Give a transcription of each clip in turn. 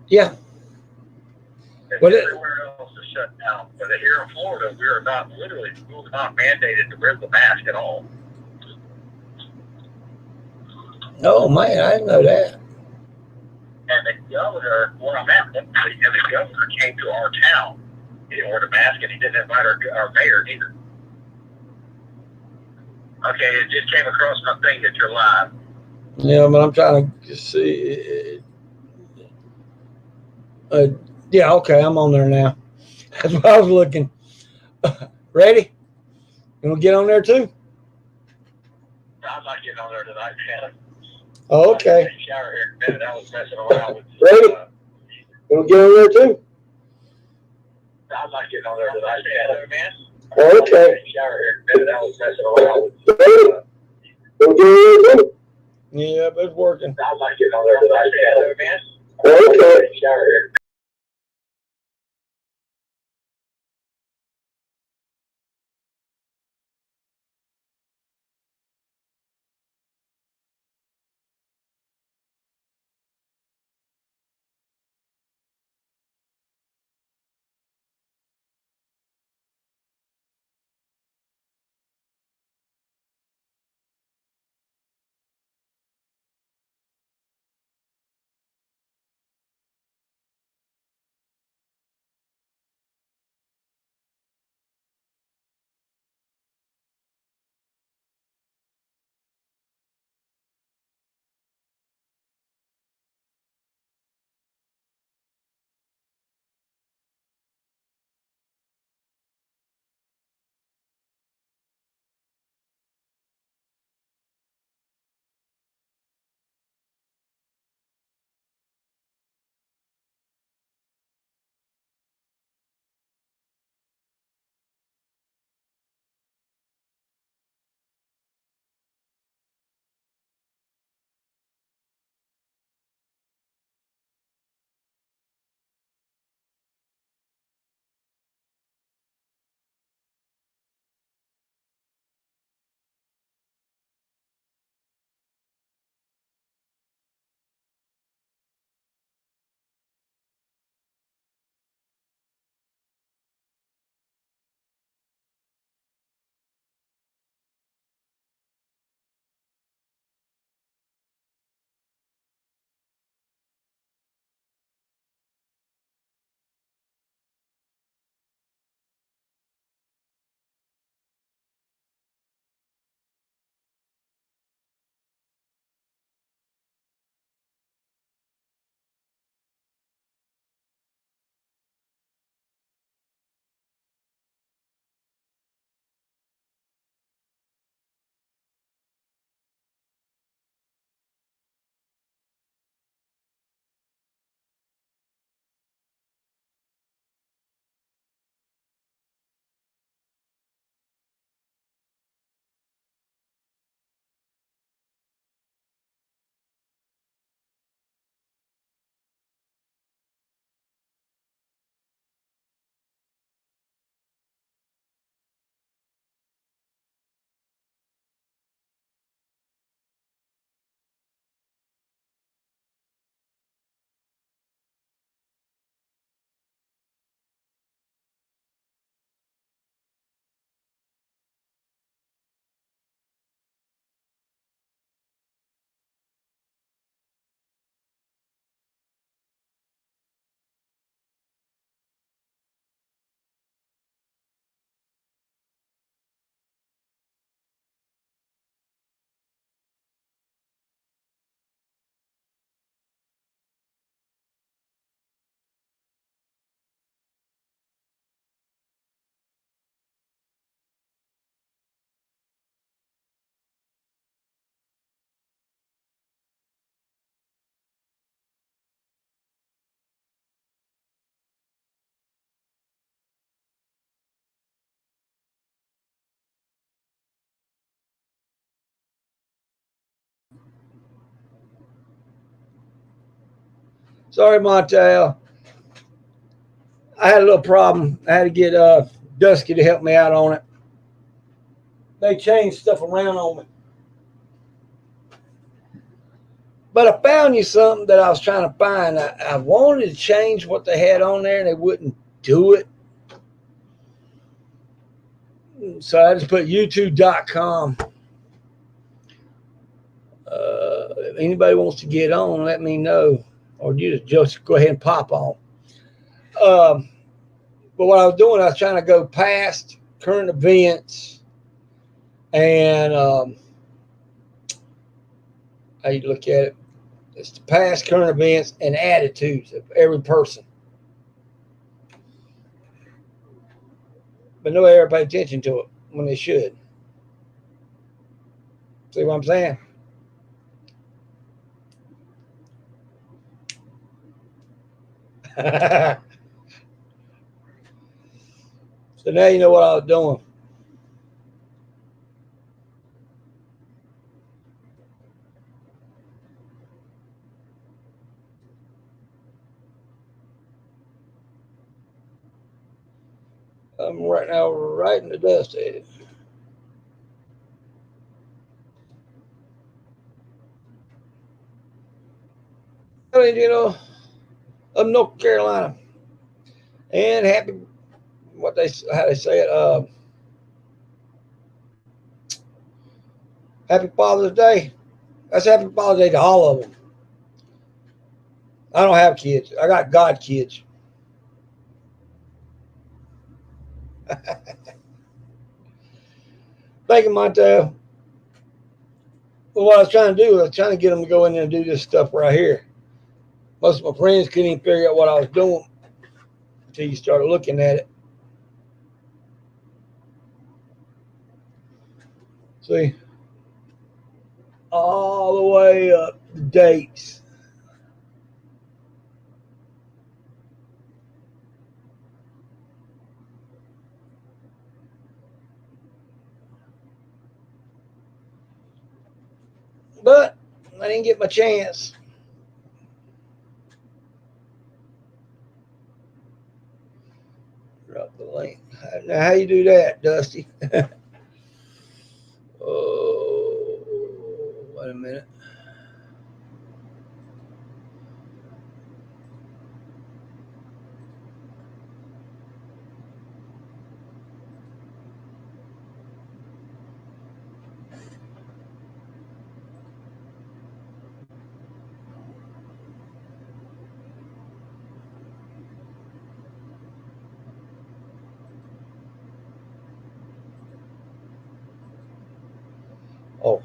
Yeah. Well, everywhere else is shut down. But here in Florida, we are not mandated to wear the mask at all. Oh man, I didn't know that. And the governor, where I'm at, and the governor came to our town. He didn't wear the mask, and he didn't invite our mayor either. Okay, it just came across my thing that you're live. Yeah, but I'm trying to see. Yeah, okay, I'm on there now. That's what I was looking. Ready? You want to get on there too? I'm not getting on there tonight, Shannon. Oh, okay. Shower here in a minute. I was messing around with. Ready? You want to get on there too? I'm not getting on there tonight, Shannon, man. Oh, okay. Shower here in a minute. I was messing around with. Ready? You want to get on there too? Yeah, but it's working. I'm not getting on there tonight, Shannon, man. Oh, okay. Shower here. Sorry, Montel. I had a little problem. I had to get Dusky to help me out on it. They changed stuff around on me. But I found you something that I was trying to find. I wanted to change what they had on there, and they wouldn't do it. So I just put youtube.com. If anybody wants to get on, let me know. Or you just go ahead and pop on. But what I was doing, I was trying to go past current events and how you look at it. It's the past current events and attitudes of every person. But nobody ever paid attention to it when they should. See what I'm saying? So now you know what I was doing. I'm right now right in the dust at it. I mean, of North Carolina, and happy how they say it. Happy Father's Day. That's Happy Father's Day to all of them. I don't have kids. I got God kids. Thank you, Montel. Well, what I was trying to do was I was trying to get them to go in there and do this stuff right here. Most of my friends couldn't even figure out what I was doing until you started looking at it. See, all the way up the dates. But I didn't get my chance. Drop the link. Now, how you do that, Dusty? Oh, wait a minute. Oh.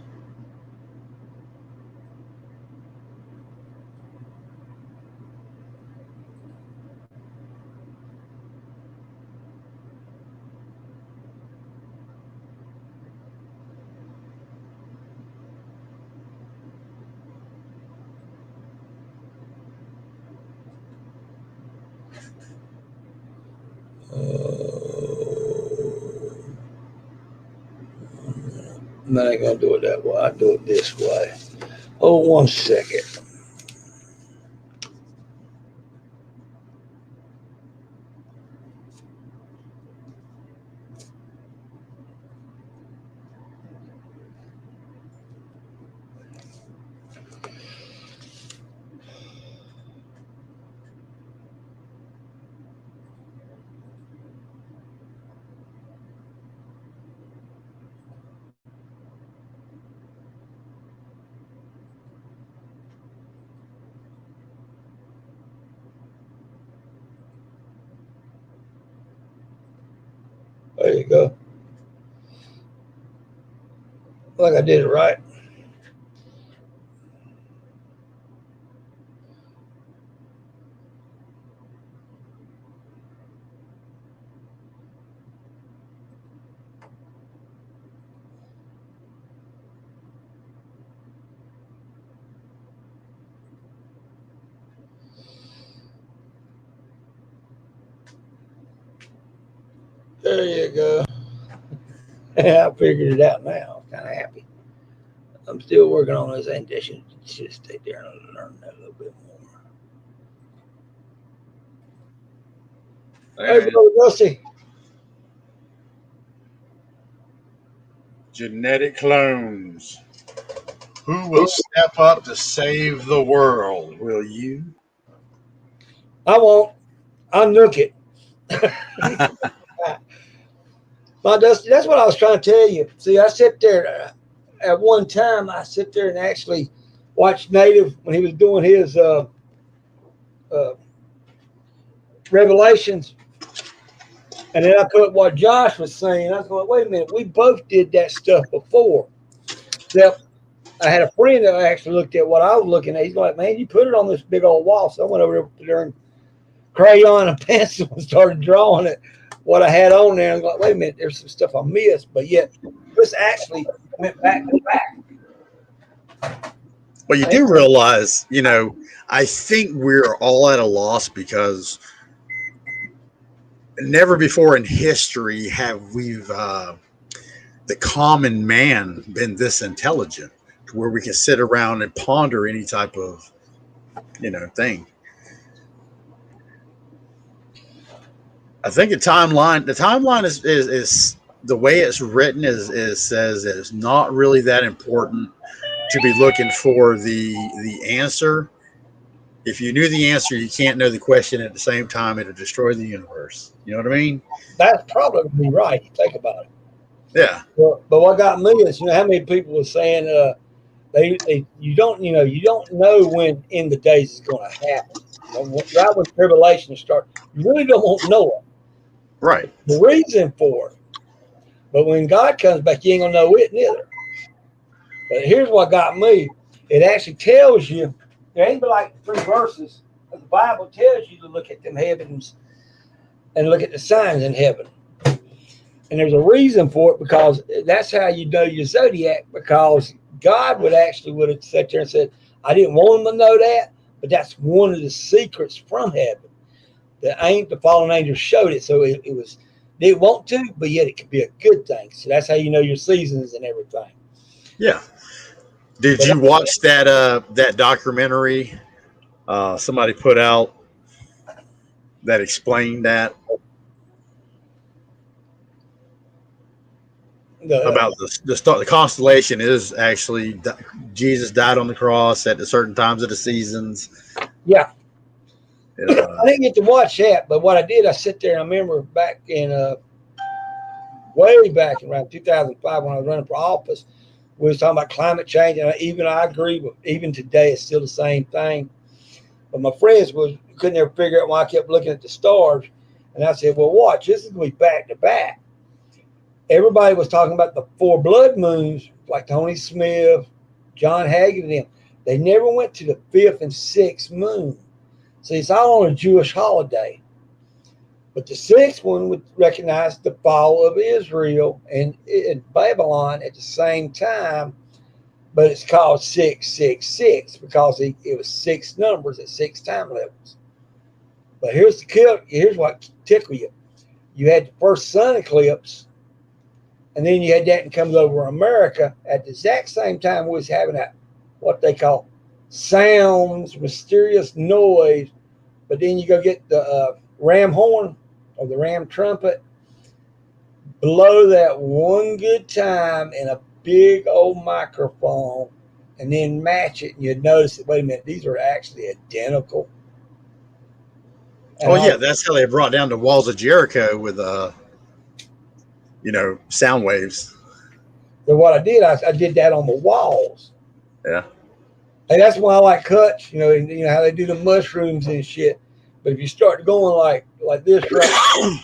I'm not gonna do it that way. I do it this way. Oh, 1 second. There you go. Like I did it right. There you go. I figured it out now. I'm kind of happy. I'm still working on this addition. Just stay there and learn that a little bit more. Hey, brother Dusty. Genetic clones. Who will step up to save the world? Will you? I won't. I'll nuke it. My Dusty, that's what I was trying to tell you. See, I sit there at one time. I sit there and actually watched Native when he was doing his uh, revelations, and then I put what Josh was saying. I was going, wait a minute, we both did that stuff before. Except I had a friend that actually looked at what I was looking at. He's like, man, you put it on this big old wall. So I went over there and crayon and pencil and started drawing it, what I had on there. I was like, wait a minute, there's some stuff I missed. But yet, this actually went back to back. Well, you do realize, I think we're all at a loss because never before in history have the common man been this intelligent to where we can sit around and ponder any type of, thing. I think the timeline is the way it's written is says that it's not really that important to be looking for the answer. If you knew the answer, you can't know the question at the same time. It'll destroy the universe. You know what I mean? That's probably right. You think about it. Yeah. But what got me is, how many people were saying you don't know when in the days is going to happen. Right when tribulation starts, you really don't want to know it. Right. The reason for it. But when God comes back, you ain't gonna know it neither. But here's what got me. It actually tells you, there ain't but like 3 verses, but the Bible tells you to look at them heavens and look at the signs in heaven. And there's a reason for it, because that's how you know your zodiac, because God would have sat there and said, I didn't want them to know that, but that's one of the secrets from heaven. The fallen angels showed it, so it didn't want to, but yet it could be a good thing. So that's how you know your seasons and everything. Yeah. Did you watch that documentary somebody put out that explained that? About the constellation is actually Jesus died on the cross at the certain times of the seasons. Yeah. I didn't get to watch that, but what I did, I sit there and I remember back in way back in around 2005 when I was running for office, we was talking about climate change, and I agree with, even today it's still the same thing. But my friends couldn't ever figure out why I kept looking at the stars, and I said, well, watch, this is going to be back to back. Everybody was talking about the 4 blood moons, like Tony Smith, John Hagin, and them. They never went to the 5th and 6th moon. See, it's all on a Jewish holiday. But the 6th one would recognize the fall of Israel and Babylon at the same time, but it's called 666 because it was 6 numbers at 6 time levels. But here's what tickle you. You had the first sun eclipse, and then you had that and comes over America at the exact same time we was having that, what they call sounds, mysterious noise. But then you go get the ram horn or the ram trumpet, blow that one good time in a big old microphone, and then match it, and you'd notice that, wait a minute, these are actually identical. And yeah, that's how they brought down the walls of Jericho with sound waves. So what I did, I did that on the walls. Yeah. And that's why I like cuts, how they do the mushrooms and shit. But if you start going like this right,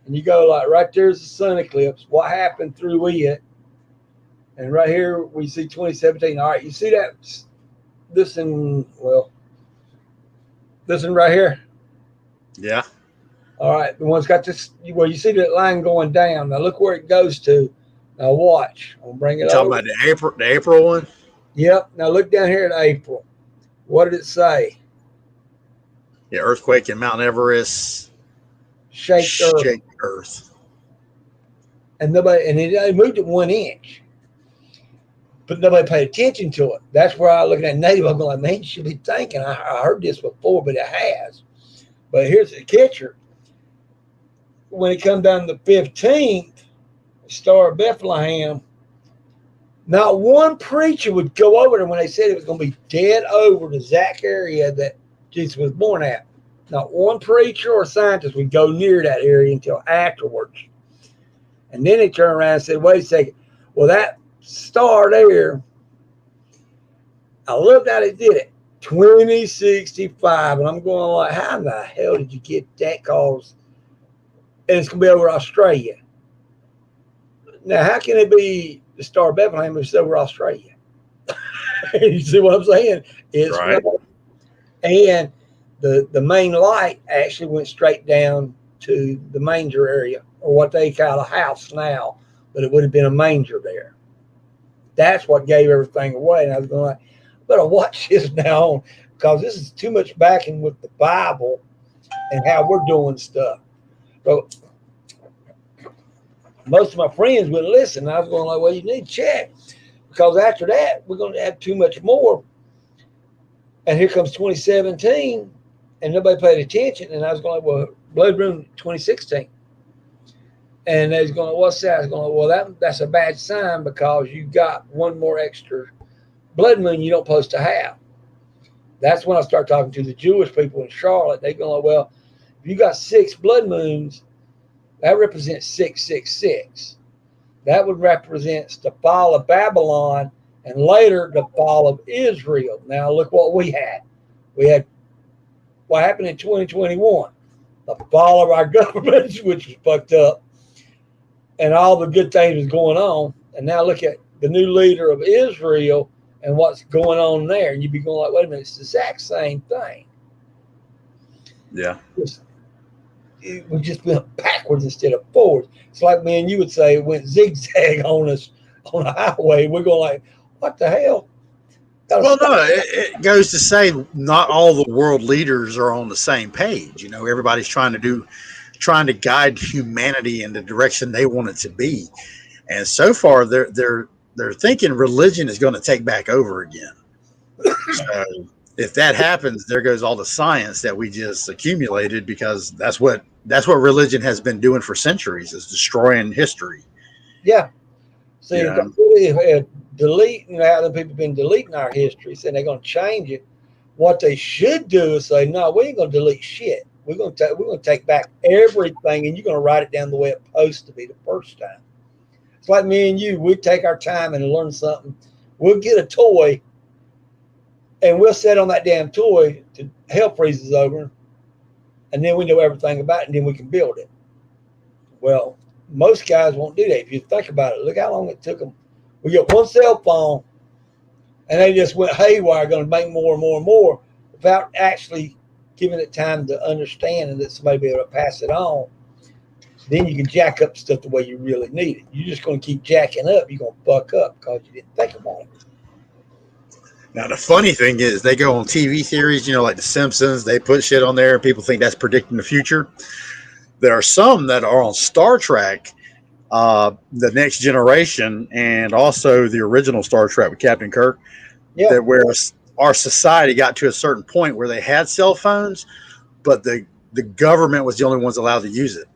and you go like right there's the sun eclipse, what happened through it? And right here we see 2017. All right, you see that? This one right here. Yeah. All right, the one's got this. Well, you see that line going down. Now look where it goes to. Now watch. I'm gonna bring it talking over. about the April one. Yep. Now look down here at April. What did it say? Yeah, earthquake in Mount Everest. Shake Earth. And it moved it 1 inch. But nobody paid attention to it. That's where I look at Native. I'm going, man, you should be thinking. I heard this before, but it has. But here's the catcher. When it comes down to the 15th, Star of Bethlehem, Not one preacher would go over there when they said it was going to be dead over the Zach area that Jesus was born at. Not one preacher or scientist would go near that area until afterwards. And then they turned around and said, wait a second. Well, that star there, I loved how they did it. 2065. And I'm going like, how in the hell did you get that? Cause and it's going to be over Australia. Now, how can it be the Star of Bethlehem if it's over Australia? You see what I'm saying? It's right. Not. And the main light actually went straight down to the manger area, or what they call a house now, but it would have been a manger there. That's what gave everything away. And I was going like, I better watch this now on, because this is too much backing with the Bible and how we're doing stuff. So most of my friends wouldn't listen. I was going like, well, you need to check, because after that, we're going to have too much more. And here comes 2017, and nobody paid attention. And I was going, well, Blood Moon 2016. And they was going, what's that? I was going, well, that's a bad sign, because you got one more extra blood moon you don't supposed to have. That's when I start talking to the Jewish people in Charlotte. They go, well, if you got 6 blood moons, that represents 666. That would represent the fall of Babylon and later the fall of Israel. Now look what we had. We had what happened in 2021, the fall of our government, which was fucked up, and all the good things was going on. And now look at the new leader of Israel and what's going on there. And you'd be going like, wait a minute, it's the exact same thing. Yeah. We just went backwards instead of forwards. It's like me and you would say it went zigzag on us on a highway. We're going like, what the hell? Well, no, it goes to say not all the world leaders are on the same page. You know, everybody's trying to guide humanity in the direction they want it to be. And so far they're thinking religion is going to take back over again. So if that happens, there goes all the science that we just accumulated, because that's what religion has been doing for centuries, is destroying history. Yeah. See, deleting how the people have been deleting our history, saying they're going to change it. What they should do is say, no, we ain't going to delete shit. We're going to take back everything, and you're going to write it down the way it's supposed to be the first time. It's like me and you. We take our time and learn something. We'll get a toy, and we'll sit on that damn toy till hell freezes over, and then we know everything about it, and then we can build it. Well, most guys won't do that. If you think about it, look how long it took them. We get one cell phone, and they just went haywire, going to make more and more and more without actually giving it time to understand and let somebody be able to pass it on. Then you can jack up stuff the way you really need it. You're just going to keep jacking up. You're going to fuck up because you didn't think about it. Now, the funny thing is they go on TV series, you know, like The Simpsons. They put shit on there. People think that's predicting the future. There are some that are on Star Trek, The Next Generation, and also the original Star Trek with Captain Kirk, that where our society got to a certain point where they had cell phones, but the government was the only ones allowed to use it.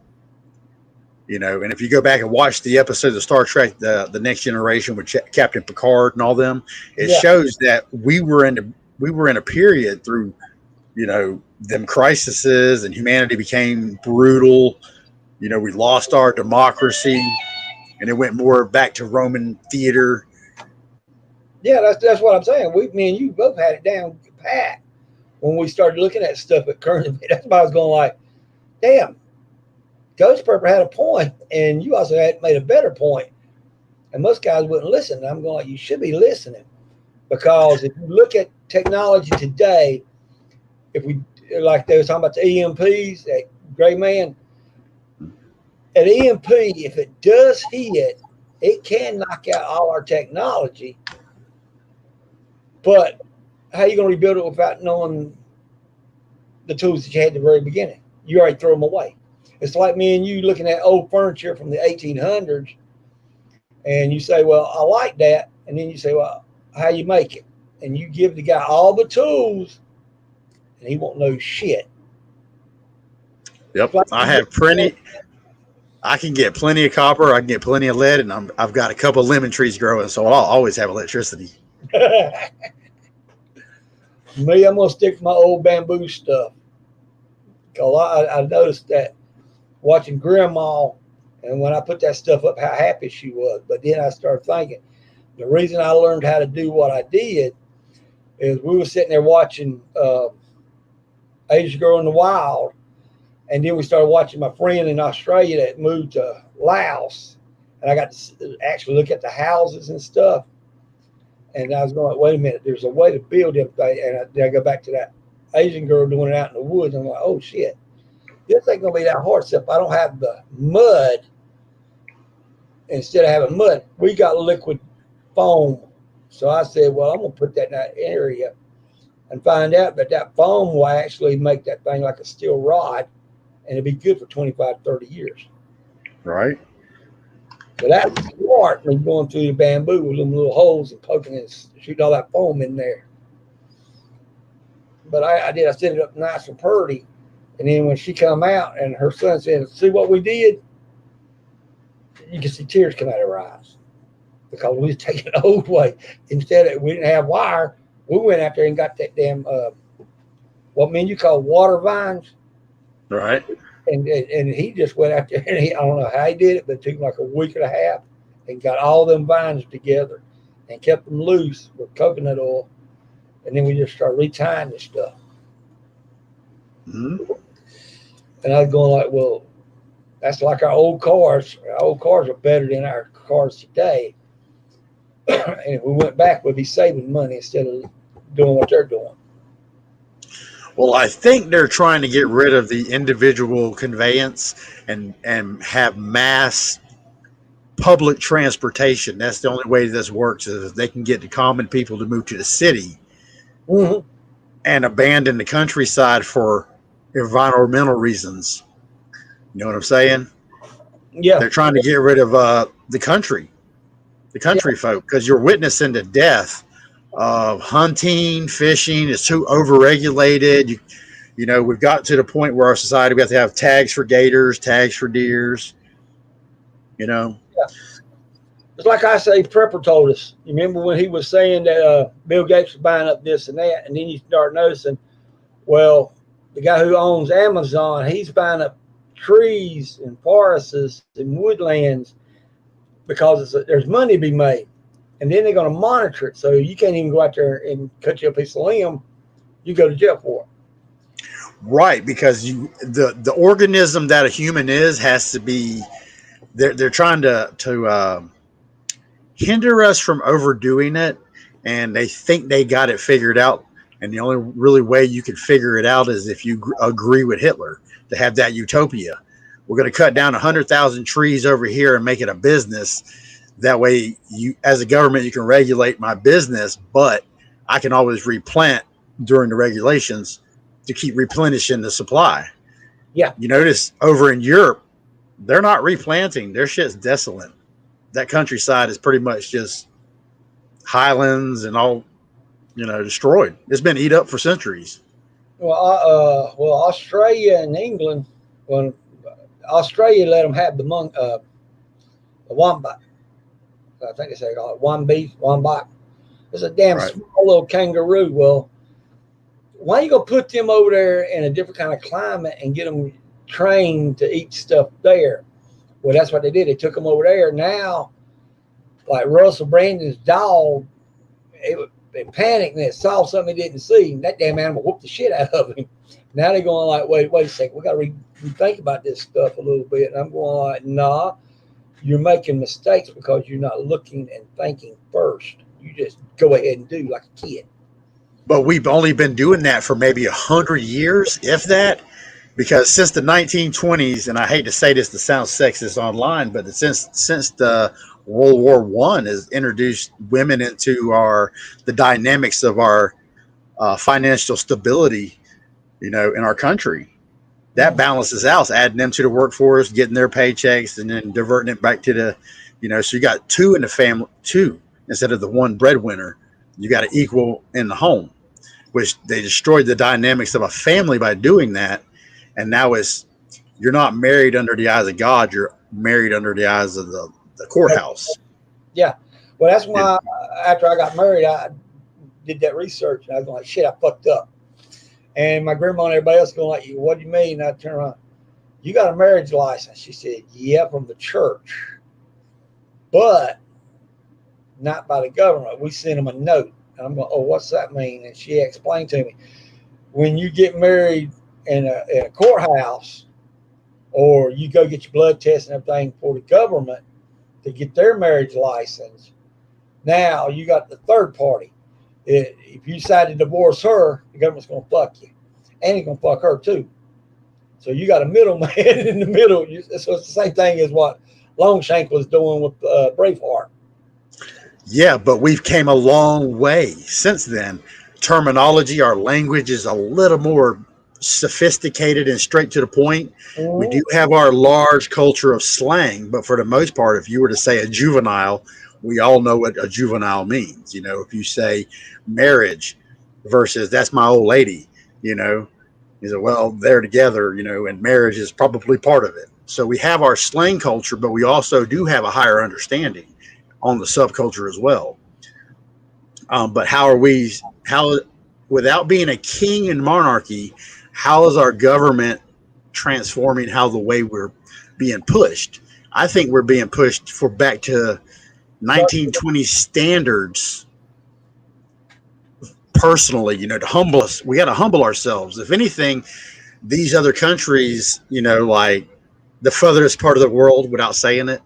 You know, and if you go back and watch the episodes of Star Trek, the Next Generation with Captain Picard and all them, it shows that we were in a period through, you know, them crises, and humanity became brutal. You know, we lost our democracy, and it went more back to Roman theater. Yeah, that's what I'm saying. Me and you both had it down pat when we started looking at stuff at current. That's why I was going like, damn, Ghost Pepper had a point, and you also had made a better point. And most guys wouldn't listen. And I'm going like, you should be listening, because if you look at technology today, if we, like they were talking about the EMPs, that gray man, an EMP, if it does hit, it can knock out all our technology. But how are you going to rebuild it without knowing the tools that you had at the very beginning? You already throw them away. It's like me and you looking at old furniture from the 1800s, and you say, well, I like that. And then you say, well, how you make it? And you give the guy all the tools, and he won't know shit. Yep. I have plenty I can get plenty of copper, I can get plenty of lead, and I've got a couple of lemon trees growing, so I'll always have electricity. Me, I'm gonna stick to my old bamboo stuff. Cause I noticed that watching Grandma, and when I put that stuff up, how happy she was. But then I started thinking, the reason I learned how to do what I did is we were sitting there watching Asian Girl in the Wild, and then we started watching my friend in Australia that moved to Laos, and I got to actually look at the houses and stuff. And I was going, wait a minute, there's a way to build everything. And then I go back to that Asian girl doing it out in the woods. I'm like, oh shit, this ain't gonna be that hard stuff. I don't have the mud. Instead of having mud, we got liquid foam. So I said, well, I'm gonna put that in that area and find out that that foam will actually make that thing like a steel rod, and it'd be good for 25, 30 years. Right. So that was smart, me going through the bamboo with them little holes and poking and shooting all that foam in there. But I did. I set it up nice and pretty. And then when she come out and her son said, see what we did? You can see tears come out of her eyes because we was taking the old way. Instead of, we didn't have wire, we went out there and got that damn, what men you call water vines. Right. And he just went out there and I don't know how he did it, but it took him like a week and a half and got all them vines together and kept them loose with coconut oil. And then we just started retying this stuff. Mm-hmm. And I was going like, well, that's like our old cars. Our old cars are better than our cars today. And if we went back, we'd be saving money instead of doing what they're doing. Well, I think they're trying to get rid of the individual conveyance and have mass public transportation. That's the only way this works, is if they can get the common people to move to the city and abandon the countryside for environmental reasons. You know what I'm saying? Yeah. They're trying to get rid of the country folk, because you're witnessing the death of hunting, fishing. It's too overregulated. You know, we've got to the point where our society, we have to have tags for gators, tags for deers. You know, It's like I say, Prepper told us. You remember when he was saying that Bill Gates was buying up this and that, and then you start noticing, well, the guy who owns Amazon, he's buying up trees and forests and woodlands because there's money to be made. And then they're going to monitor it. So you can't even go out there and cut you a piece of limb. You go to jail for it. Right, because the organism that a human is has to be, they're trying to hinder us from overdoing it, and they think they got it figured out. And the only really way you can figure it out is if you agree with Hitler to have that utopia. We're going to cut down 100,000 trees over here and make it a business. That way, you, as a government, you can regulate my business, but I can always replant during the regulations to keep replenishing the supply. Yeah. You notice over in Europe, they're not replanting. Their shit's desolate. That countryside is pretty much just highlands and all, destroyed. It's been eat up for centuries. Well, Australia and England, when Australia let them have the wombat. I think they say wombat. It's a damn small little kangaroo. Well, why you gonna put them over there in a different kind of climate and get them trained to eat stuff there? Well, that's what they did. They took them over there. Now, like Russell Brandon's dog, it panicked and it saw something he didn't see. And that damn animal whooped the shit out of him. Now they're going like, wait a second. We got to rethink about this stuff a little bit. And I'm going like, nah, you're making mistakes because you're not looking and thinking first. You just go ahead and do like a kid. But we've only been doing that for maybe 100 years, if that, because since the 1920s, and I hate to say this to sound sexist online, but since the World War I has introduced women into the dynamics of our financial stability, in our country. That balances out, adding them to the workforce, getting their paychecks, and then diverting it back to the, so you got two in the family, two instead of the one breadwinner. You got to equal in the home, which they destroyed the dynamics of a family by doing that. And now you're not married under the eyes of God. You're married under the eyes of the courthouse. Well, that's why after I got married, I did that research, and I was like, shit, I fucked up. And my grandma and everybody else going like, what do you mean? And I turned around, you got a marriage license? She said, yeah, from the church, but not by the government. We sent them a note. And I'm going, oh, what's that mean? And she explained to me, when you get married in a courthouse, or you go get your blood test and everything for the government to get their marriage license, now you got the third party. If you decide to divorce her, the government's going to fuck you. And he's going to fuck her too. So you got a middleman in the middle. So it's the same thing as what Longshank was doing with Braveheart. Yeah, but we've came a long way since then. Terminology, our language is a little more sophisticated and straight to the point. Mm-hmm. We do have our large culture of slang, but for the most part, if you were to say a juvenile, we all know what a juvenile means. You know, if you say marriage versus that's my old lady, you know, you say, well, they're together, you know, and marriage is probably part of it. So we have our slang culture, but we also do have a higher understanding on the subculture as well. But how, without being a king and monarchy, how is our government transforming how the way we're being pushed? I think we're being pushed for back to 1920 standards. Personally, you know, to humble us, we got to humble ourselves. If anything, these other countries, you know, like the furthest part of the world, without saying it,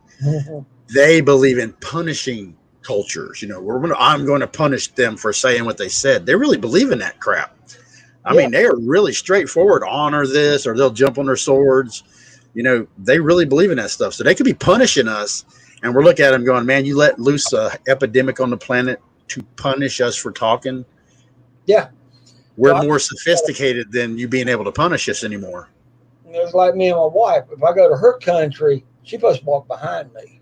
they believe in punishing cultures. You know, I'm going to punish them for saying what they said. They really believe in that crap. I mean, they are really straightforward. Honor this, or they'll jump on their swords. You know, they really believe in that stuff. So they could be punishing us, and we're looking at them going, man, you let loose an epidemic on the planet to punish us for talking. Yeah. We're more sophisticated than you being able to punish us anymore. It's like me and my wife. If I go to her country, she's supposed to walk behind me.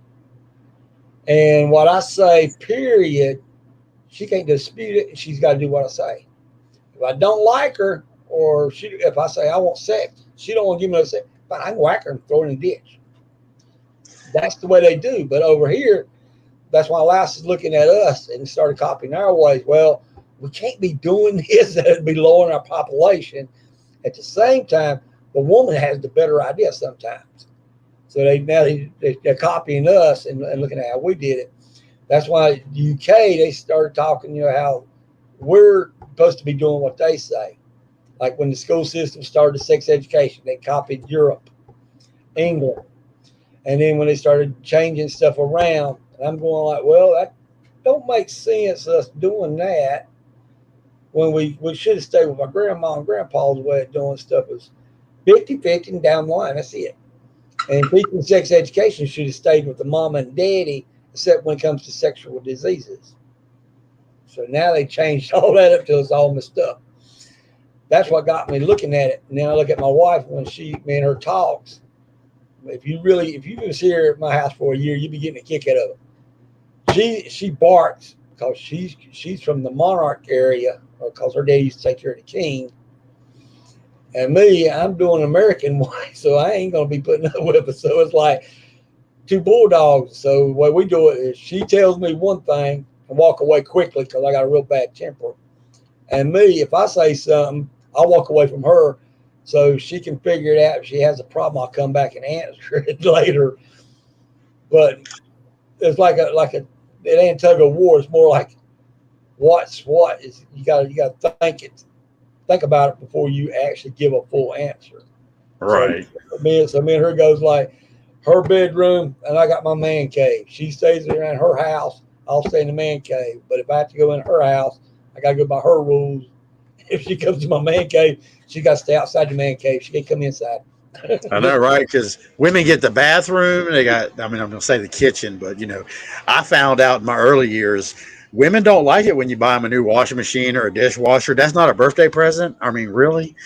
And what I say, period, she can't dispute it. She's got to do what I say. If I don't like her, or if I say I want sex, she don't want to give me no sex, but I can whack her and throw her in the ditch. That's the way they do. But over here, that's why Laos is looking at us and started copying our ways. Well, we can't be doing this. That'd be lowering our population. At the same time, the woman has the better idea sometimes. So they're copying us and looking at how we did it. That's why the UK, they started talking, you know, how we're supposed to be doing what they say. Like when the school system started sex education, they copied Europe, England. And then when they started changing stuff around, I'm going like, well, that don't make sense us doing that. When we should have stayed with my grandma and grandpa's way of doing stuff was 50-50 and down the line. That's it. And teaching sex education should have stayed with the mama and daddy, except when it comes to sexual diseases. So now they changed all that up till it's all messed up. That's what got me looking at it. And then I look at my wife when me and her talks. If you was here at my house for a year, you'd be getting a kick out of it. She barks because she's from the monarch area, because her dad used to take care of the king. And me, I'm doing American way, so I ain't gonna be putting up with it. So it's like two bulldogs. So the way we do it is she tells me one thing and walk away quickly because I got a real bad temper. And me, if I say something, I'll walk away from her so she can figure it out. If she has a problem, I'll come back and answer it later. But it's like it ain't tug of war. It's more like what's what is you got to think about it before you actually give a full answer. Right. So me and her goes like her bedroom, and I got my man cave. She stays around her house. I'll stay in the man cave. But if I have to go in her house, I got to go by her rules. If she comes to my man cave, she got to stay outside the man cave. She can't come inside. I know, right? Because women get the bathroom, and I'm going to say the kitchen, but, you know, I found out in my early years, women don't like it when you buy them a new washing machine or a dishwasher. That's not a birthday present. I mean, really?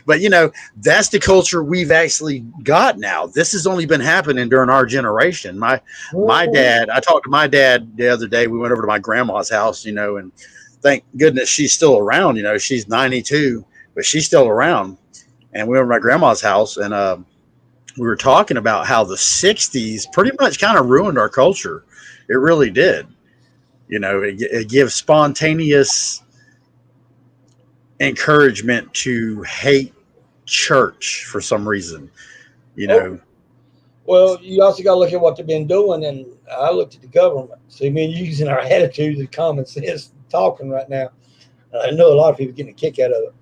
But, you know, that's the culture we've actually got now. This has only been happening during our generation. My dad, I talked to my dad the other day. We went over to my grandma's house, you know, and thank goodness she's still around. You know, she's 92, but she's still around. And we were at my grandma's house, and we were talking about how the 60s pretty much kind of ruined our culture. It really did. You know, it gives spontaneous encouragement to hate church for some reason. You know, Well, you also got to look at what they've been doing, and I looked at the government. See, me using our attitudes and common sense talking right now. I know a lot of people getting a kick out of it.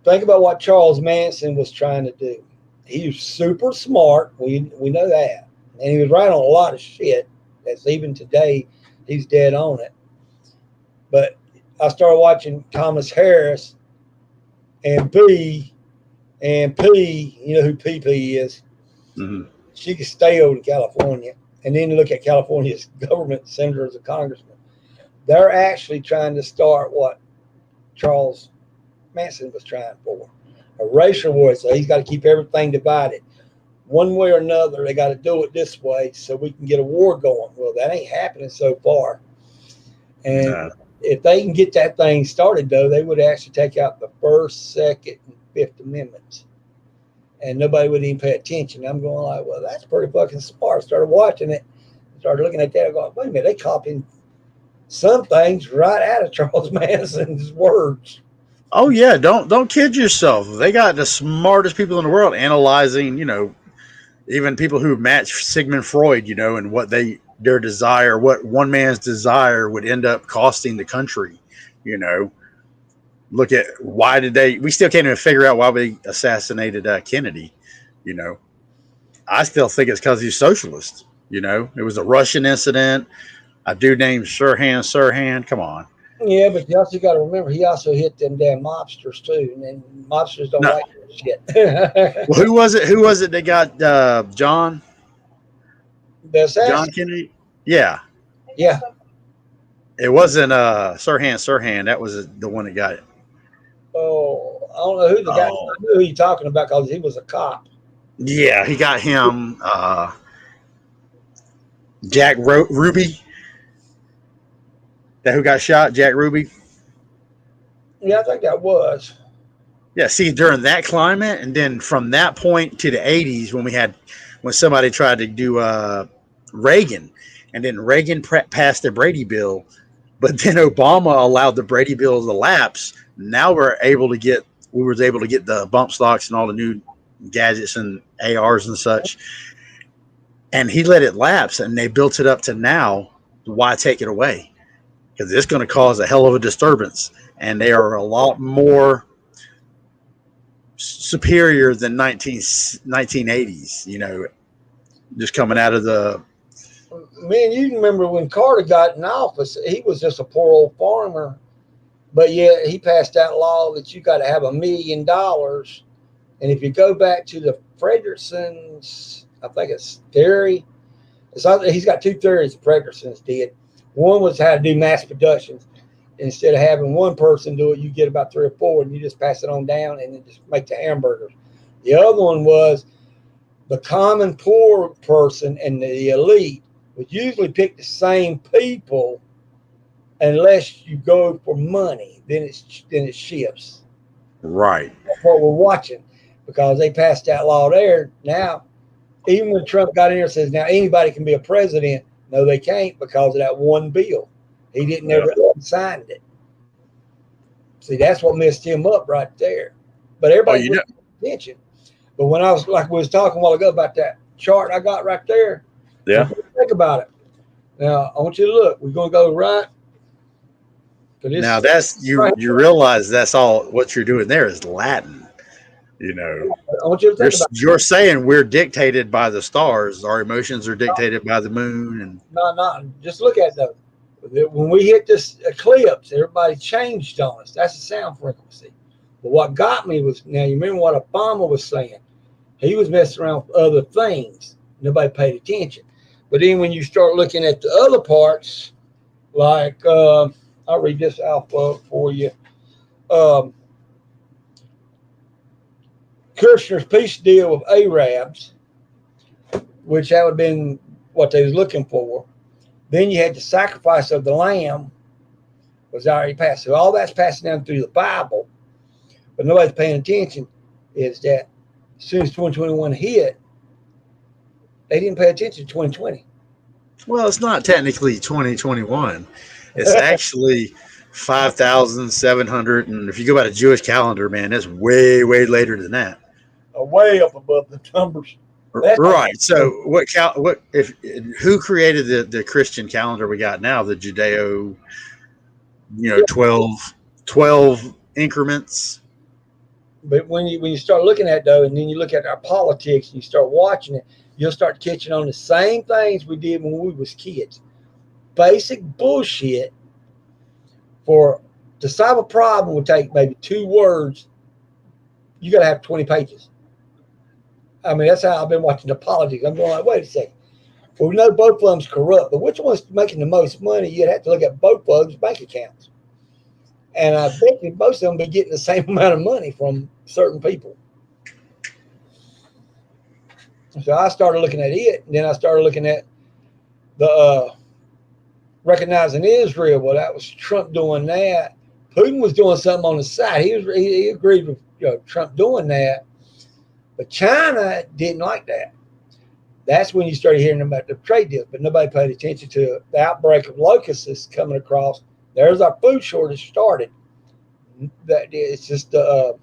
Think about what Charles Manson was trying to do. He was super smart. We know that, and he was right on a lot of shit. That's even today, he's dead on it. But I started watching Thomas Harris and P and P. You know who PP is? mm-hmm. She could stay over in California, and then look at California's government, senators, and congressmen. They're actually trying to start what Charles Manson was trying for, a racial war. So he's got to keep everything divided. One way or another, they got to do it this way so we can get a war going. Well, that ain't happening so far. And if they can get that thing started, though, they would actually take out the First, Second, and Fifth Amendments. And nobody would even pay attention. I'm going like, well, that's pretty fucking smart. Started watching it, started looking at that. I go, wait a minute, they copying some things right out of Charles Manson's words. Oh yeah, don't kid yourself. They got the smartest people in the world analyzing, you know, even people who match Sigmund Freud, you know, and what their desire, what one man's desire would end up costing the country, you know. Look at we still can't even figure out why they assassinated Kennedy, you know. I still think it's because he's socialist, you know. It was a Russian incident. A dude named Sirhan. Come on. Yeah, but you also got to remember he also hit them damn mobsters too, and then mobsters don't like that shit. Well, who was it? Who was it that got John? The assassin. John Kennedy. Yeah. Yeah. It wasn't Sirhan. That was the one that got it. Oh, I don't know who the guy. I know who you're talking about because he was a cop. Yeah, he got him. Jack Ruby. That who got shot? Jack Ruby. Yeah, I think that was. Yeah, see, during that climate, and then from that point to the 80s, when somebody tried to do Reagan, and then Reagan passed the Brady Bill, but then Obama allowed the Brady Bill to lapse. Now we were able to get the bump stocks and all the new gadgets and ARs and such, and he let it lapse, and they built it up to now. Why take it away? Because it's going to cause a hell of a disturbance, and they are a lot more superior than 1980s, you know, just coming out of the. Man, you remember when Carter got in office, he was just a poor old farmer, but yet he passed that law that you got to have $1 million. And if you go back to the Frederickson's, I think it's theory, he's got two theories Frederickson's did. One was how to do mass productions. Instead of having one person do it, you get about 3 or 4 and you just pass it on down and then just make the hamburgers. The other one was the common poor person and the elite would usually pick the same people unless you go for money. Then it shifts. Right. That's what we're watching because they passed that law there. Now, even when Trump got in there and says now anybody can be a president, no, they can't because of that one bill. He didn't ever sign it. See, that's what messed him up right there. But everybody was paying attention. But when I was like we was talking a while ago about that chart I got right there. Yeah. Think about it. Now I want you to look. We're gonna go right. Now that's you realize that's all what you're doing there is Latin. You know, I want you to think about you're saying we're dictated by the stars. Our emotions are dictated by the moon. And no. Just look at that. When we hit this eclipse, everybody changed on us. That's the sound frequency. But what got me was, now you remember what Obama was saying. He was messing around with other things. Nobody paid attention. But then when you start looking at the other parts, like, I'll read this alpha for you. Kirchner's peace deal with Arabs, which that would have been what they was looking for. Then you had the sacrifice of the lamb was already passed. So all that's passing down through the Bible, but nobody's paying attention is that as soon as 2021 hit, They didn't pay attention to 2020. Well, it's not technically 2021. It's actually 5,700. And if you go by the Jewish calendar, man, that's way, way later than that. Way up above the numbers. Right. So who created the Christian calendar we got now, the Judeo, 12 increments? But when you start looking at it, though, and then you look at our politics and you start watching it, you'll start catching on the same things we did when we was kids. Basic bullshit. To solve a problem would take maybe 2 words. You got to have 20 pages. I mean, that's how I've been watching the politics. I'm going like, wait a second. Well, we know both of them's corrupt, but which one's making the most money? You'd have to look at both of them's bank accounts. And I bet you most of them be getting the same amount of money from certain people. So I started looking at it, and then I started looking at the recognizing Israel. Well, that was Trump doing that. Putin was doing something on the side. He agreed with Trump doing that, but China didn't like that. That's when you started hearing about the trade deal, but nobody paid attention to the outbreak of locusts coming across. There's our food shortage started. That it's just the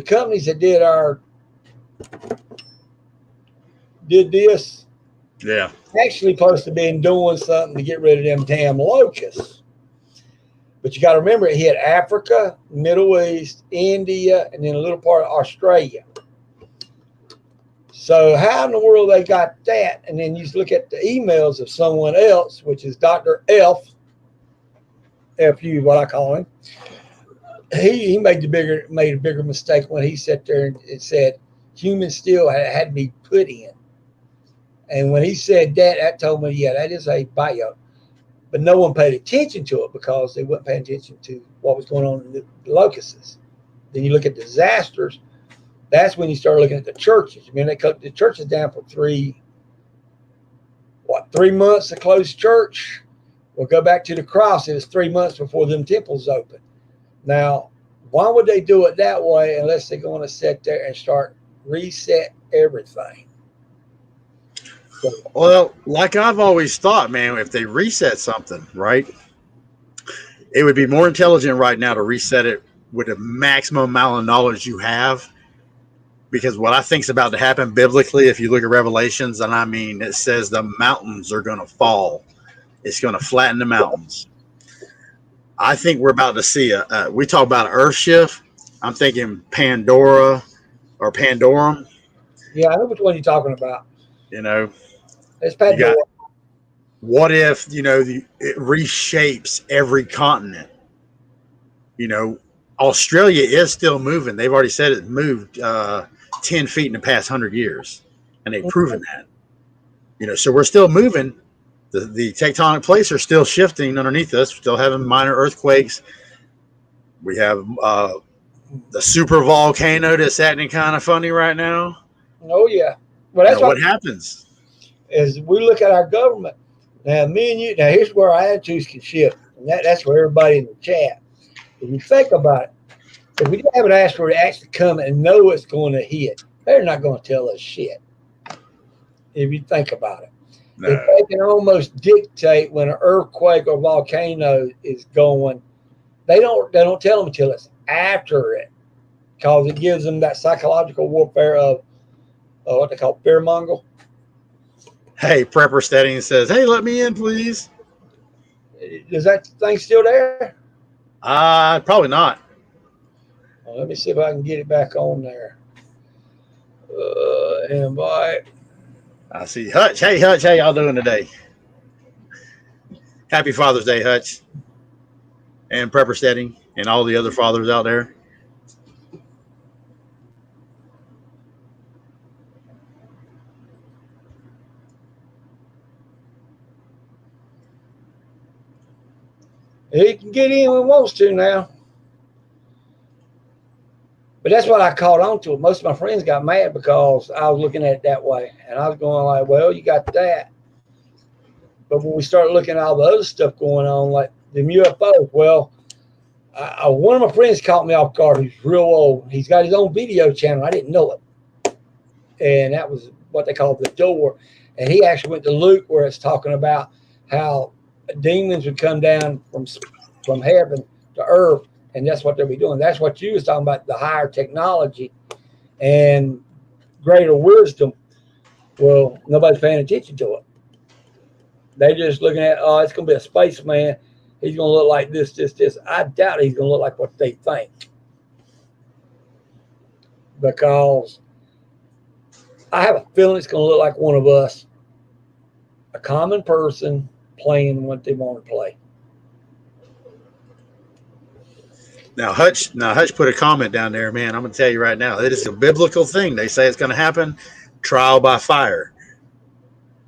companies that did this. Yeah. Actually supposed to be doing something to get rid of them damn locusts. But you got to remember, it hit Africa, Middle East, India, and then a little part of Australia. So how in the world they got that? And then you look at the emails of someone else, which is Dr. FU, what I call him. He made a bigger mistake when he sat there and said human steel had to be put in. And when he said that told me, yeah, that is a bio. But no one paid attention to it because they weren't paying attention to what was going on in the locusts. Then you look at disasters. That's when you start looking at the churches. I mean, they cut the churches down for 3 months to close church. We'll go back to the cross. It was 3 months before them temples opened. Now, why would they do it that way unless they're going to sit there and start reset everything? Well, like I've always thought, man, if they reset something, right, it would be more intelligent right now to reset it with the maximum amount of knowledge you have. Because what I think is about to happen biblically, if you look at Revelations, and I mean, it says the mountains are going to fall. It's going to flatten the mountains. I think we're about to see we talk about an earth shift. I'm thinking Pandora or Pandorum. Yeah, I know which one you're talking about. It's Pandora. What if, it reshapes every continent? Australia is still moving. They've already said it moved 10 feet in the past 100 years, and they've proven that. So we're still moving. The tectonic plates are still shifting underneath us. We're still having minor earthquakes. We have the super volcano that's acting kind of funny right now. Oh, yeah. Well, that's what happens. As we look at our government, now, me and you, now here's where our attitudes can shift. And that's for everybody in the chat. If you think about it, if we have an asteroid actually come and know what's going to hit, they're not going to tell us shit. If you think about it. No. If they can almost dictate when an earthquake or volcano is going, they don't tell them until it's after it, because it gives them that psychological warfare of what they call fearmonger. Hey, Prepper Steading says, hey, let me in, please. Is that thing still there? Probably not. Well, let me see if I can get it back on there. Invite. I see Hutch. Hey, Hutch, how y'all doing today? Happy Father's Day, Hutch. And Prepper Steading and all the other fathers out there. He can get in when he wants to now. But that's what I caught on to. Most of my friends got mad because I was looking at it that way. And I was going like, well, you got that. But when we started looking at all the other stuff going on, like the UFOs, well, one of my friends caught me off guard. He's real old. He's got his own video channel. I didn't know it. And that was what they call the door. And he actually went to Luke where it's talking about how demons would come down from heaven to earth, and that's what they'll be doing. That's what you was talking about, the higher technology and greater wisdom. Well, nobody's paying attention to it. They're just looking at, oh, it's going to be a spaceman. He's going to look like this, this, this. I doubt he's going to look like what they think. Because I have a feeling it's going to look like one of us, a common person playing what they want to play. Now Hutch put a comment down there, man. I'm going to tell you right now, it is a biblical thing. They say it's going to happen, trial by fire.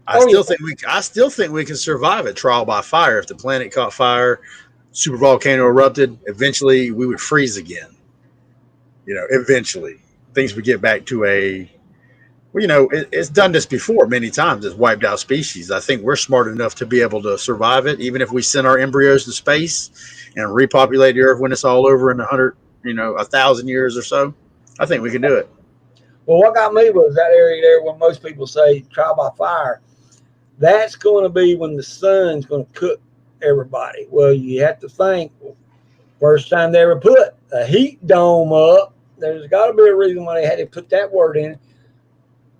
I still think we can survive a trial by fire. If the planet caught fire, super volcano erupted, eventually we would freeze again. Eventually things would get back to it's done this before many times. It's wiped out species. I think we're smart enough to be able to survive it, even if we send our embryos to space and repopulate the earth when it's all over in 1,000 years or so. I think we can do it. Well, what got me was that area there where most people say trial by fire. That's going to be when the sun's going to cook everybody. Well, you have to think, first time they ever put a heat dome up, there's got to be a reason why they had to put that word in.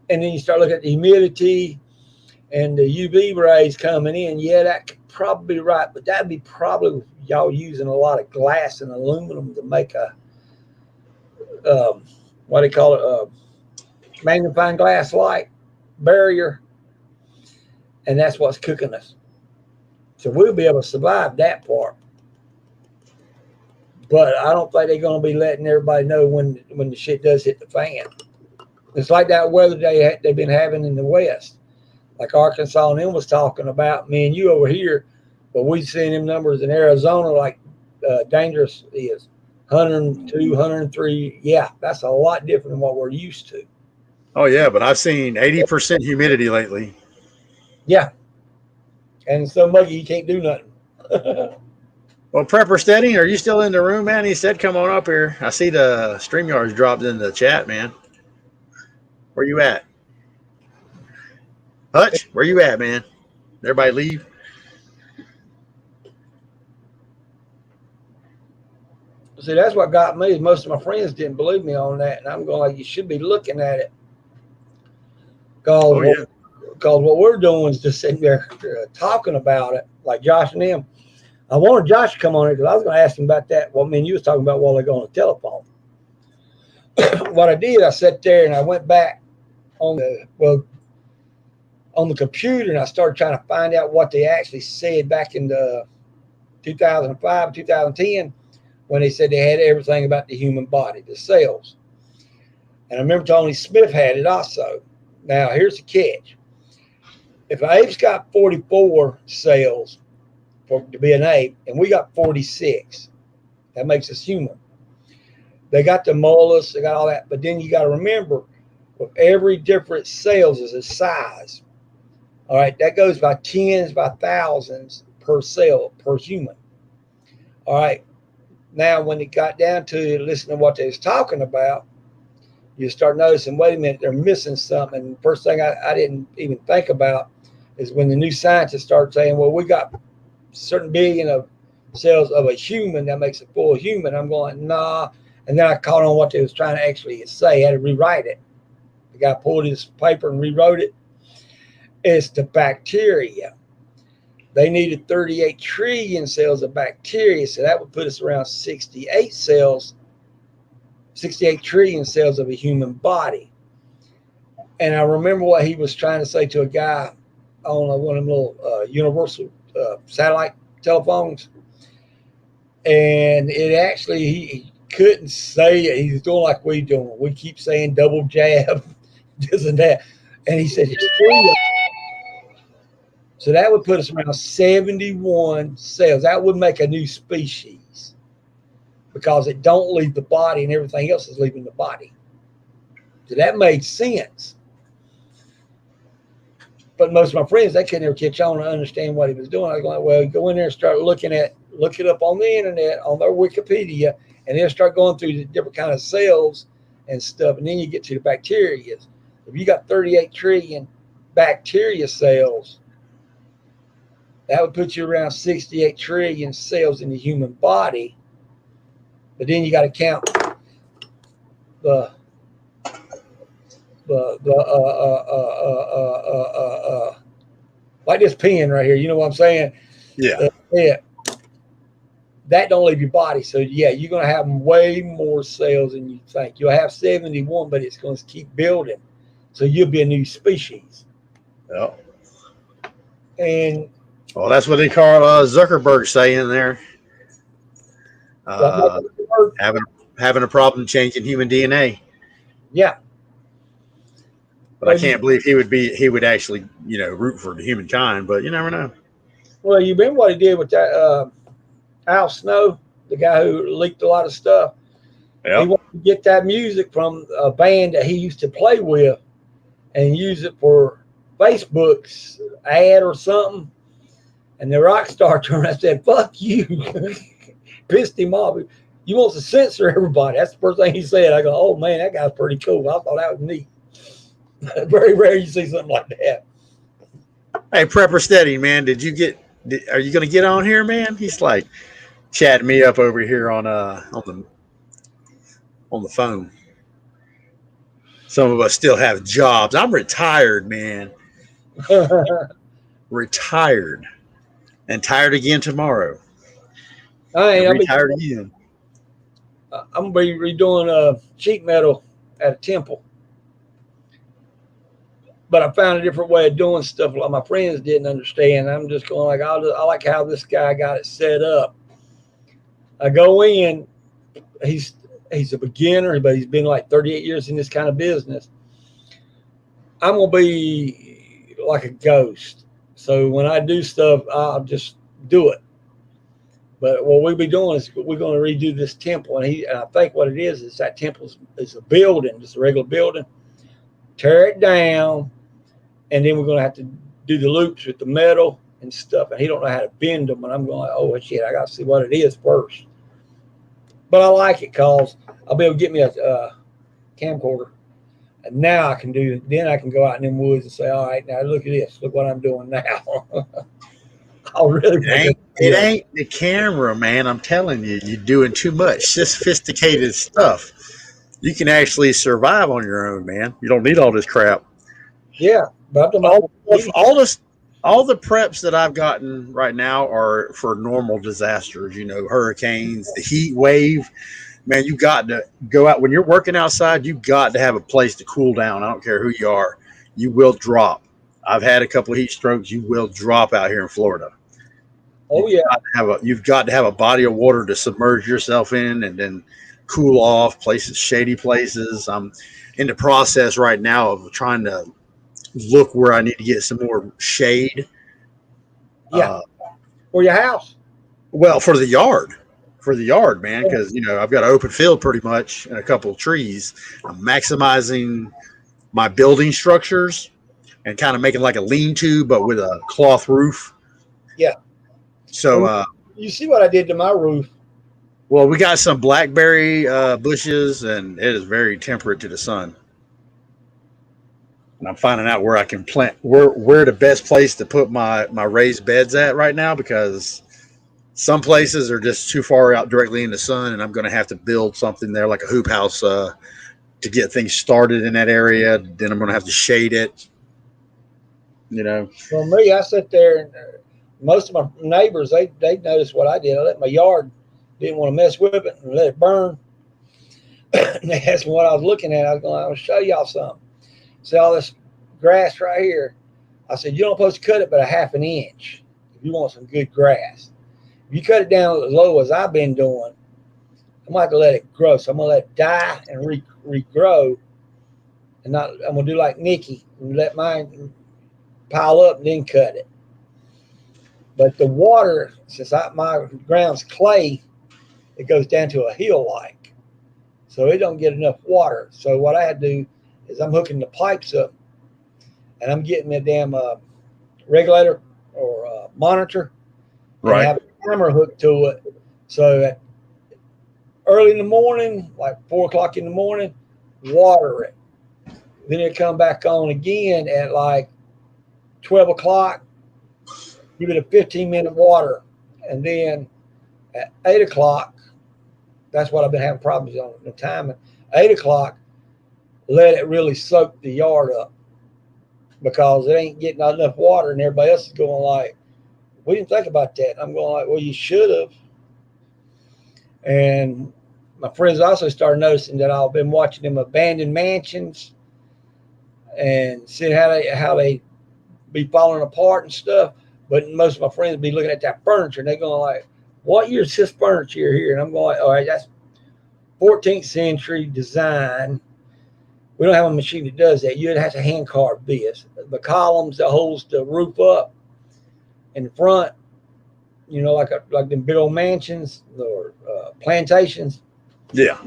And then you start looking at the humidity and the UV rays coming in. Yeah, that could probably be right, but that'd be probably y'all using a lot of glass and aluminum to make a, what do you call it, a magnifying glass light barrier. And that's what's cooking us. So we'll be able to survive that part. But I don't think they're going to be letting everybody know when the shit does hit the fan. It's like that weather they've been having in the West. Like Arkansas and them was talking about, me and you over here, but we've seen them numbers in Arizona like dangerous is 102, 103. Yeah, that's a lot different than what we're used to. Oh, yeah, but I've seen 80% humidity lately. Yeah. And so muggy, you can't do nothing. Well, Prepper Steady, are you still in the room, man? He said, come on up here. I see the StreamYards dropped in the chat, man. Where you at? Hutch, where you at, man? Everybody leave? See, that's what got me. Most of my friends didn't believe me on that. And I'm going like, you should be looking at it. Because what we're doing is just sitting there talking about it, like Josh and them. I wanted Josh to come on here because I was going to ask him about that. Well, I mean, you was talking about while they go on the telephone. What I did, I sat there and I went back on the computer and I started trying to find out what they actually said back in the 2005, 2010, when they said they had everything about the human body, the cells. And I remember Tony Smith had it also. Now, here's the catch. If an ape's got 44 cells to be an ape, and we got 46, that makes us human. They got the mollusks, they got all that, but then you got to remember, with every different cells is a size. All right, that goes by tens, by thousands per cell, per human. All right, now when it got down to listening to what they was talking about, you start noticing, wait a minute, they're missing something. And the first thing I didn't even think about is when the new scientists start saying, well, we got certain billion of cells of a human that makes a full human. I'm going, nah. And then I caught on what they was trying to actually say. I had to rewrite it. The guy pulled his paper and rewrote it. It's the bacteria. They needed 38 trillion cells of bacteria. So that would put us around 68 trillion cells of a human body. And I remember what he was trying to say to a guy on one of them little universal satellite telephones. And it actually, he couldn't say it. He's doing like we doing. We keep saying double jab, this and that. And he said, it's 3. So that would put us around 71 cells. That would make a new species because it don't leave the body and everything else is leaving the body. So that made sense. But most of my friends, they couldn't ever catch on and understand what he was doing. I was going, well, go in there and start look it up on the internet, on their Wikipedia, and then start going through the different kind of cells and stuff. And then you get to the bacteria. If you got 38 trillion bacteria cells, that would put you around 68 trillion cells in the human body. But then you got to count the like this pen right here. You know what I'm saying? Yeah. Yeah. That don't leave your body. So yeah, you're gonna have way more cells than you think. You'll have 71, but it's going to keep building. So you'll be a new species. Yeah. And Well, that's what they call Zuckerberg saying there. Having a problem changing human DNA. Yeah. But I can't believe he would actually, root for humankind, but you never know. Well, you remember what he did with that Al Snow, the guy who leaked a lot of stuff. Yep. He wanted to get that music from a band that he used to play with and use it for Facebook's ad or something. And the rock star turned around and said, "Fuck you." Pissed him off. You want to censor everybody. That's the first thing he said. I go, "Oh man, that guy's pretty cool. I thought that was neat." Very rare you see something like that. Hey, Prepper Steady, man, are you going to get on here, man? He's like chatting me up over here on the phone. Some of us still have jobs. I'm retired, man. Retired. And tired again tomorrow. I'll be tired again. I'm going to be redoing sheet metal at a temple. But I found a different way of doing stuff like my friends didn't understand. I'm just going like, I like how this guy got it set up. I go in, he's a beginner, but he's been like 38 years in this kind of business. I'm going to be like a ghost. So when I do stuff, I'll just do it. But what we'll be doing is we're going to redo this temple. And I think what it is that temple is a building, just a regular building. Tear it down. And then we're going to have to do the loops with the metal and stuff. And he don't know how to bend them. And I'm going like, oh, shit, I got to see what it is first. But I like it because I'll be able to get me a camcorder. And now I can go out in them woods and say, all right, now look at this. Look what I'm doing now. It ain't the camera, man. I'm telling you, you're doing too much sophisticated stuff. You can actually survive on your own, man. You don't need all this crap. Yeah. But all the preps that I've gotten right now are for normal disasters, hurricanes, the heat wave. Man, you got to go out when you're working outside. You got to have a place to cool down. I don't care who you are. You will drop. I've had a couple of heat strokes. You will drop out here in Florida. Oh yeah. You've got to have a body of water to submerge yourself in and then cool off shady places. I'm in the process right now of trying to look where I need to get some more shade. Yeah. For your house. Well, for the yard, man, because I've got an open field pretty much and a couple of trees. I'm maximizing my building structures and kind of making like a lean-to, but with a cloth roof. Yeah. So you see what I did to my roof? Well, we got some blackberry bushes, and it is very temperate to the sun. And I'm finding out where I can plant, where the best place to put my raised beds at right now, because some places are just too far out directly in the sun, and I'm going to have to build something there like a hoop house to get things started in that area. Then I'm going to have to shade it. For me, I sit there, and most of my neighbors, they noticed what I did. I let my yard, didn't want to mess with it and let it burn. And they asked me what I was looking at. I was going, I'll show y'all something. See all this grass right here? I said, you don't supposed to cut it but a half an inch if you want some good grass. If you cut it down as low as I've been doing, I'm going to let it grow. So I'm going to let it die and regrow. And I'm going to do like Nikki and let mine pile up and then cut it. But the water, since my ground's clay, it goes down to a hill like. So it don't get enough water. So what I had to do is I'm hooking the pipes up and I'm getting a damn regulator or monitor. Right. And I have a timer hooked to it. So early in the morning, like 4 o'clock in the morning, water it. Then it come back on again at like 12 o'clock. Give it a 15-minute water. And then at 8 o'clock, that's what I've been having problems on the timing. 8 o'clock, let it really soak the yard up because it ain't getting enough water, and everybody else is going like, we didn't think about that. I'm going like, well, you should have. And my friends also started noticing that I've been watching them abandoned mansions and seeing how they be falling apart and stuff. But most of my friends be looking at that furniture and they're going like, what year is this furniture here? And I'm going like, all right, that's 14th century design. We don't have a machine that does that. You'd have to hand carve this. The columns that holds the roof up in the front, you know, like them big old mansions or plantations. Yeah.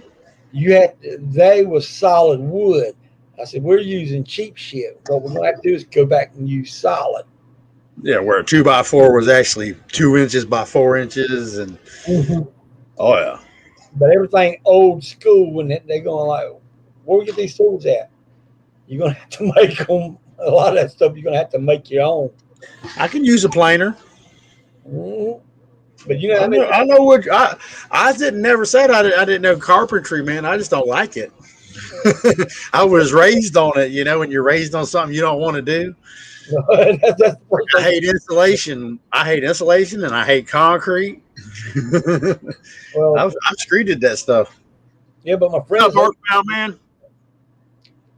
They was solid wood. I said, we're using cheap shit. What we're gonna have to do is go back and use solid. Yeah, where a 2x4 was actually 2 inches by 4 inches, and oh yeah. But everything old school, when they're going like, where we get these tools at? You're gonna have to make them. A lot of that stuff you're gonna have to make your own. I can use a planer. But you know, I know what I didn't never said I didn't know carpentry, man. I just don't like it. I was raised on it, you know. When you're raised on something you don't want to do. that's the first I hate insulation. I hate insulation, and I hate concrete. Well, I'm screwed at that stuff. Yeah, but my friends, man.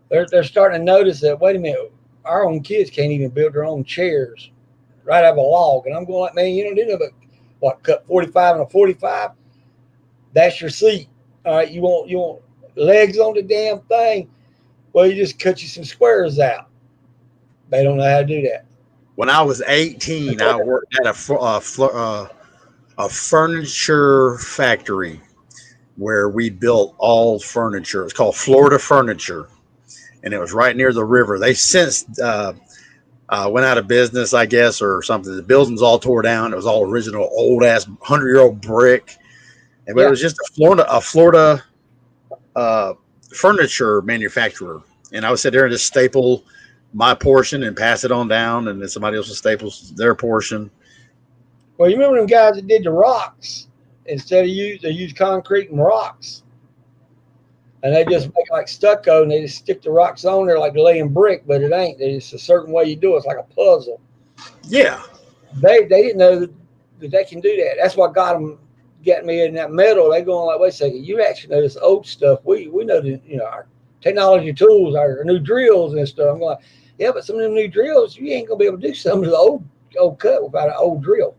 They're starting to notice that. Wait a minute, our own kids can't even build their own chairs right out of a log, and I'm going like, man, you don't do nothing but what, cut 45 and a 45. That's your seat. All right, you want legs on the damn thing. Well, you just cut you some squares out. They don't know how to do that. When I was 18, I worked at a furniture factory where we built all furniture. It's called Florida Furniture, and it was right near the river. They since went out of business, I guess, or something. The building's all tore down. It was all original, old ass 100-year-old brick, but it was just a Florida furniture manufacturer. And I would sit there and just staple my portion and pass it on down, and then somebody else staples their portion. Well, you remember them guys that did the rocks? Instead of they use concrete and rocks, and they just make like stucco, and they just stick the rocks on there like laying brick, but it ain't. It's a certain way you do it. It's like a puzzle. Yeah, they didn't know that they can do that. That's what got me in that metal. They going like, wait a second, you actually know this old stuff. We know the, you know, our technology tools, our new drills and stuff. I'm going, yeah, but some of them new drills, you ain't gonna be able to do some of the old cut without an old drill.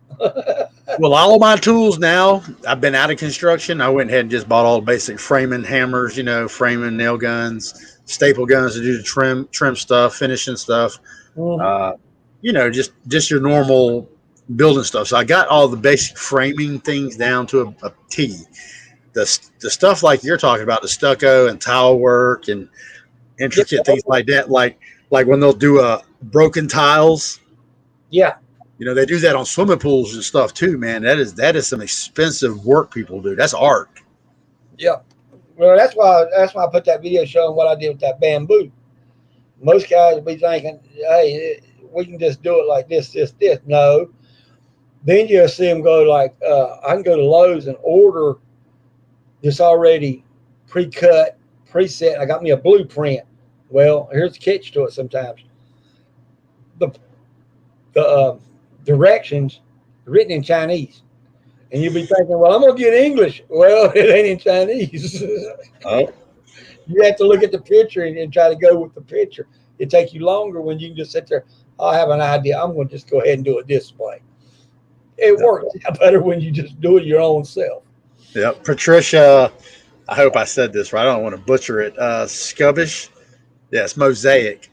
Well, all of my tools now, I've been out of construction. I went ahead and just bought all the basic framing hammers, you know, framing nail guns, staple guns to do the trim stuff, finishing stuff. You know, just your normal building stuff. So I got all the basic framing things down to a T. The stuff like you're talking about, the stucco and tile work and intricate things like that, like when they'll do broken tiles. Yeah. You know, they do that on swimming pools and stuff too, man. That is some expensive work people do. That's art. Yeah. Well, that's why I put that video showing what I did with that bamboo. Most guys will be thinking, hey, we can just do it like this. No. Then you'll see them go like, I can go to Lowe's and order this already pre-cut, preset. I got me a blueprint. Well, here's the catch to it sometimes. The directions written in Chinese. And you'll be thinking, well, I'm going to get English. Well, it ain't in Chinese. Oh. You have to look at the picture and try to go with the picture. It takes you longer when you can just sit there. I have an idea. I'm going to just go ahead and do it this way. It works better when you just do it your own self. Yeah, Patricia, I hope I said this right. I don't want to butcher it. Scubbish. Yeah, it's mosaic.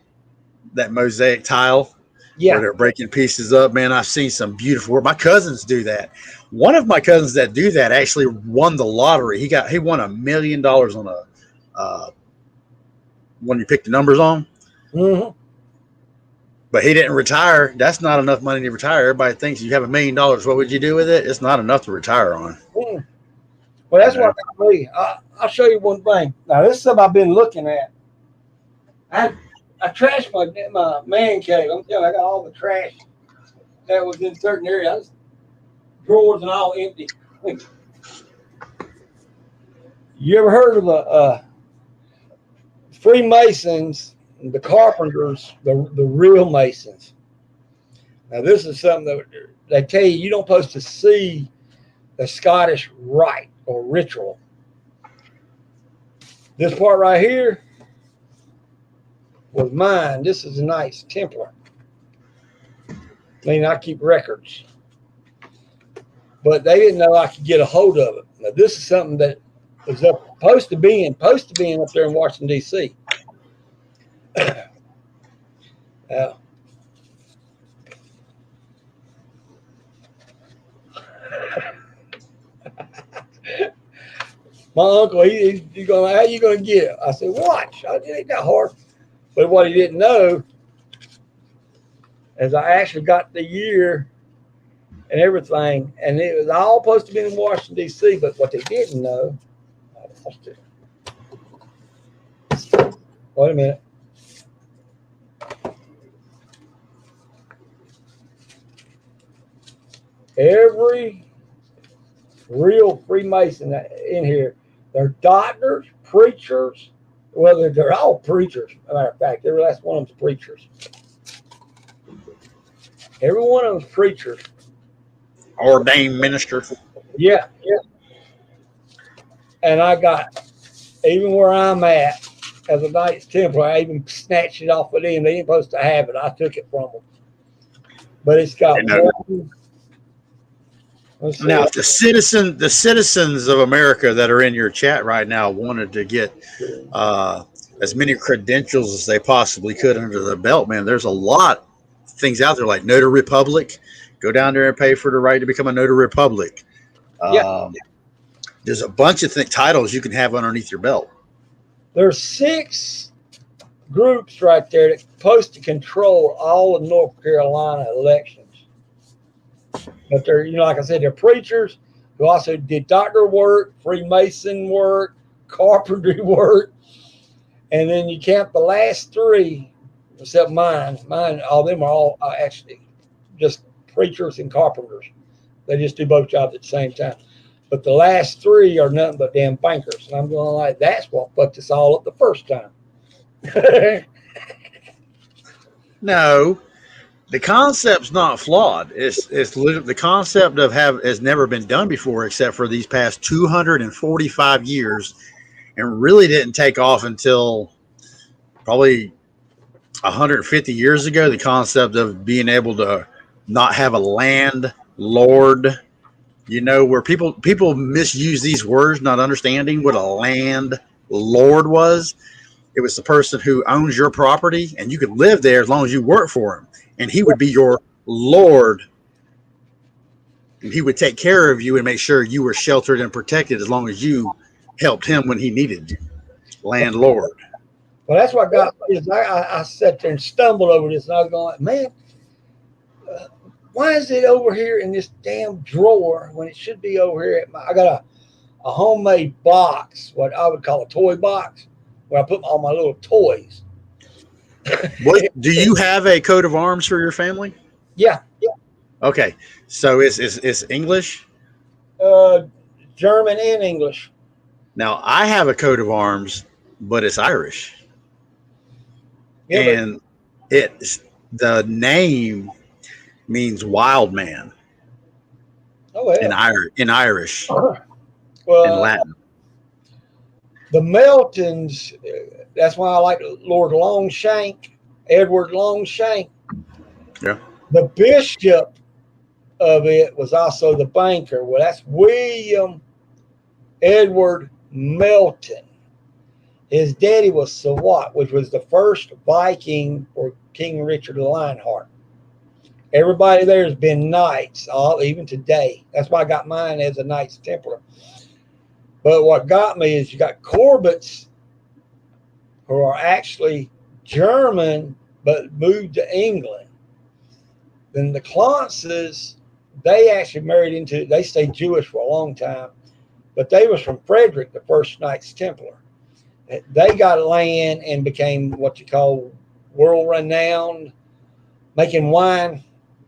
That mosaic tile. Yeah. Where they're breaking pieces up. Man, I've seen some beautiful work. My cousins do that. One of my cousins that do that actually won the lottery. He won $1 million on a when you pick the numbers on. Mm-hmm. But he didn't retire. That's not enough money to retire. Everybody thinks you have $1 million. What would you do with it? It's not enough to retire on. Mm. Well, that's what got me. I'll show you one thing. Now, this is something I've been looking at. I trashed my man cave. I'm telling you, I got all the trash that was in certain areas. Drawers and all empty. You ever heard of the Freemasons, the Carpenters, the real Masons? Now, this is something that they tell you don't supposed to see the Scottish rite or ritual. This part right here was mine. This is a Knights Templar. I mean, I keep records. But they didn't know I could get a hold of it. Now, this is something that was supposed to be up there in Washington, D.C. My uncle, he's going, how you going to get it? I said, watch. It ain't that hard. But what he didn't know is I actually got the year and everything, and it was all supposed to be in Washington, D.C., but what they didn't know, I lost it. Wait a minute. Every real Freemason in here, they're doctors, preachers. Well, they're all preachers. As a matter of fact, every last one of them's preachers. Every one of them's preachers. Ordained minister. Yeah. And I got, even where I'm at, as a Knights Templar, I even snatched it off of them. They ain't supposed to have it. I took it from them. But it's got one. Now, if the citizens of America that are in your chat right now wanted to get as many credentials as they possibly could under their belt, man, there's a lot of things out there like Notary Republic. Go down there and pay for the right to become a Notary Republic. There's a bunch of titles you can have underneath your belt. There's 6 groups right there that's supposed to control all of North Carolina elections. But they're, like I said, they're preachers who also did doctor work, Freemason work, carpentry work. And then you count the last 3, except mine. All of them are all actually just preachers and carpenters. They just do both jobs at the same time. But the last 3 are nothing but damn bankers. And I'm going like, that's what fucked us all up the first time. No. The concept's not flawed. It's literally the concept of has never been done before except for these past 245 years, and really didn't take off until probably 150 years ago. The concept of being able to not have a landlord, where people misuse these words, not understanding what a landlord was. It was the person who owns your property, and you could live there as long as you work for him. And he would be your lord. And he would take care of you and make sure you were sheltered and protected as long as you helped him when he needed you. Landlord. Well, that's what got me. I sat there and stumbled over this, and I was going, man, why is it over here in this damn drawer when it should be over here? I got a homemade box, what I would call a toy box, where I put all my little toys. What do you have a coat of arms for your family? Yeah. Okay, so it's English, German, and English. Now I have a coat of arms, but it's Irish, and the name means wild man. Oh, yeah. In Irish, well, in Latin. The Meltons, that's why I like Lord Longshank, Edward Longshank. Yeah. The bishop of it was also the banker. Well, that's William Edward Melton. His daddy was Sawat, which was the first Viking for King Richard of Lionheart. Everybody there has been knights, even today. That's why I got mine as a Knights Templar. But what got me is you got Corbetts, who are actually German, but moved to England. Then the Claunces, they actually they stayed Jewish for a long time, but they was from Frederick, the first Knights Templar. They got land and became what you call world renowned making wine.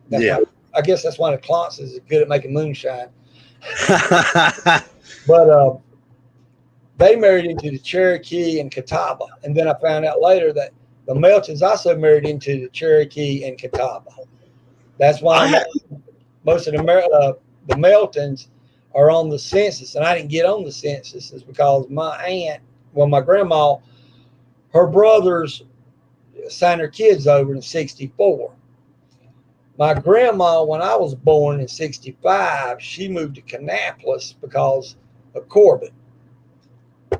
Yeah. I guess that's why the Clonts is good at making moonshine. But they married into the Cherokee and Catawba. And then I found out later that the Meltons also married into the Cherokee and Catawba. That's why most of the Meltons are on the census. And I didn't get on the census is because my grandma, her brothers signed her kids over in 64. My grandma, when I was born in 65, she moved to Kannapolis because of Corbett.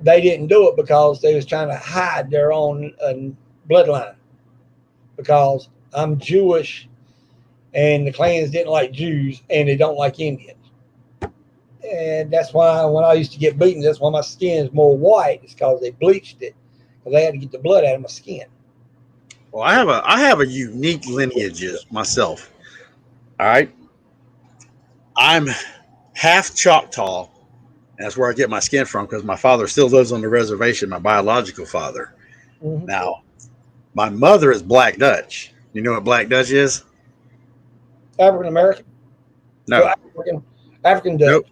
They didn't do it because they was trying to hide their own bloodline. Because I'm Jewish, and the clans didn't like Jews, and they don't like Indians. And that's why when I used to get beaten, that's why my skin is more white. It's because they bleached it. Because they had to get the blood out of my skin. Well, I have a unique lineage myself. All right. I'm half Choctaw. That's where I get my skin from because my father still lives on the reservation, my biological father. Mm-hmm. Now, my mother is Black Dutch. You know what Black Dutch is? African American? No. African Dutch?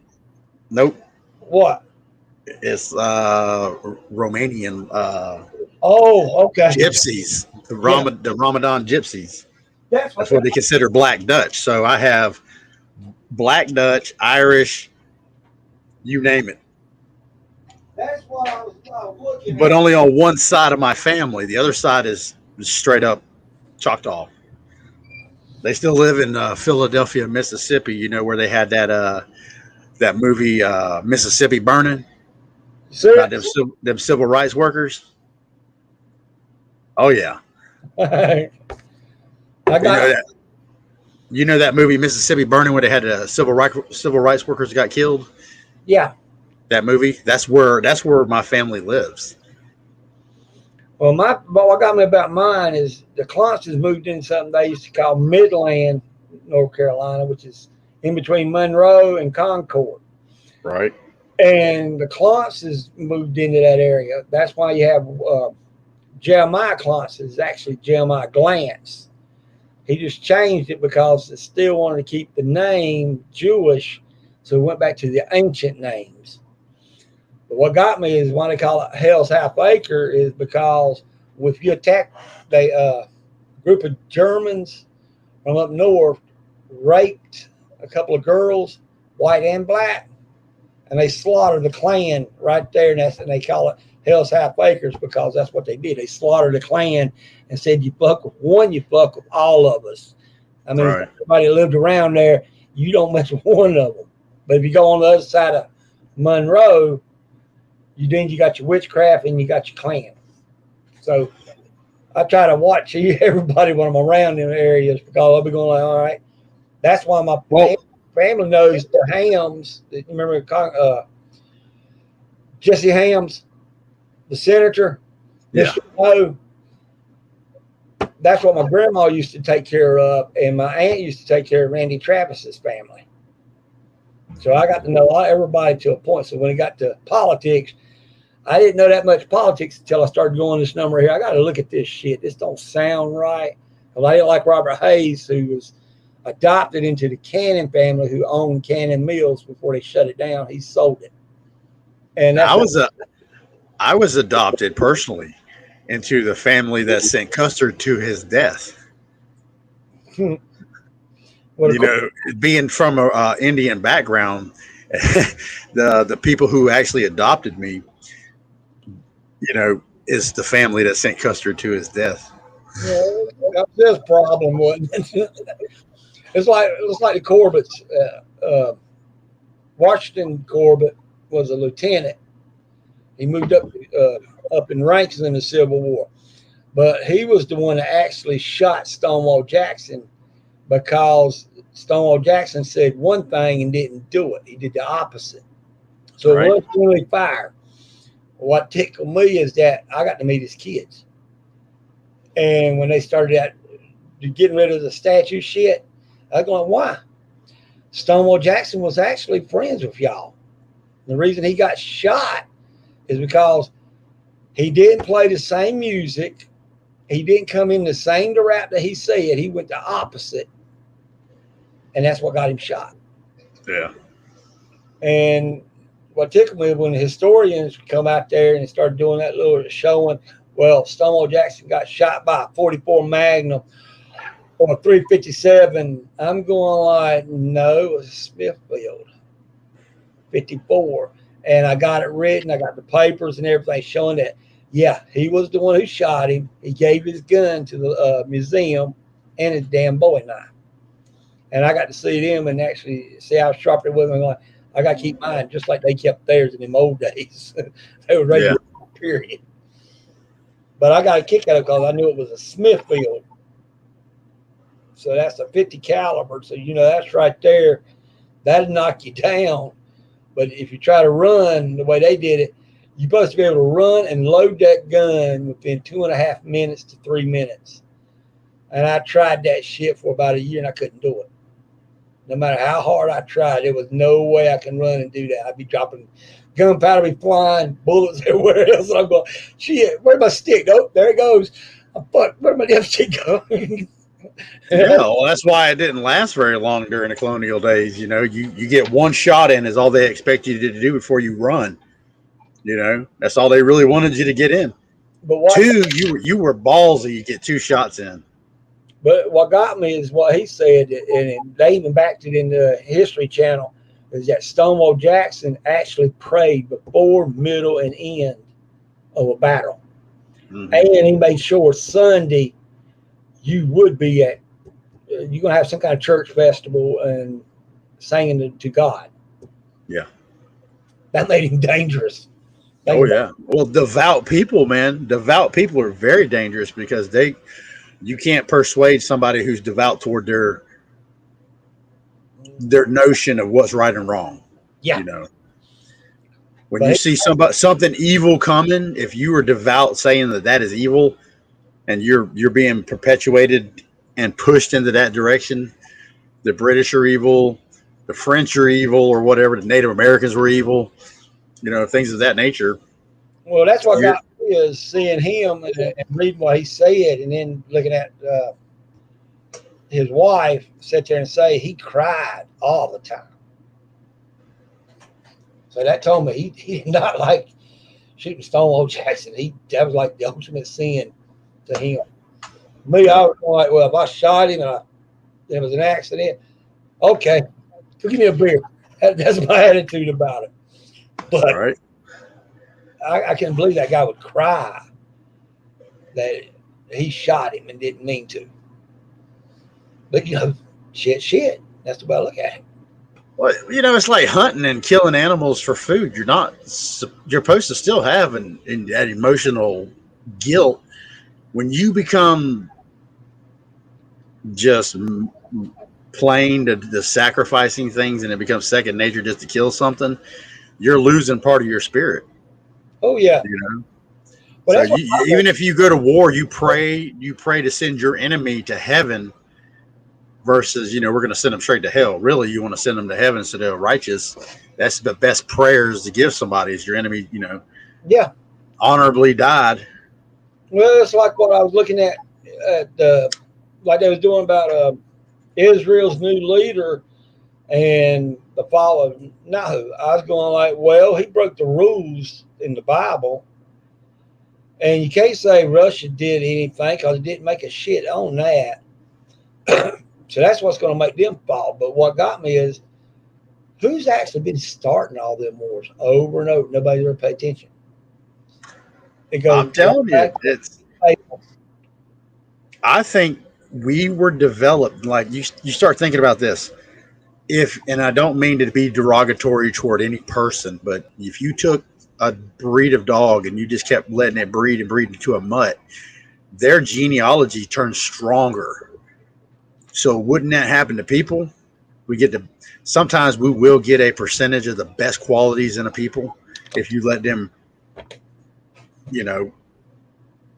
Nope. What? It's Romanian. Okay. Gypsies. The Ramadan gypsies. That's what they consider Black Dutch. So I have Black Dutch, Irish, you name it. That's what I was looking at. But only on one side of my family. The other side is straight up Choctaw. They still live in Philadelphia, Mississippi. You know where they had that movie Mississippi Burning? About them civil rights workers. Oh yeah. You know that movie Mississippi Burning where they had civil rights workers got killed? Yeah. That movie? That's where my family lives. Well, what got me about mine is the Clonts moved into something they used to call Midland, North Carolina, which is in between Monroe and Concord. Right. And the Clonts moved into that area. That's why you have Jeremiah Clonts is actually Jeremiah Glantz. He just changed it because it still wanted to keep the name Jewish, so we went back to the ancient names. But what got me is why they call it Hell's Half Acre is because if you attack a group of Germans from up north, raped a couple of girls, white and black, and they slaughtered the clan right there, and they call it Hell's Half Acres because that's what they did. They slaughtered the clan and said, you fuck with one, you fuck with all of us. I mean, right. Everybody lived around there, you don't mess with one of them. But if you go on the other side of Monroe, you got your witchcraft and you got your clan. So I try to watch everybody when I'm around in areas because I'll be going like, all right. That's why my family knows the Hams. You remember Jesse Hams, the senator? Yeah. Mr. That's what my grandma used to take care of, and my aunt used to take care of Randy Travis's family. So I got to know everybody to a point. So when it got to politics, I didn't know that much politics until I started going this number here. I got to look at this shit. This don't sound right. Well, I didn't like Robert Hayes, who was adopted into the Cannon family, who owned Cannon Mills before they shut it down. He sold it. And I was adopted personally into the family that sent Custer to his death. Being from an Indian background, the people who actually adopted me, is the family that sent Custer to his death. Yeah, that's his problem, wasn't it? It's like the Corbetts. Washington Corbett was a lieutenant. He moved up in ranks in the Civil War, but he was the one that actually shot Stonewall Jackson because Stonewall Jackson said one thing and didn't do it. He did the opposite. So It wasn't really fire. What tickled me is that I got to meet his kids. And when they started getting rid of the statue shit, I was going, why? Stonewall Jackson was actually friends with y'all. The reason he got shot is because He didn't play the same music. He didn't come in the same rap that he said. He went the opposite. And that's what got him shot. Yeah. And what tickled me when the historians come out there and started doing that little showing, well, Stonewall Jackson got shot by a 44 Magnum or a 357. I'm going like, no, it was Smithfield 54. And I got it written. I got the papers and everything showing that, yeah, he was the one who shot him. He gave his gun to the museum and his damn Bowie knife. And I got to see them and actually see how sharp they were. Like, I got to keep mine just like they kept theirs in them old days. They were ready, period. But I got a kick out of it because I knew it was a Smithfield. So that's a 50 caliber. So, you know, that's right there. That'd knock you down. But if you try to run the way they did it, you're supposed to be able to run and load that gun within 2.5 minutes to 3 minutes. And I tried that shit for about a year and I couldn't do it. No matter how hard I tried, there was no way I can run and do that. I'd be dropping gunpowder, be flying, bullets everywhere else. And I'm going, shit, where's my stick? Oh, there it goes. Oh, fuck, where'd my damn stick go? Yeah, well, that's why it didn't last very long during the colonial days. You know, you get one shot in is all they expect you to do before you run. You know, that's all they really wanted you to get in. But what, Two, you were ballsy. You get 2 shots in. But what got me is what he said, and they even backed it in the History Channel, is that Stonewall Jackson actually prayed before, middle, and end of a battle. Mm-hmm. And he made sure Sunday you would be at, you're going to have some kind of church festival and singing to God. Yeah. That made him dangerous. Oh, yeah. Well, devout people, man, devout people are very dangerous because you can't persuade somebody who's devout toward their notion of what's right and wrong. Yeah. You know, when you see something evil coming, if you are devout saying that is evil and you're being perpetuated and pushed into that direction, the British are evil, the French are evil, or whatever, the Native Americans were evil, you know, things of that nature. Well, that's what got me is seeing him and reading what he said, and then looking at his wife sit there and say he cried all the time. So that told me he did not like shooting Stonewall Jackson. That was like the ultimate sin to him. Me, I was like, well, if I shot him and there was an accident, okay, go give me a beer. That's my attitude about it. But right. I can't believe that guy would cry that he shot him and didn't mean to. But, you know, shit. That's the way I look at it. Well, you know, it's like hunting and killing animals for food. You're supposed to still have that emotional guilt. When you become just plain to sacrificing things and it becomes second nature just to kill something, you're losing part of your spirit. Oh, yeah. You know? Well, so even if you go to war, you pray to send your enemy to heaven versus, you know, we're going to send them straight to hell. Really, you want to send them to heaven so they're righteous. That's the best prayers to give somebody is your enemy, you know, honorably died. Well, it's like what I was looking at like they was doing about Israel's new leader and the fall of Nahu. I was going like, well, he broke the rules in the Bible. And you can't say Russia did anything because it didn't make a shit on that. So that's what's going to make them fall. But what got me is who's actually been starting all them wars over and over? Nobody's ever paid attention. I'm telling you, I think we were developed, like you start thinking about this. And I don't mean to be derogatory toward any person, but if you took a breed of dog and you just kept letting it breed and breed into a mutt, their genealogy turns stronger. So wouldn't that happen to people? Sometimes we will get a percentage of the best qualities in a people if you let them, you know,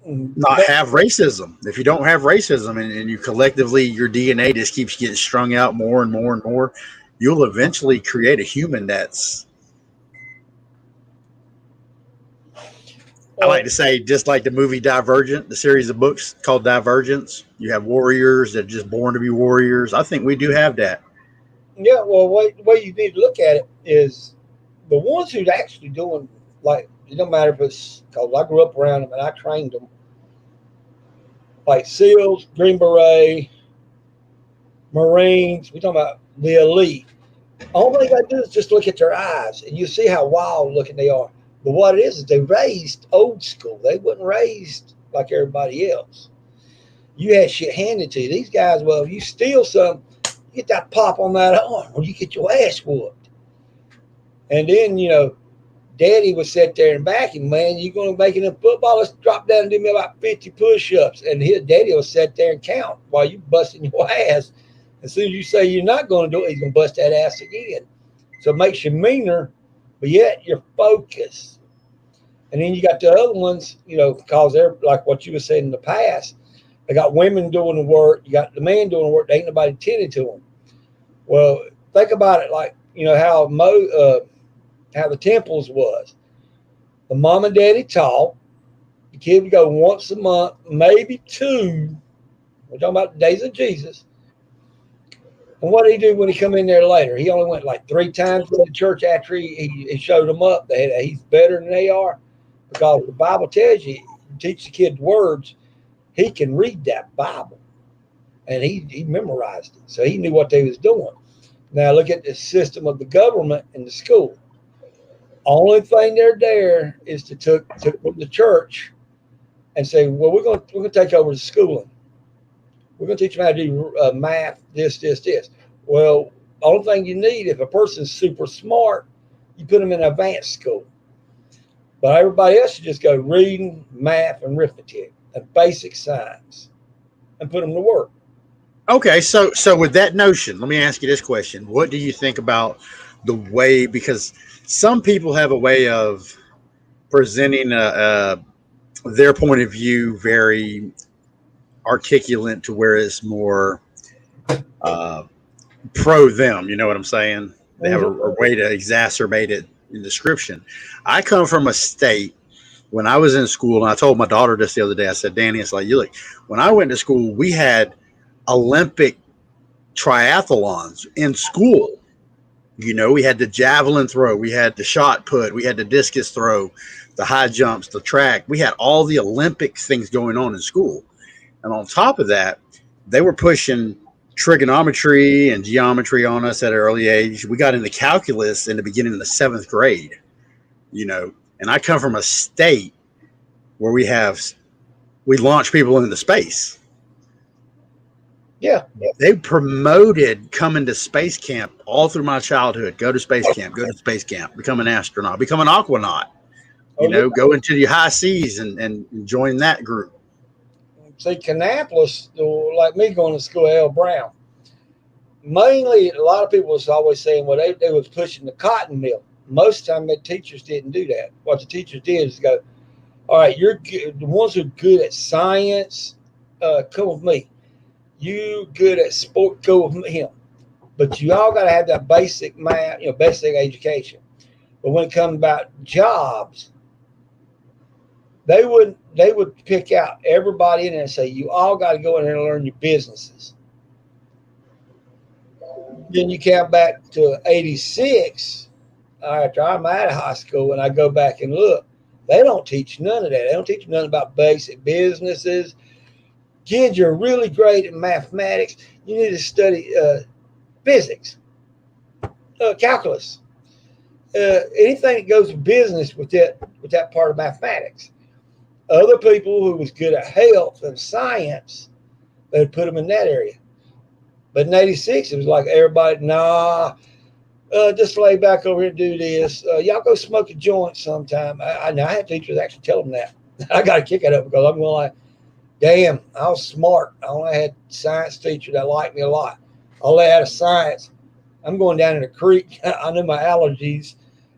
not have racism. If you don't have racism and you collectively, your DNA just keeps getting strung out more and more and more, you'll eventually create a human that's I like to say, just like the movie Divergent, the series of books called Divergence, you have warriors that are just born to be warriors. I think we do have that. Yeah, well, the way you need to look at it is the ones who's actually doing, like, it don't matter if it's, because I grew up around them and I trained them, like SEALs, Green Beret, Marines, we talking about the elite. All they got to do is just look at their eyes and you see how wild looking they are. But what it is they raised old school. They wasn't raised like everybody else. You had shit handed to you. These guys, well, if you steal something, you get that pop on that arm or you get your ass whooped. And then, Daddy would sit there and back him, man, you going to make it in football? Let's drop down and do me about 50 push-ups. And his daddy will sit there and count while you busting your ass. As soon as you say you're not going to do it, he's going to bust that ass again. So it makes you meaner, but yet you're focused. And then you got the other ones, because they're like what you were saying in the past. They got women doing the work. You got the man doing the work. There ain't nobody tending to them. Well, think about it like, how the temples was. The mom and daddy taught. The kid would go once a month, maybe two. We're talking about the days of Jesus. And what did he do when he come in there later? He only went like 3 times to the church after he showed them up that he's better than they are. Because the Bible tells you teach the kid words, he can read that Bible. And he memorized it. So he knew what they was doing. Now look at the system of the government and the school. Only thing they're there is to took the church and say, well, we're going to take over the schooling. We're going to teach them how to do math, this. Well, the only thing you need, if a person's super smart, you put them in advanced school. But everybody else should just go reading, math, and arithmetic, and basic science, and put them to work. Okay, so with that notion, let me ask you this question. What do you think about the way, because some people have a way of presenting their point of view very articulate to where it's more pro them, you know what I'm saying? They have a way to exacerbate it in description. I come from a state when I was in school, and I told my daughter this the other day, I said, Danny, it's like, look, when I went to school, we had Olympic triathlons in school. We had the javelin throw, we had the shot put, we had the discus throw, the high jumps, the track. We had all the Olympic things going on in school. And on top of that, they were pushing trigonometry and geometry on us at an early age. We got into calculus in the beginning of the 7th grade, and I come from a state where we launch people into space. Yeah. They promoted coming to space camp all through my childhood. Go to space camp, become an astronaut, become an aquanaut, go into the high seas and join that group. See, Kannapolis, like me going to school at L. Brown, mainly a lot of people was always saying, well, they was pushing the cotton mill. Most of the time, the teachers didn't do that. What the teachers did is go, all right, you're good. The ones who are good at science, come with me. You good at sport, go with him. But you all got to have that basic math, basic education. But when it comes about jobs, they would pick out everybody in there and say, you all got to go in there and learn your businesses. Then you count back to 86, after I'm out of high school, and I go back and look, they don't teach none of that. They don't teach nothing about basic businesses. Kids, you're really great at mathematics. You need to study physics, calculus, anything that goes with business with that part of mathematics. Other people who was good at health and science, they'd put them in that area. But in 86, it was like everybody, just lay back over here and do this. Y'all go smoke a joint sometime. I had teachers actually tell them that. I got to kick it up because I'm going like, damn, I was smart. I only had science teacher that liked me a lot. All they had a science. I'm going down in the creek. I knew my allergies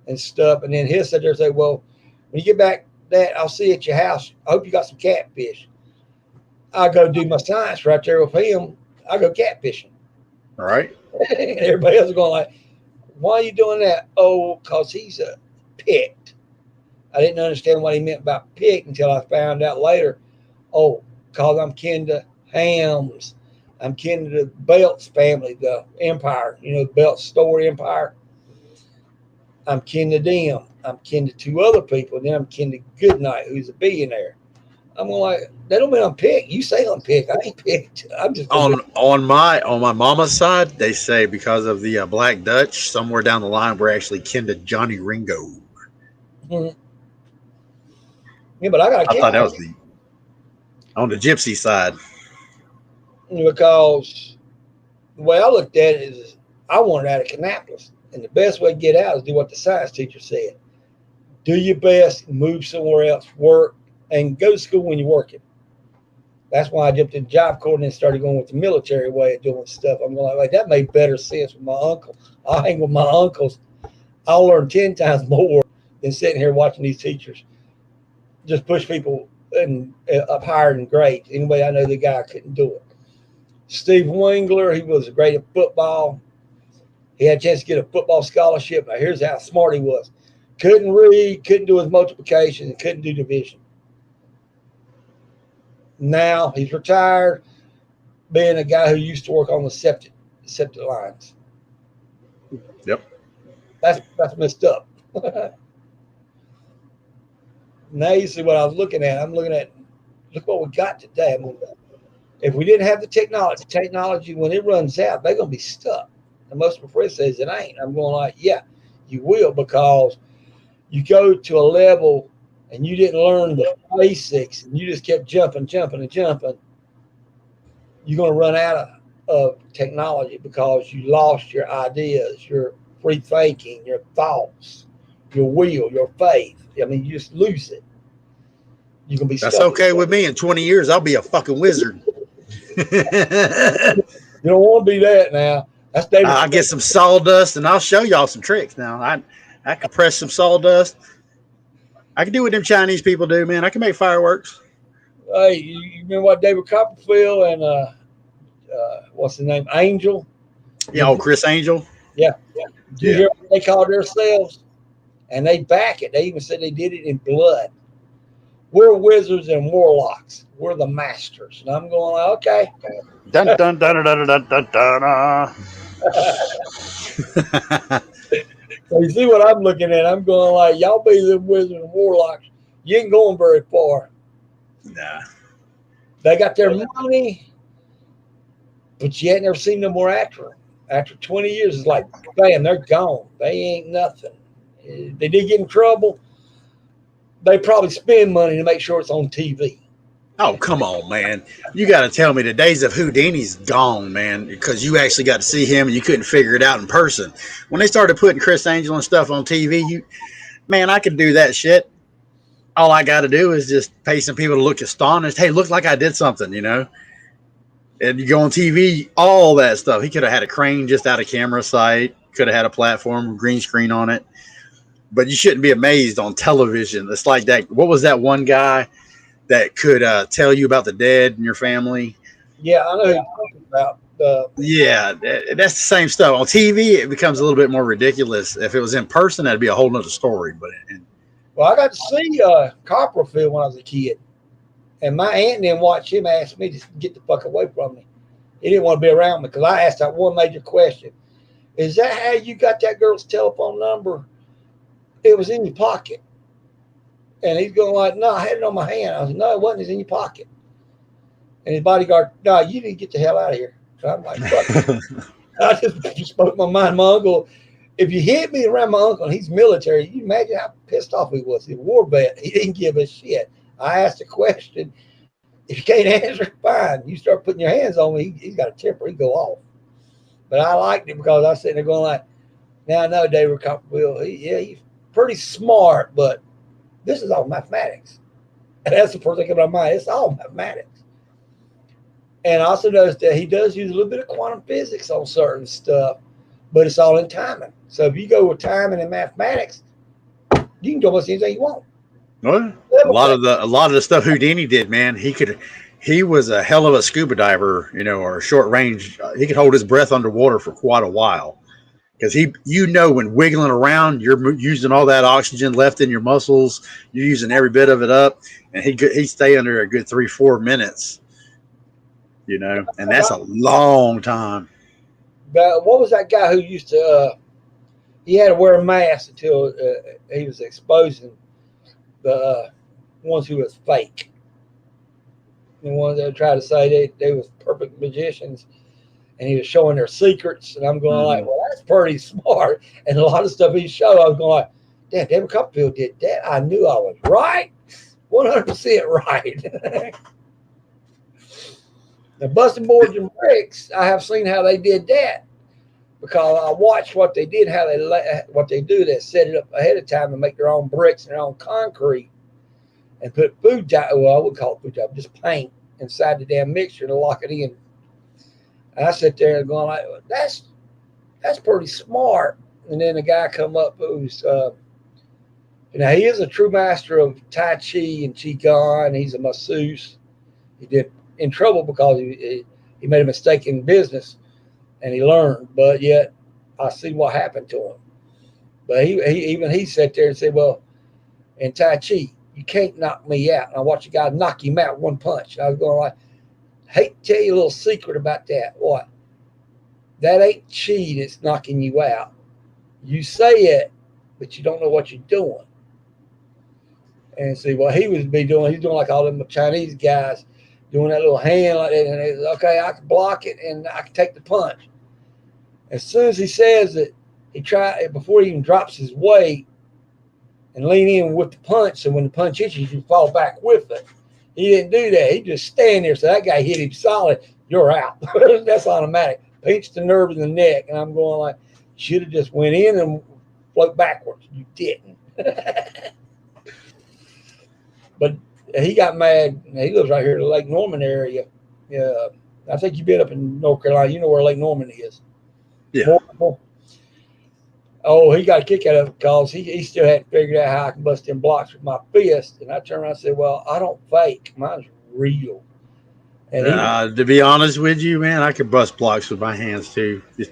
and stuff. And then he'll sit there and say, well, when you get back that, I'll see you at your house. I hope you got some catfish. I'll go do my science right there with him. I'll go catfishing. All right. And everybody else is going like, why are you doing that? Oh, because he's a pet. I didn't understand what he meant by pick until I found out later. Oh, because I'm kin to Hams. I'm kin to the Belts family, the Empire, the Belts store Empire. I'm kin to them. I'm kin to 2 other people. And then I'm kin to Goodnight, who's a billionaire. I'm like, that don't mean I'm picked. You say I'm picked. I ain't picked. I'm just on my mama's side. They say because of the Black Dutch, somewhere down the line, we're actually kin to Johnny Ringo. Mhm. Yeah, but I got a I thought that was on the gypsy side. Because the way I looked at it is I wanted out of Kannapolis. And the best way to get out is do what the science teacher said. Do your best, move somewhere else, work, and go to school when you're working. That's why I jumped in the Job Corps and then started going with the military way of doing stuff. I'm like that made better sense with my uncle. I'll hang with my uncles. I'll learn 10 times more than sitting here watching these teachers just push people and up higher in grades. Anyway, I know the guy couldn't do it. Steve Wingler, he was great at football. He had a chance to get a football scholarship. Now, here's how smart he was. Couldn't read, couldn't do his multiplication, and couldn't do division. Now he's retired, being a guy who used to work on the septic lines. Yep. That's messed up. Now you see what I was looking at. I'm looking at, look what we got today. I mean, if we didn't have the technology, when it runs out, they're going to be stuck. And most of my friends says it ain't. I'm going like, yeah, you will, because you go to a level and you didn't learn the basics and you just kept jumping. You're going to run out of technology because you lost your ideas, your free thinking, your thoughts, your will, your faith. I mean, you just lose it. You can be. That's okay with me. In 20 years, I'll be a fucking wizard. You don't want to be that now. That's David. I'll get some sawdust and I'll show y'all some tricks. Now I can press some sawdust. I can do what them Chinese people do, man. I can make fireworks. Hey, you remember what David Copperfield and what's his name, Angel? Yeah, Chris Angel. Yeah. Do you hear what they call themselves? And they back it. They even said they did it in blood. We're wizards and warlocks. We're the masters. And I'm going like, okay. Dun dun dun dun dun dun dun dun. So you see what I'm looking at? I'm going like, y'all be the wizards and warlocks. You ain't going very far. Nah. They got their money, but you ain't never seen no more after them. After 20 years, it's like, bam, they're gone. They ain't nothing. They did get in trouble. They probably spend money to make sure it's on TV. Oh, come on, man. You got to tell me the days of Houdini's gone, man, because you actually got to see him and you couldn't figure it out in person. When they started putting Chris Angel and stuff on TV, man, I can do that shit. All I got to do is just pay some people to look astonished. Hey, look like I did something, And you go on TV, all that stuff. He could have had a crane just out of camera sight, could have had a platform, green screen on it. But you shouldn't be amazed on television. It's like that. What was that one guy that could tell you about the dead in your family? Yeah, I know who you're talking about. Yeah, that's the same stuff. On TV, it becomes a little bit more ridiculous. If it was in person, that'd be a whole nother story. Well, I got to see Copperfield when I was a kid. And my aunt didn't watch him, ask me to get the fuck away from me. He didn't want to be around me because I asked that one major question. Is that how you got that girl's telephone number? It was in your pocket. And he's going like, no, I had it on my hand. I was like, no, it wasn't. It's in your pocket. And his bodyguard, no, you need to get the hell out of here. So I'm like, fuck. I just spoke my mind. My uncle, if you hit me around my uncle and he's military, you imagine how pissed off he was. He's a war vet. He didn't give a shit. I asked a question. If you can't answer it, fine. You start putting your hands on me, he's got a temper. He go off. But I liked it because I was sitting there going like, now I know David Copperfield. He's pretty smart, but this is all mathematics. And that's the first thing in my mind. It's all mathematics. And I also noticed that he does use a little bit of quantum physics on certain stuff, but it's all in timing. So if you go with timing and mathematics, you can do almost anything you want. Well, a lot of the stuff Houdini did, man, he was a hell of a scuba diver, or short range. He could hold his breath underwater for quite a while. because when wiggling around, you're using all that oxygen left in your muscles. You're using every bit of it up, and he stay under a good 3-4 minutes. And that's a long time. But what was that guy who used to? He had to wear a mask until he was exposing the ones who was fake. The ones that tried to say they was perfect magicians, and he was showing their secrets. And I'm going like, well, that's pretty smart. And a lot of stuff he showed, I was going like, damn, David Copperfield did that. I knew I was right, 100% right. Now, busting boards and bricks, I have seen how they did that because I watched what they did, what they do. They set it up ahead of time to make their own bricks and their own concrete, and put food dye. Well, I wouldn't call it food dye, just paint inside the damn mixture to lock it in. And I sit there and going like, that's pretty smart. And then the guy come up who's, he is a true master of Tai Chi and Qigong. He's a masseuse. He did in trouble because he made a mistake in business, and he learned. But yet, I see what happened to him. But he sat there and said, "Well, in Tai Chi, you can't knock me out." And I watched a guy knock him out one punch. And I was going like, hate to tell you a little secret about that. What? That ain't chi that's knocking you out. You say it, but you don't know what you're doing. And see what he was doing. He's doing like all them Chinese guys doing that little hand like that. And it's okay, I can block it and I can take the punch. As soon as he says it, he tried before he even drops his weight and lean in with the punch. So when the punch hits you, you fall back with it. He didn't do that. He just stand there. So that guy hit him solid. You're out. That's automatic. Pinched the nerve in the neck. And I'm going like, should have just went in and float backwards. You didn't. But he got mad. He lives right here in the Lake Norman area. Yeah, I think you've been up in North Carolina. You know where Lake Norman is. Yeah. Oh, he got a kick out of it because he still hadn't figured out how I can bust them blocks with my fist. And I turned around and said, well, I don't fake. Mine's real. And to be honest with you, man, I could bust blocks with my hands too. You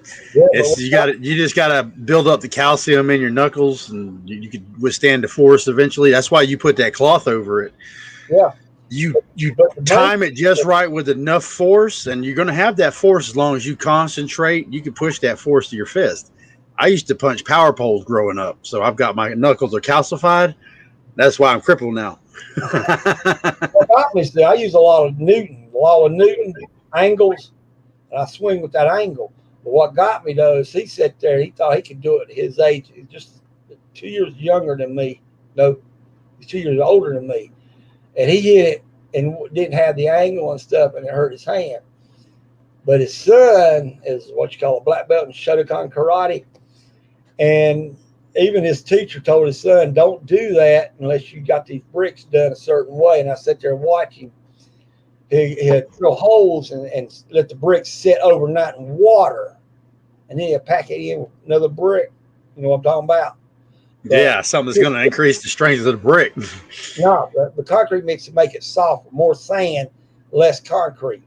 just gotta build up the calcium in your knuckles, and you could withstand the force eventually. That's why you put that cloth over it. Yeah. You time it just right with enough force, and you're gonna have that force as long as you concentrate. You can push that force to your fist. I used to punch power poles growing up, so I've got my knuckles are calcified. That's why I'm crippled now. Obviously, I use a lot of Newton, angles, and I swing with that angle. But what got me though is he sat there, he thought he could do it at his age. He's just 2 years younger than me. No, he's 2 years older than me. And he hit it and didn't have the angle and stuff, and it hurt his hand. But his son is what you call a black belt in Shotokan karate. And even his teacher told his son, don't do that unless you got these bricks done a certain way. And I sat there and watched him. He'd drill holes and let the bricks sit overnight in water. And then he'd pack it in with another brick. You know what I'm talking about? Yeah, something that's going to increase the strength of the brick. No, the concrete mix to make it soft, more sand, less concrete.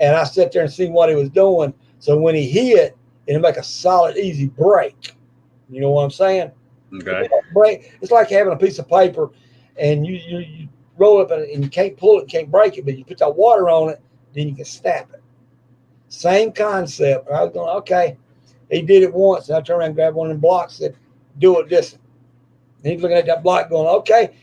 And I sat there and seen what he was doing. So when he hit, it'd make a solid, easy break. You know what I'm saying? Okay. It's like having a piece of paper and you roll it up and you can't pull it, can't break it, but you put that water on it, then you can snap it. Same concept. And I was going, okay. He did it once, and I turned around and grabbed one of them blocks and said, do it this. And he's looking at that block going, okay,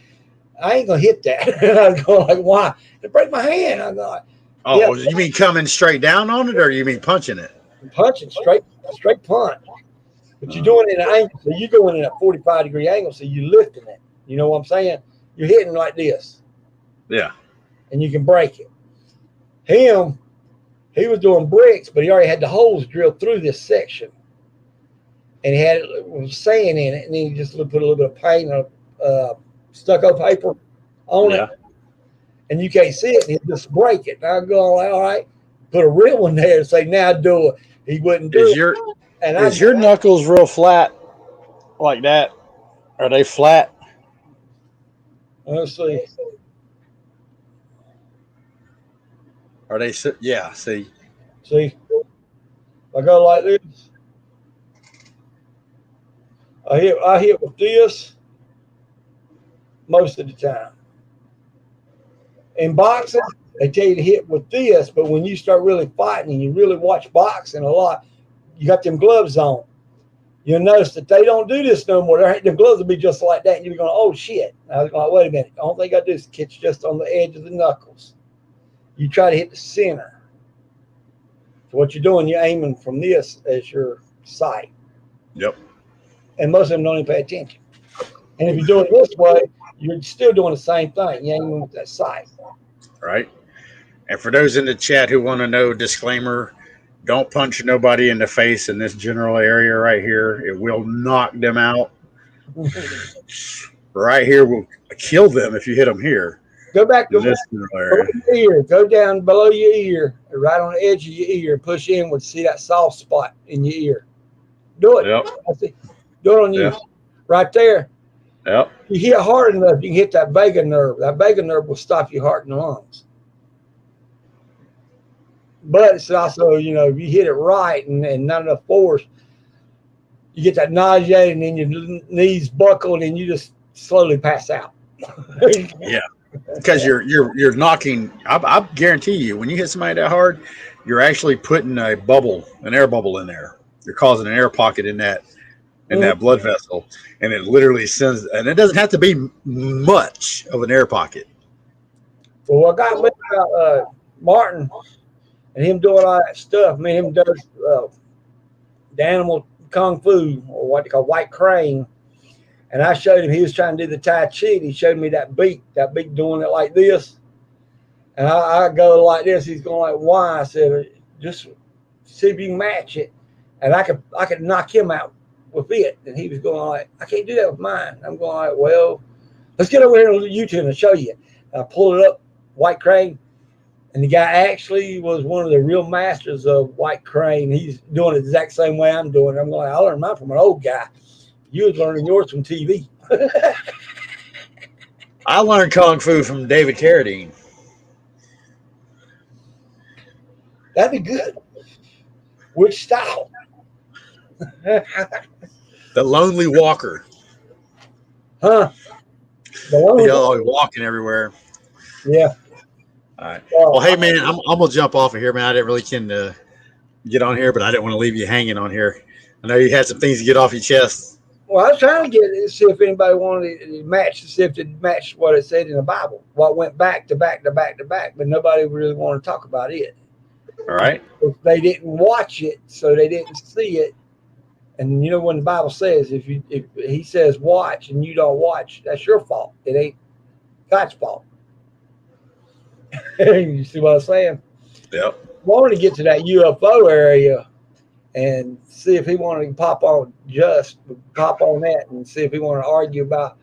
I ain't going to hit that. And I was going like, why? It break my hand. I was like, oh, yeah. You mean coming straight down on it, or you mean punching it? Punching, straight punch. But you're doing it at an angle, so you're going in a 45-degree angle, so you're lifting it. You know what I'm saying? You're hitting like this. Yeah. And you can break it. He was doing bricks, but he already had the holes drilled through this section. And he had sand in it, and then he just put a little bit of paint or stucco paper on it. And you can't see it, and he'll just break it. And I'm going, all right, put a real one there and say, now do it. He wouldn't do it. Is your knuckles real flat like that? Are they flat? Let's see. Are they? Yeah. See. I go like this. I hit with this most of the time. In boxing, they tell you to hit with this, but when you start really fighting and you really watch boxing a lot, you got them gloves on. You'll notice that they don't do this no more. The gloves will be just like that, and you're going, oh shit. I was going, wait a minute. The only thing I do is catch just on the edge of the knuckles. You try to hit the center. So what you're doing, you're aiming from this as your sight. Yep. And most of them don't even pay attention. And if you do it this way, you're still doing the same thing. You're aiming with that sight. Right. And for those in the chat who want to know, disclaimer, don't punch nobody in the face in this general area right here. It will knock them out. Right here will kill them if you hit them here. Go back to This general area. your ear. Go down below your ear, right on the edge of your ear. Push inward. See that soft spot in your ear. Do it. Yep. Do it on you. Yep. Right there. Yep. You hit hard enough, you can hit that vagus nerve. That vagus nerve will stop your heart and lungs. But it's also, you know, if you hit it right and not enough force, you get that nausea and then your knees buckle and then you just slowly pass out. Yeah. Because you're knocking. I guarantee you, when you hit somebody that hard, you're actually putting a bubble, an air bubble in there. You're causing an air pocket in that blood vessel, and it literally sends. And it doesn't have to be much of an air pocket. Well, what got me about Martin and him doing all that stuff, me and him does the animal kung fu, or what they call white crane. And I showed him, he was trying to do the Tai Chi, and he showed me that beak doing it like this. And I go like this. He's going like, why? I said, just see if you can match it. And I could knock him out with it. And he was going like, I can't do that with mine. I'm going like, well, let's get over here on YouTube and show you. And I pulled it up, white crane. And the guy actually was one of the real masters of white crane. He's doing it the exact same way I'm doing it. I'm going, I learned mine from an old guy. You was learning yours from TV. I learned kung fu from David Carradine. That'd be good. Which style? The Lonely Walker. Huh? Always walking everywhere. Yeah. All right. Well, hey man, I'm gonna jump off of here, man. I didn't really can get on here, but I didn't want to leave you hanging on here. I know you had some things to get off your chest. Well, I was trying to see if anybody wanted to match, to see if it matched what it said in the Bible, what went back to back to back to back, but nobody really wanted to talk about it. All right. They didn't watch it, so they didn't see it. And you know when the Bible says, if he says watch and you don't watch, that's your fault. It ain't God's fault. You see what I'm saying? Yep. Wanted to get to that UFO area and see if he wanted to pop on that and see if he wanted to argue about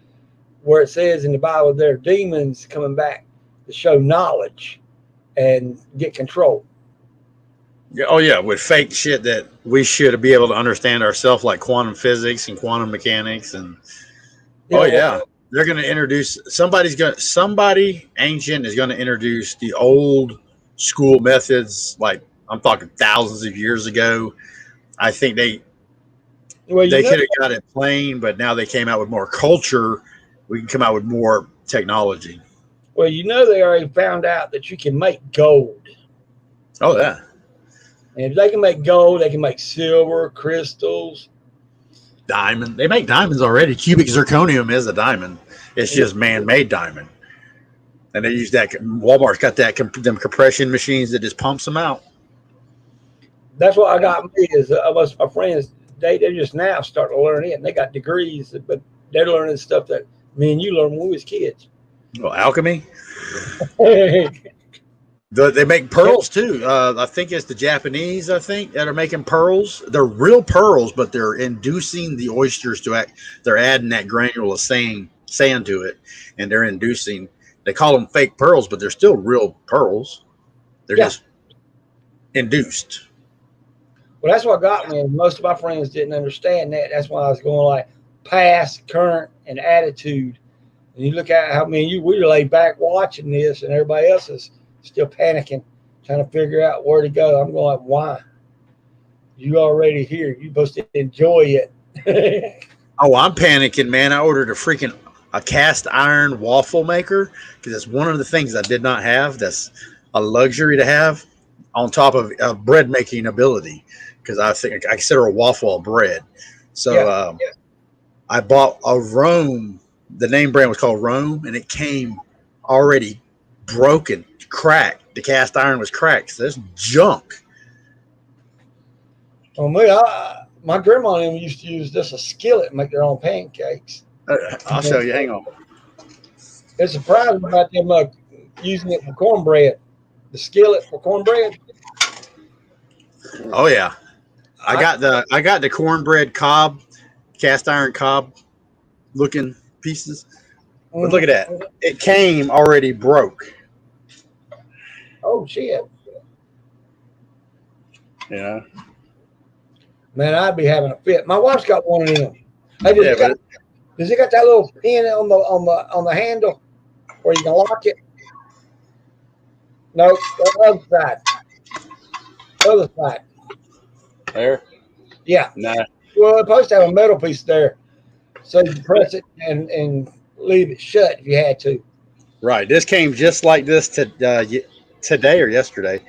where it says in the Bible there are demons coming back to show knowledge and get control. Oh yeah, with fake shit that we should be able to understand ourselves, like quantum physics and quantum mechanics, and they're going to introduce somebody ancient is going to introduce the old school methods, like I'm talking thousands of years ago. I think they could have got it plain, but now they came out with more culture. We can come out with more technology. Well, they already found out that you can make gold. Oh yeah. And if they can make gold, they can make silver, crystals. Diamond. They make diamonds already. Cubic zirconium is a diamond. It's just man-made diamond. And they use that. Walmart's got them compression machines that just pumps them out. That's what I got me is most of my friends, they just now starting to learn it. And they got degrees, but they're learning stuff that me and you learned when we was kids. Well, alchemy. They make pearls too. I think it's the Japanese, that are making pearls. They're real pearls, but they're inducing the oysters to act. They're adding that granular sand to it, and they're inducing. They call them fake pearls, but they're still real pearls. They're just induced. Well, that's what got me. And most of my friends didn't understand that. That's why I was going like past, current, and attitude. And you look at how we were laid back watching this, and everybody else is still panicking, trying to figure out where to go. I'm going, why? You already here. You're supposed to enjoy it. Oh, I'm panicking, man. I ordered a cast iron waffle maker because that's one of the things I did not have. That's a luxury to have on top of bread making ability because I think I consider a waffle a bread. So I bought a Rome. The name brand was called Rome, and it came already broken, cracked. The cast iron was cracked. So that's junk. Well, me, my grandma and them used to use just a skillet and make their own pancakes. I'll show you. Hang on. It's surprising about them using it for cornbread. The skillet for cornbread. Oh yeah, I got the cornbread cob, cast iron cob looking pieces. But look at that. It came already broke. Oh shit. Yeah. Man, I'd be having a fit. My wife's got one of them. Hey, does it got that little pin on the handle where you can lock it? No, the other side. The other side. There? Yeah. Nah. Well, it's supposed to have a metal piece there. So you press it and leave it shut if you had to. Right. This came just like this today or yesterday.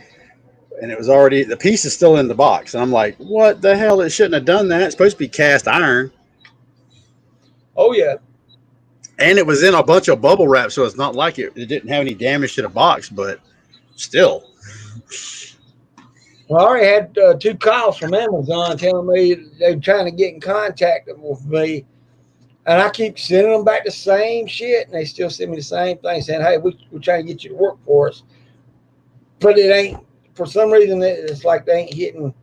And it was already, the piece is still in the box. And I'm like, what the hell? It shouldn't have done that. It's supposed to be cast iron. Oh, yeah. And it was in a bunch of bubble wrap, so it's not like it didn't have any damage to the box, but still. Well, I already had 2 calls from Amazon telling me they were trying to get in contact with me. And I keep sending them back the same shit, and they still send me the same thing, saying, hey, we're trying to get you to work for us. But it ain't, for some reason, it's like they ain't hitting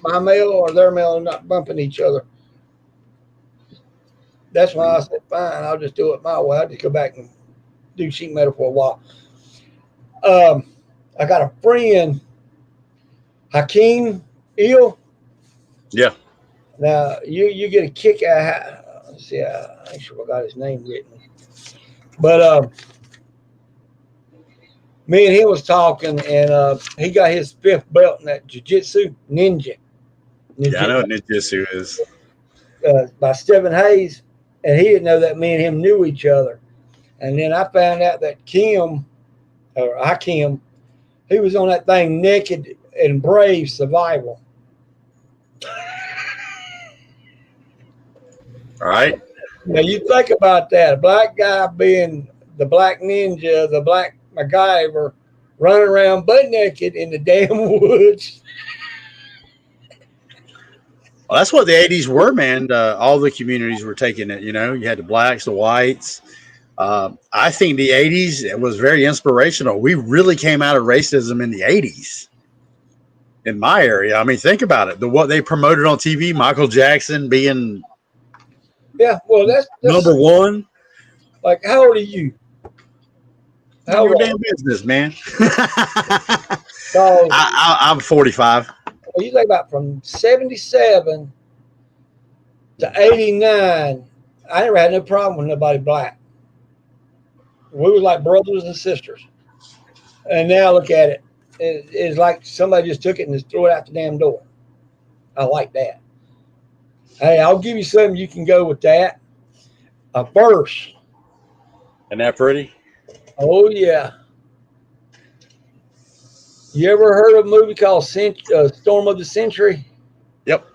my mail or their mail and not bumping each other. That's why I said, fine, I'll just do it my way. I'll just go back and do sheet metal for a while. I got a friend, Hakeem Eel. Yeah. Now, you get a kick out. Let's see, I ain't sure I got his name written. But me and him was talking, and he got his 5th belt in that jiu-jitsu ninja. Yeah, I know what ninjutsu is. By Stephen Hayes, and he didn't know that me and him knew each other. And then I found out that Hakeem, he was on that thing Naked and Brave Survival. All right. Now you think about that, a black guy being the black ninja, the black MacGyver, running around butt naked in the damn woods. Well, that's what the 80s were, man. All the communities were taking it. You know, you had the blacks, the whites. I think the 80s, it was very inspirational. We really came out of racism in the 80s in my area. I mean, think about it. What they promoted on TV, Michael Jackson being that's number one. Like, how old are you? How your damn business, man. So, I'm 45. Well, you think about from 77 to 89, I never had no problem with nobody black. We were like brothers and sisters. And now look at it. It's like somebody just took it and just threw it out the damn door. I like that. Hey, I'll give you something you can go with that. A verse. Isn't that pretty? Oh, yeah. You ever heard of a movie called Storm of the Century? Yep.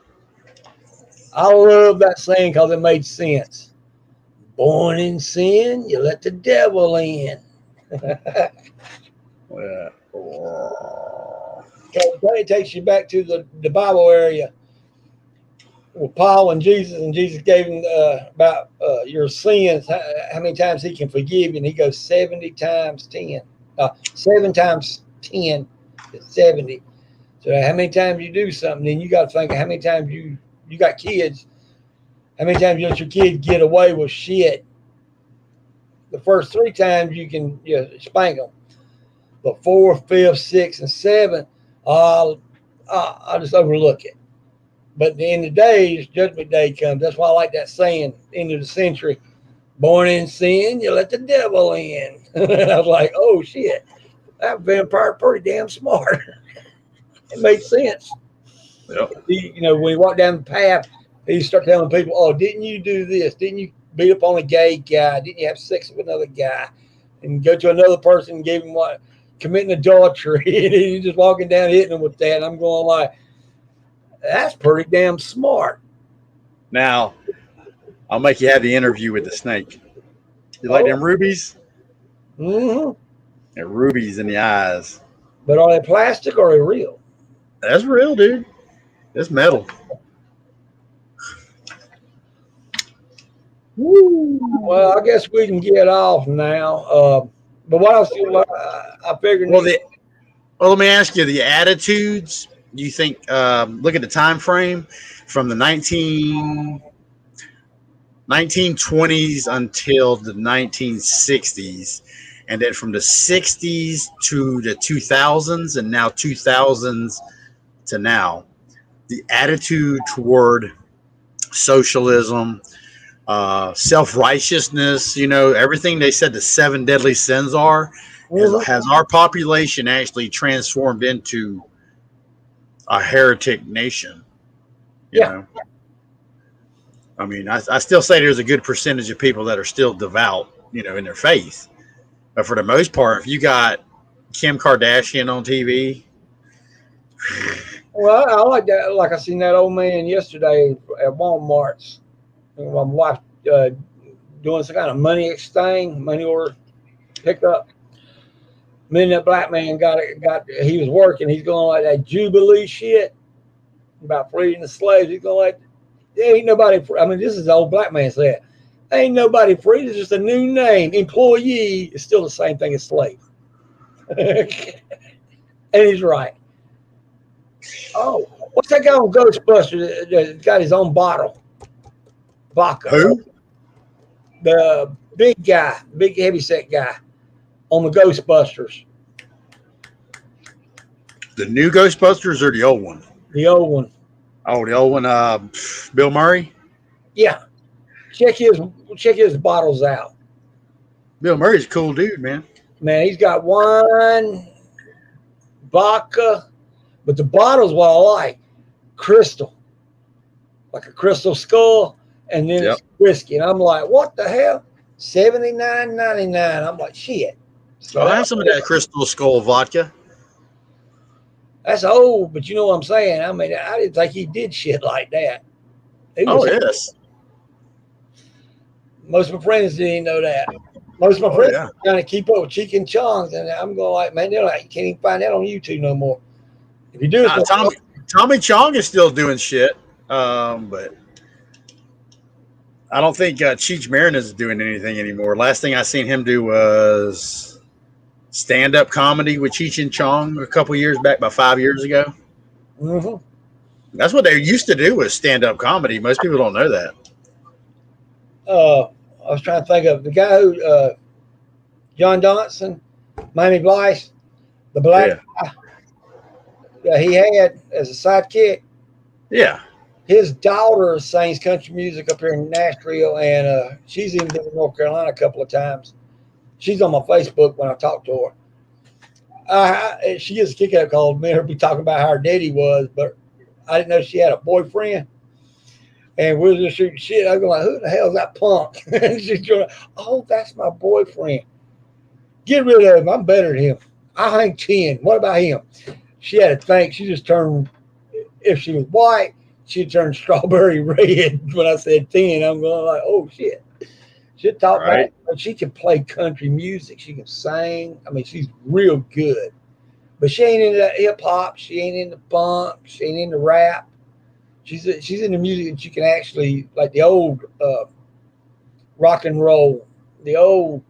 I love that saying because it made sense. Born in sin, you let the devil in. It takes you back to the Bible area with Paul and Jesus gave him about your sins, how many times he can forgive you, and he goes 70 times 10. 7 times 10 is 70. So how many times you do something, then you got to think how many times you got kids, how many times you let your kids get away with shit. The first 3 times you can spank them. But 4, 5, 6, and 7, I'll just overlook it. But at the end of the day, Judgment Day comes. That's why I like that saying, end of the century. Born in sin, you let the devil in. And I was like, oh, shit. That vampire pretty damn smart. It makes sense. Yep. When you walk down the path He start telling people, "Oh, didn't you do this? Didn't you beat up on a gay guy? Didn't you have sex with another guy?" And go to another person and give him what committing adultery. And he's just walking down hitting him with that. And I'm going like, that's pretty damn smart. Now, I'll make you have the interview with the snake. You like them rubies? Mm-hmm. They're rubies in the eyes. But are they plastic or are they real? That's real, dude. It's metal. Woo. Well, I guess we can get off now. But what else? I figured. Well, let me ask you: the attitudes. You think? Look at the time frame from the 1920s until the 1960s, and then from the 60s to the 2000s, and now 2000s to now. The attitude toward socialism. Self-righteousness, everything they said the 7 deadly sins are, has our population actually transformed into a heretic nation. You know? I mean, I still say there's a good percentage of people that are still devout, in their faith. But for the most part, if you got Kim Kardashian on TV. Well, I like that. Like I seen that old man yesterday at Walmart's. My wife doing some kind of money order pickup. Me and that black man he was working. He's going like that Jubilee shit about freeing the slaves. He's going like, there ain't nobody free. I mean, this is the old black man said. Ain't nobody free. It's just a new name. Employee is still the same thing as slave. And he's right. Oh, what's that guy on Ghostbusters that got his own bottle? Vodka. Who? The big guy, big heavyset guy on the Ghostbusters. The new Ghostbusters or the old one? The old one. Oh, the old one. Bill Murray. Yeah. Check his bottles out. Bill Murray's a cool dude, man. Man, he's got wine, vodka, but the bottles what I like, crystal, like a crystal skull. And then it's whiskey. And I'm like, what the hell? $79.99. I'm like, shit. So I have some of that Crystal Skull vodka. That's old, but you know what I'm saying? I mean, I didn't think he did shit like that. Yes. Most of my friends didn't know that. Most of my friends trying to keep up with Cheech and Chong's. And I'm going like, man, they're like, you can't even find that on YouTube no more. If you do it, Tommy Chong is still doing shit. But I don't think Cheech Marin is doing anything anymore. Last thing I seen him do was stand-up comedy with Cheech and Chong a couple years back, about 5 years ago. Mm-hmm. That's what they used to do, was stand-up comedy. Most people don't know that. I was trying to think of the guy who, John Donson, Miami Vice, the black guy he had as a sidekick. Yeah. His daughter sings country music up here in Nashville, and she's even been in North Carolina a couple of times. She's on my Facebook when I talk to her. She gets a kick out called me and her be talking about how her daddy was, but I didn't know she had a boyfriend. And we were just shooting shit. I go like, who the hell is that punk? And she's going, oh, that's my boyfriend. Get rid of him. I'm better than him. I hang 10. What about him? She had to think. She just turned, if she was white, she turned strawberry red. When I said 10, I'm going like, oh, shit. She'll talk about it, but she can play country music. She can sing. I mean, she's real good. But she ain't into that hip-hop. She ain't into funk. She ain't into rap. She's into music that you can actually, like the old rock and roll, the old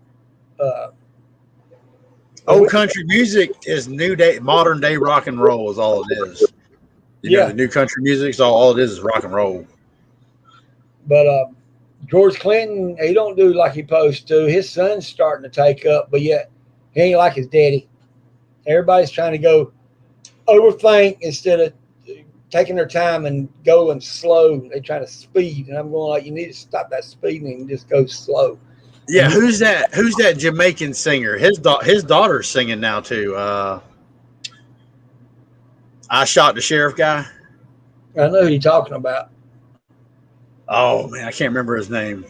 country music is modern day rock and roll is all it is. You know, the new country music, so all it is rock and roll. But George Clinton, he don't do like he supposed to. His son's starting to take up, but yet he ain't like his daddy. Everybody's trying to go overthink instead of taking their time and going slow. They try to speed, and I'm going like, you need to stop that speeding and just go slow. Yeah, who's that Jamaican singer? His daughter's singing now too. I Shot the Sheriff guy. I know who you're talking about. Oh man, I can't remember his name.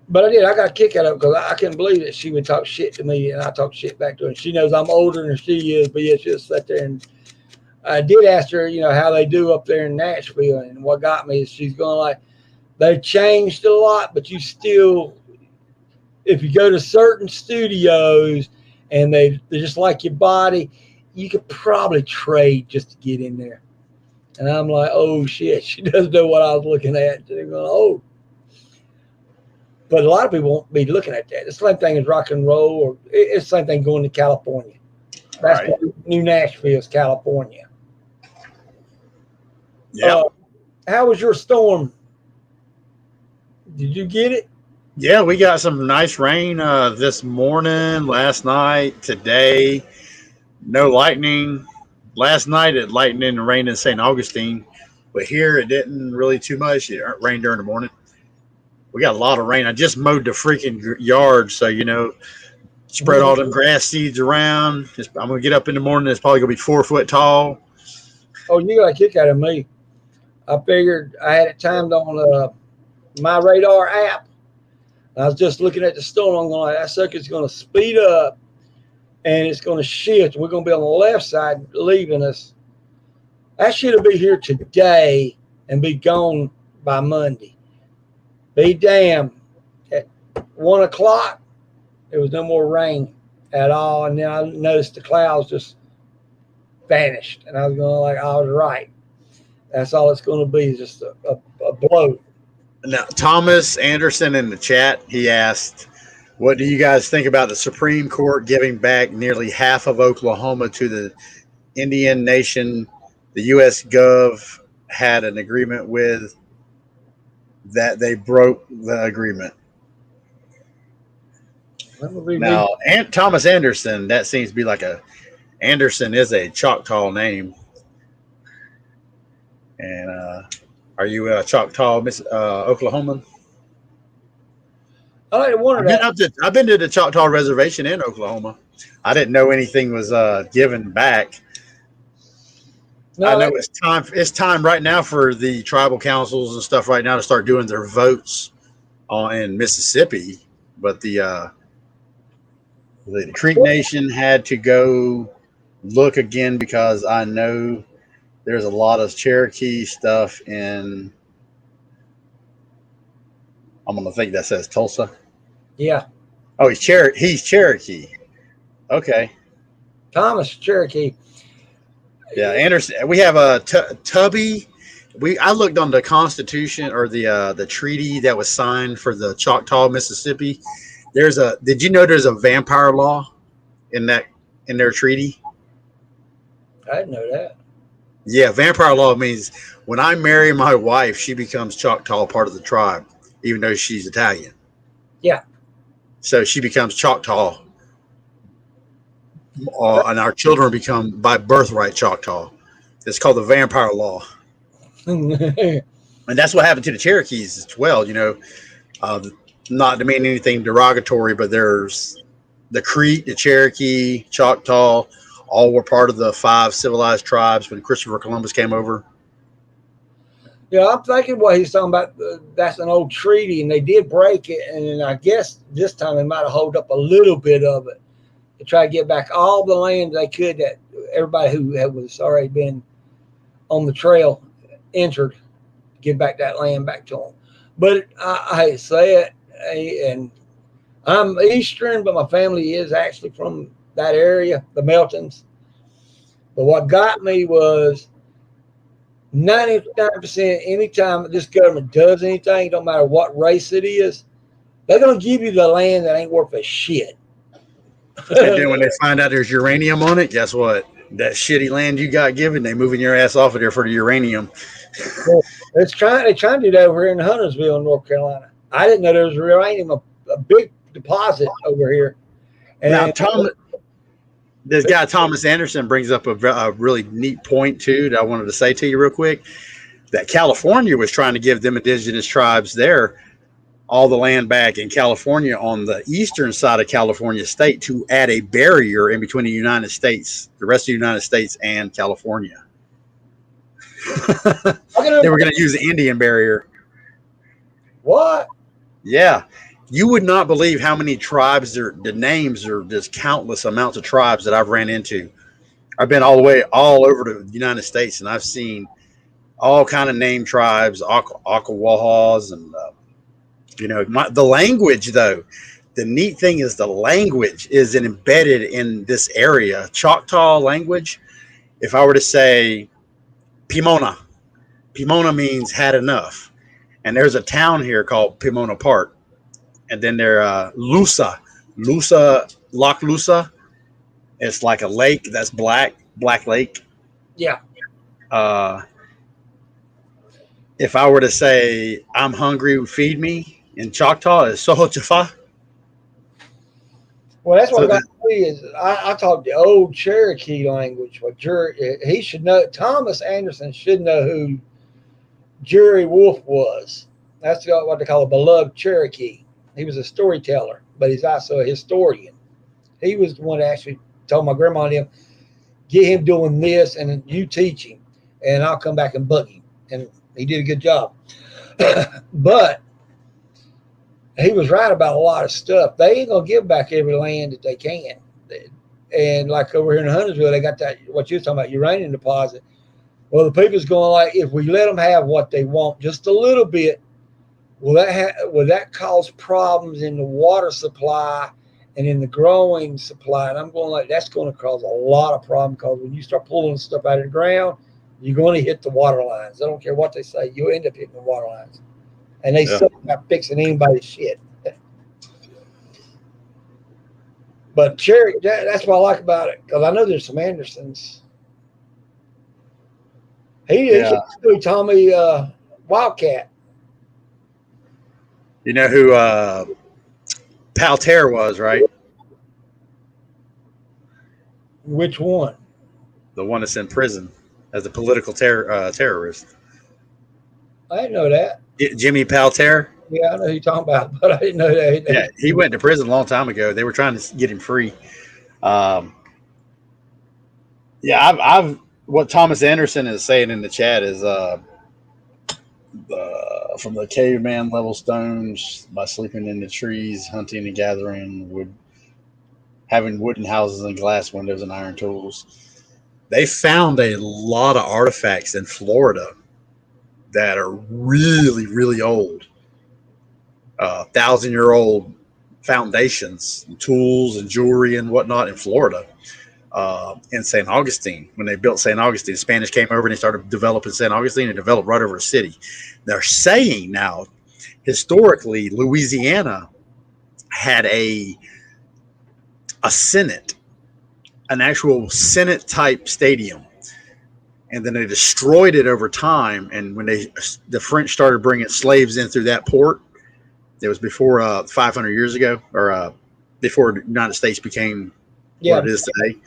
But I did. I got a kick out of it because I couldn't believe that she would talk shit to me and I talk shit back to her. And she knows I'm older than she is, but yeah, she just sat there and I did ask her, how they do up there in Nashville. And what got me is she's going like, they've changed a lot, but you still, if you go to certain studios and they're just like your body, you could probably trade just to get in there. And I'm like, oh shit, she doesn't know what I was looking at. They're going, oh. But a lot of people won't be looking at that. The same thing as rock and roll, or it's the same thing going to California. That's Right. New Nashville is California. Yeah. How was your storm? Did you get it? Yeah, we got some nice rain this morning, last night, today. No lightning. Last night it lightened and rained in St. Augustine, but here it didn't really too much. It rained during the morning. We got a lot of rain. I just mowed the freaking yard, so spread all them grass seeds around. I'm gonna get up in the morning. It's probably gonna be 4 foot tall. Oh, you got a kick out of me. I figured I had it timed on my radar app. I was just looking at the storm. I'm going, that sucker's going to speed up and it's going to shift. We're going to be on the left side leaving us. That should be here today and be gone by Monday. Be damned. At 1 o'clock, there was no more rain at all. And then I noticed the clouds just vanished. And I was going like, I was right. That's all it's going to be, is just a blow. Now, Thomas Anderson in the chat, he asked, what do you guys think about the Supreme Court giving back nearly half of Oklahoma to the Indian nation the U.S. Gov had an agreement with, that they broke the agreement? Now, Thomas Anderson, that seems to be like Anderson is a Choctaw name. And are you a Choctaw, Oklahoman? I wondered I've been to the Choctaw Reservation in Oklahoma. I didn't know anything was given back. I know it's time right now for the tribal councils and stuff right now to start doing their votes in Mississippi, but the Creek Nation had to go look again because I know there's a lot of Cherokee stuff in. I'm gonna think that says Tulsa. Yeah. Oh, he's Cherokee. Okay. Thomas Cherokee. Yeah, Anderson. We have a Tubby. I looked on the Constitution or the treaty that was signed for the Choctaw, Mississippi. Did you know there's a vampire law in their treaty? I didn't know that. Yeah, vampire law means when I marry my wife, she becomes Choctaw, part of the tribe, even though she's Italian. Yeah. So she becomes Choctaw, and our children become by birthright Choctaw. It's called the vampire law. And that's what happened to the Cherokees as well. Not to mean anything derogatory, but there's the Creek, the Cherokee, Choctaw, all were part of the 5 civilized tribes when Christopher Columbus came over. Yeah, I'm thinking what he's talking about. That's an old treaty, and they did break it. And I guess this time they might have held up a little bit of it to try to get back all the land they could that everybody who was already been on the trail entered, give back that land back to them. But I hate to say it, and I'm Eastern, but my family is actually from that area, the Meltons. But what got me was 99% anytime this government does anything, don't matter what race it is, they're going to give you the land that ain't worth a shit. And then when they find out there's uranium on it, guess what? That shitty land you got given, they moving your ass off of there for the uranium. They're trying to do that over here in Huntersville, North Carolina. I didn't know there was uranium, a big deposit over here. And now, this guy Thomas Anderson brings up a really neat point too that I wanted to say to you real quick. That California was trying to give them indigenous tribes there all the land back in California on the eastern side of California state to add a barrier in between the United States, the rest of the United States, and California. They were going to use the Indian barrier. What? Yeah. You would not believe how many tribes the names are just countless amounts of tribes that I've ran into. I've been all over the United States, and I've seen all kind of name tribes, Akawahas, and the language though. The neat thing is the language is embedded in this area. Choctaw language. If I were to say Pomona means had enough, and there's a town here called Pomona Park, and then there Lusa, Loch Lusa. It's like a lake that's black lake. Yeah. If I were to say I'm hungry, feed me in Choctaw, is Sohochafa. Well, that's what got me is I talk the old Cherokee language. What he should know. Thomas Anderson should know who Jerry Wolf was. That's what they call a beloved Cherokee. He was a storyteller, but he's also a historian. He was the one that actually told my grandma and him, get him doing this and you teach him, and I'll come back and bug him. And he did a good job. But he was right about a lot of stuff. They ain't going to give back every land that they can. And like over here in Huntersville, they got that, what you're talking about, uranium deposit. Well, the people's going like, if we let them have what they want just a little bit, will that cause problems in the water supply and in the growing supply? And I'm going like, that's going to cause a lot of problem, because when you start pulling stuff out of the ground, you're going to hit the water lines. I don't care what they say. You'll end up hitting the water lines. And they suck about fixing anybody's shit. But Cherokee, that's what I like about it, because I know there's some Andersons. He told me Wildcat. You know who Palter was, right? Which one? The one that's in prison as a political terrorist. I didn't know that. Jimmy Palter. Yeah, I know who you're talking about, but I didn't know that. Yeah, he went to prison a long time ago. They were trying to get him free. What Thomas Anderson is saying in the chat is from the caveman level stones, by sleeping in the trees, hunting and gathering wood, having wooden houses and glass windows and iron tools. They found a lot of artifacts in Florida that are really, really old, 1,000-year-old foundations, and tools and jewelry and whatnot in Florida. In St. Augustine, when they built St. Augustine, the Spanish came over and they started developing St. Augustine and developed right over the city. They're saying now, historically, Louisiana had a Senate, an actual Senate type stadium. And then they destroyed it over time. And when the French started bringing slaves in through that port, it was before 500 years ago, or before the United States became what it is today.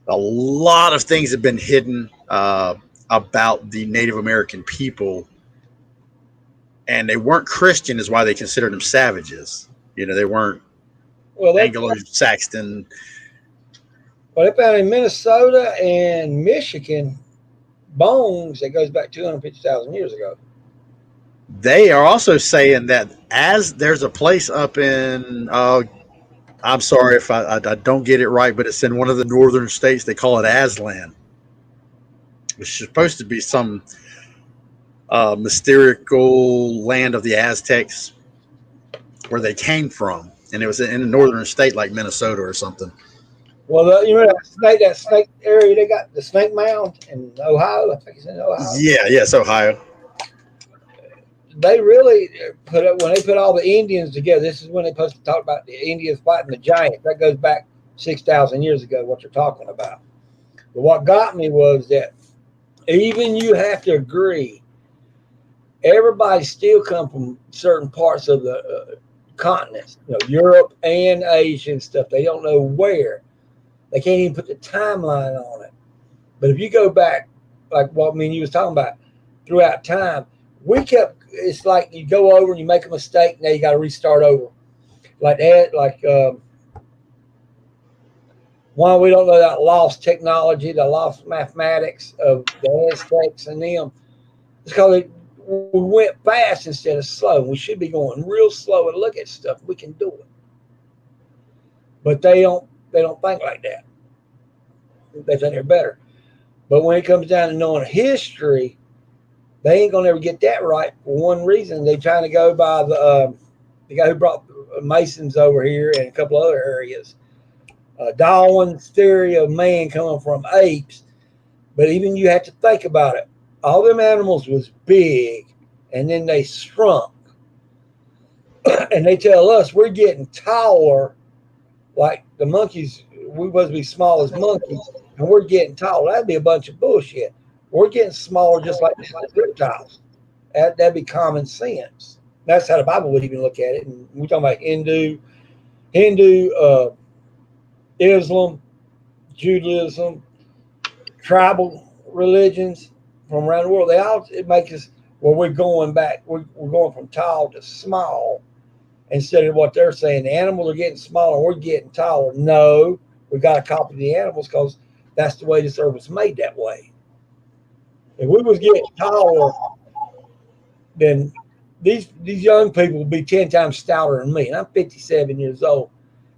A lot of things have been hidden about the Native American people, and they weren't Christian, is why they considered them savages. They weren't Anglo-Saxon. Well, they found in Minnesota and Michigan bones that goes back 250,000 years ago. They are also saying that as there's a place up in, I'm sorry if I don't get it right, but it's in one of the northern states. They call it Aslan. It's supposed to be some mystical land of the Aztecs where they came from. And it was in a northern state like Minnesota or something. Well, that snake area, they got the Snake Mound in Ohio. I think it's in Ohio. Yes, Ohio. They really when they put all the Indians together. This is when they supposed to talk about the Indians fighting the giant. That goes back 6,000 years ago, what you're talking about. But what got me was that even you have to agree, everybody still come from certain parts of the continents, Europe and Asia and stuff. They don't know where. They can't even put the timeline on it. But if you go back, like what me and you was talking about, throughout time, it's like you go over and you make a mistake, now you got to restart over. Like that, Why we don't know that lost technology, the lost mathematics of the Aztecs and them? It's because we went fast instead of slow. We should be going real slow and look at stuff. We can do it, but they don't. They don't think like that. They think they're better. But when it comes down to knowing history, they ain't gonna ever get that right for one reason. They trying to go by the guy who brought Masons over here and a couple other areas. Darwin's theory of man coming from apes. But even you have to think about it. All them animals was big, and then they shrunk. And they tell us we're getting taller, like the monkeys. We supposed to be small as monkeys, and we're getting taller. That'd be a bunch of bullshit. We're getting smaller, just like reptiles. That'd be common sense. That's how the Bible would even look at it. And we're talking about Hindu, Islam, Judaism, tribal religions from around the world. They all it makes us we're going back. We're going from tall to small instead of what they're saying. The animals are getting smaller. We're getting taller. No, we got to copy the animals because that's the way this earth was made that way. If we was getting taller, then these young people will be 10 times stouter than me. And I'm 57 years old.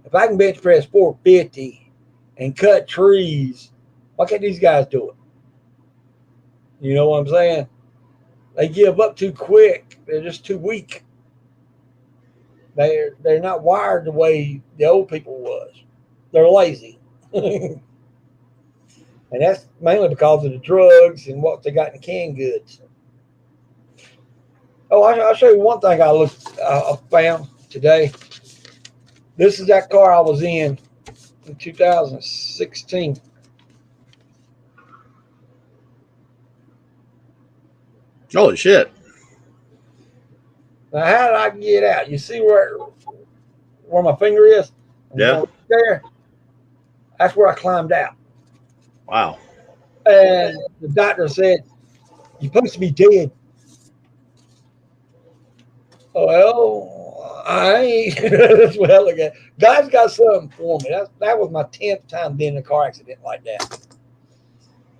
If I can bench press 450 and cut trees, why can't these guys do it? You know what I'm saying? They give up too quick. They're just too weak. They're not wired the way the old people was. They're lazy. And that's mainly because of the drugs and what they got in canned goods. Oh, I'll show you one thing I found today. This is that car I was in 2016. Holy shit. Now, how did I get out? You see where my finger is? Yeah. There. That's where I climbed out. Wow. And the doctor said, "You're supposed to be dead." Well, I ain't. That's what I look at. God's got something for me. That was my 10th time being in a car accident like that.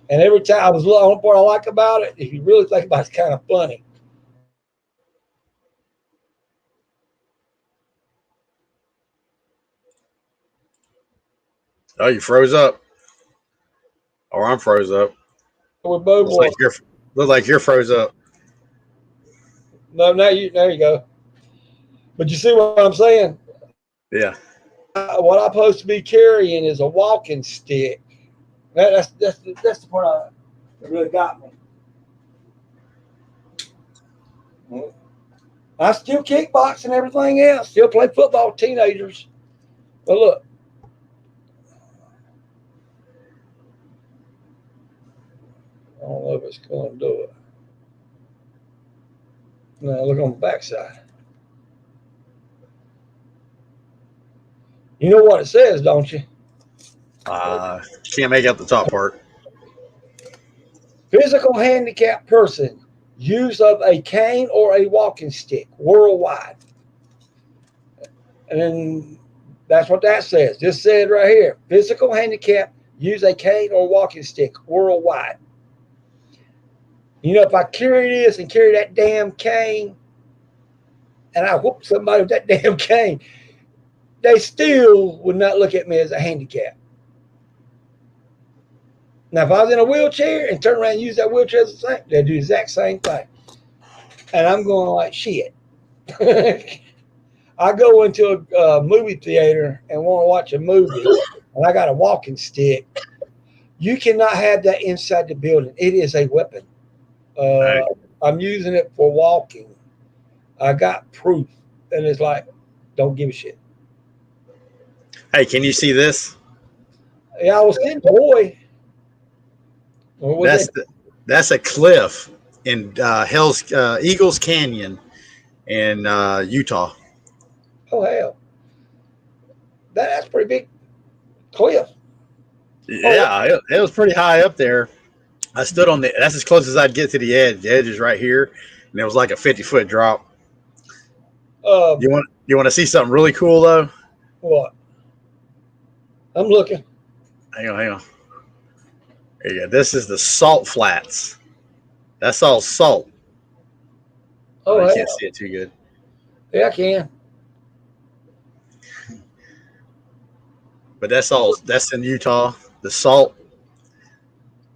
And every time I was, the only part I like about it, if you really think about it, it's kind of funny. Oh, you froze up. Or I'm froze up. We're both Look like you're froze up. No, there you go. But you see what I'm saying? Yeah. What I'm supposed to be carrying is a walking stick. That's the part that really got me. I still kickbox and everything else. Still play football with teenagers. But look. I don't know if it's going to do it. Now look on the backside. You know what it says, don't you? Can't make out the top part. Physical handicapped person, use of a cane or a walking stick worldwide. And then that's what that says. This said right here, physical handicap, use a cane or walking stick worldwide. You know, if I carry this and carry that damn cane and I whoop somebody with that damn cane, they still would not look at me as a handicap. Now, if I was in a wheelchair and turn around and use that wheelchair as a thing, they'd do the exact same thing. And I'm going like, shit. I go into a movie theater and want to watch a movie, and I got a walking stick. You cannot have that inside the building. It is a weapon. Right. I'm using it for walking. I got proof. And it's like, don't give a shit. Hey, can you see this? Yeah, I was thinking, boy. That's a cliff in Eagles Canyon in Utah. Oh, hell. That's pretty big cliff. Yeah, it was pretty high up there. I stood on that's as close as I'd get to the edge. The edge is right here, and it was like a 50-foot drop. You want to see something really cool though? What? I'm looking. Hang on. There you go. This is the Salt Flats. That's all salt. Oh, I yeah. can't see it too good. Yeah, I can. But that's in Utah. The salt.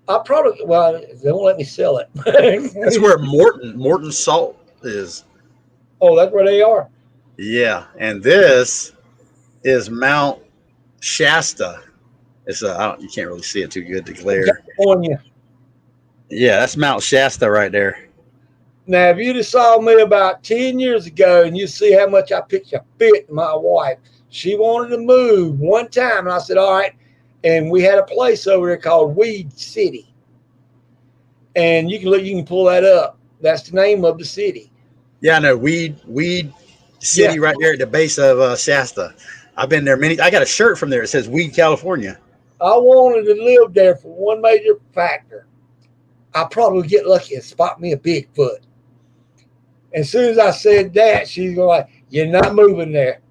Well, they won't let me sell it. That's where Morton Salt is. Oh, that's where they are. Yeah. And this is Mount Shasta. It's you can't really see it too good to glare. California. Yeah, that's Mount Shasta right there. Now, if you'd have saw me about 10 years ago and you see how much I pitched a fit to my wife, she wanted to move one time. And I said, all right. And we had a place over there called Weed City. And you can pull that up. That's the name of the city. Yeah, I know. Weed City right there at the base of Shasta. I've been there I got a shirt from there. It says Weed, California. I wanted to live there for one major factor. I probably would get lucky and spot me a Bigfoot. As soon as I said that, she's going like, you're not moving there.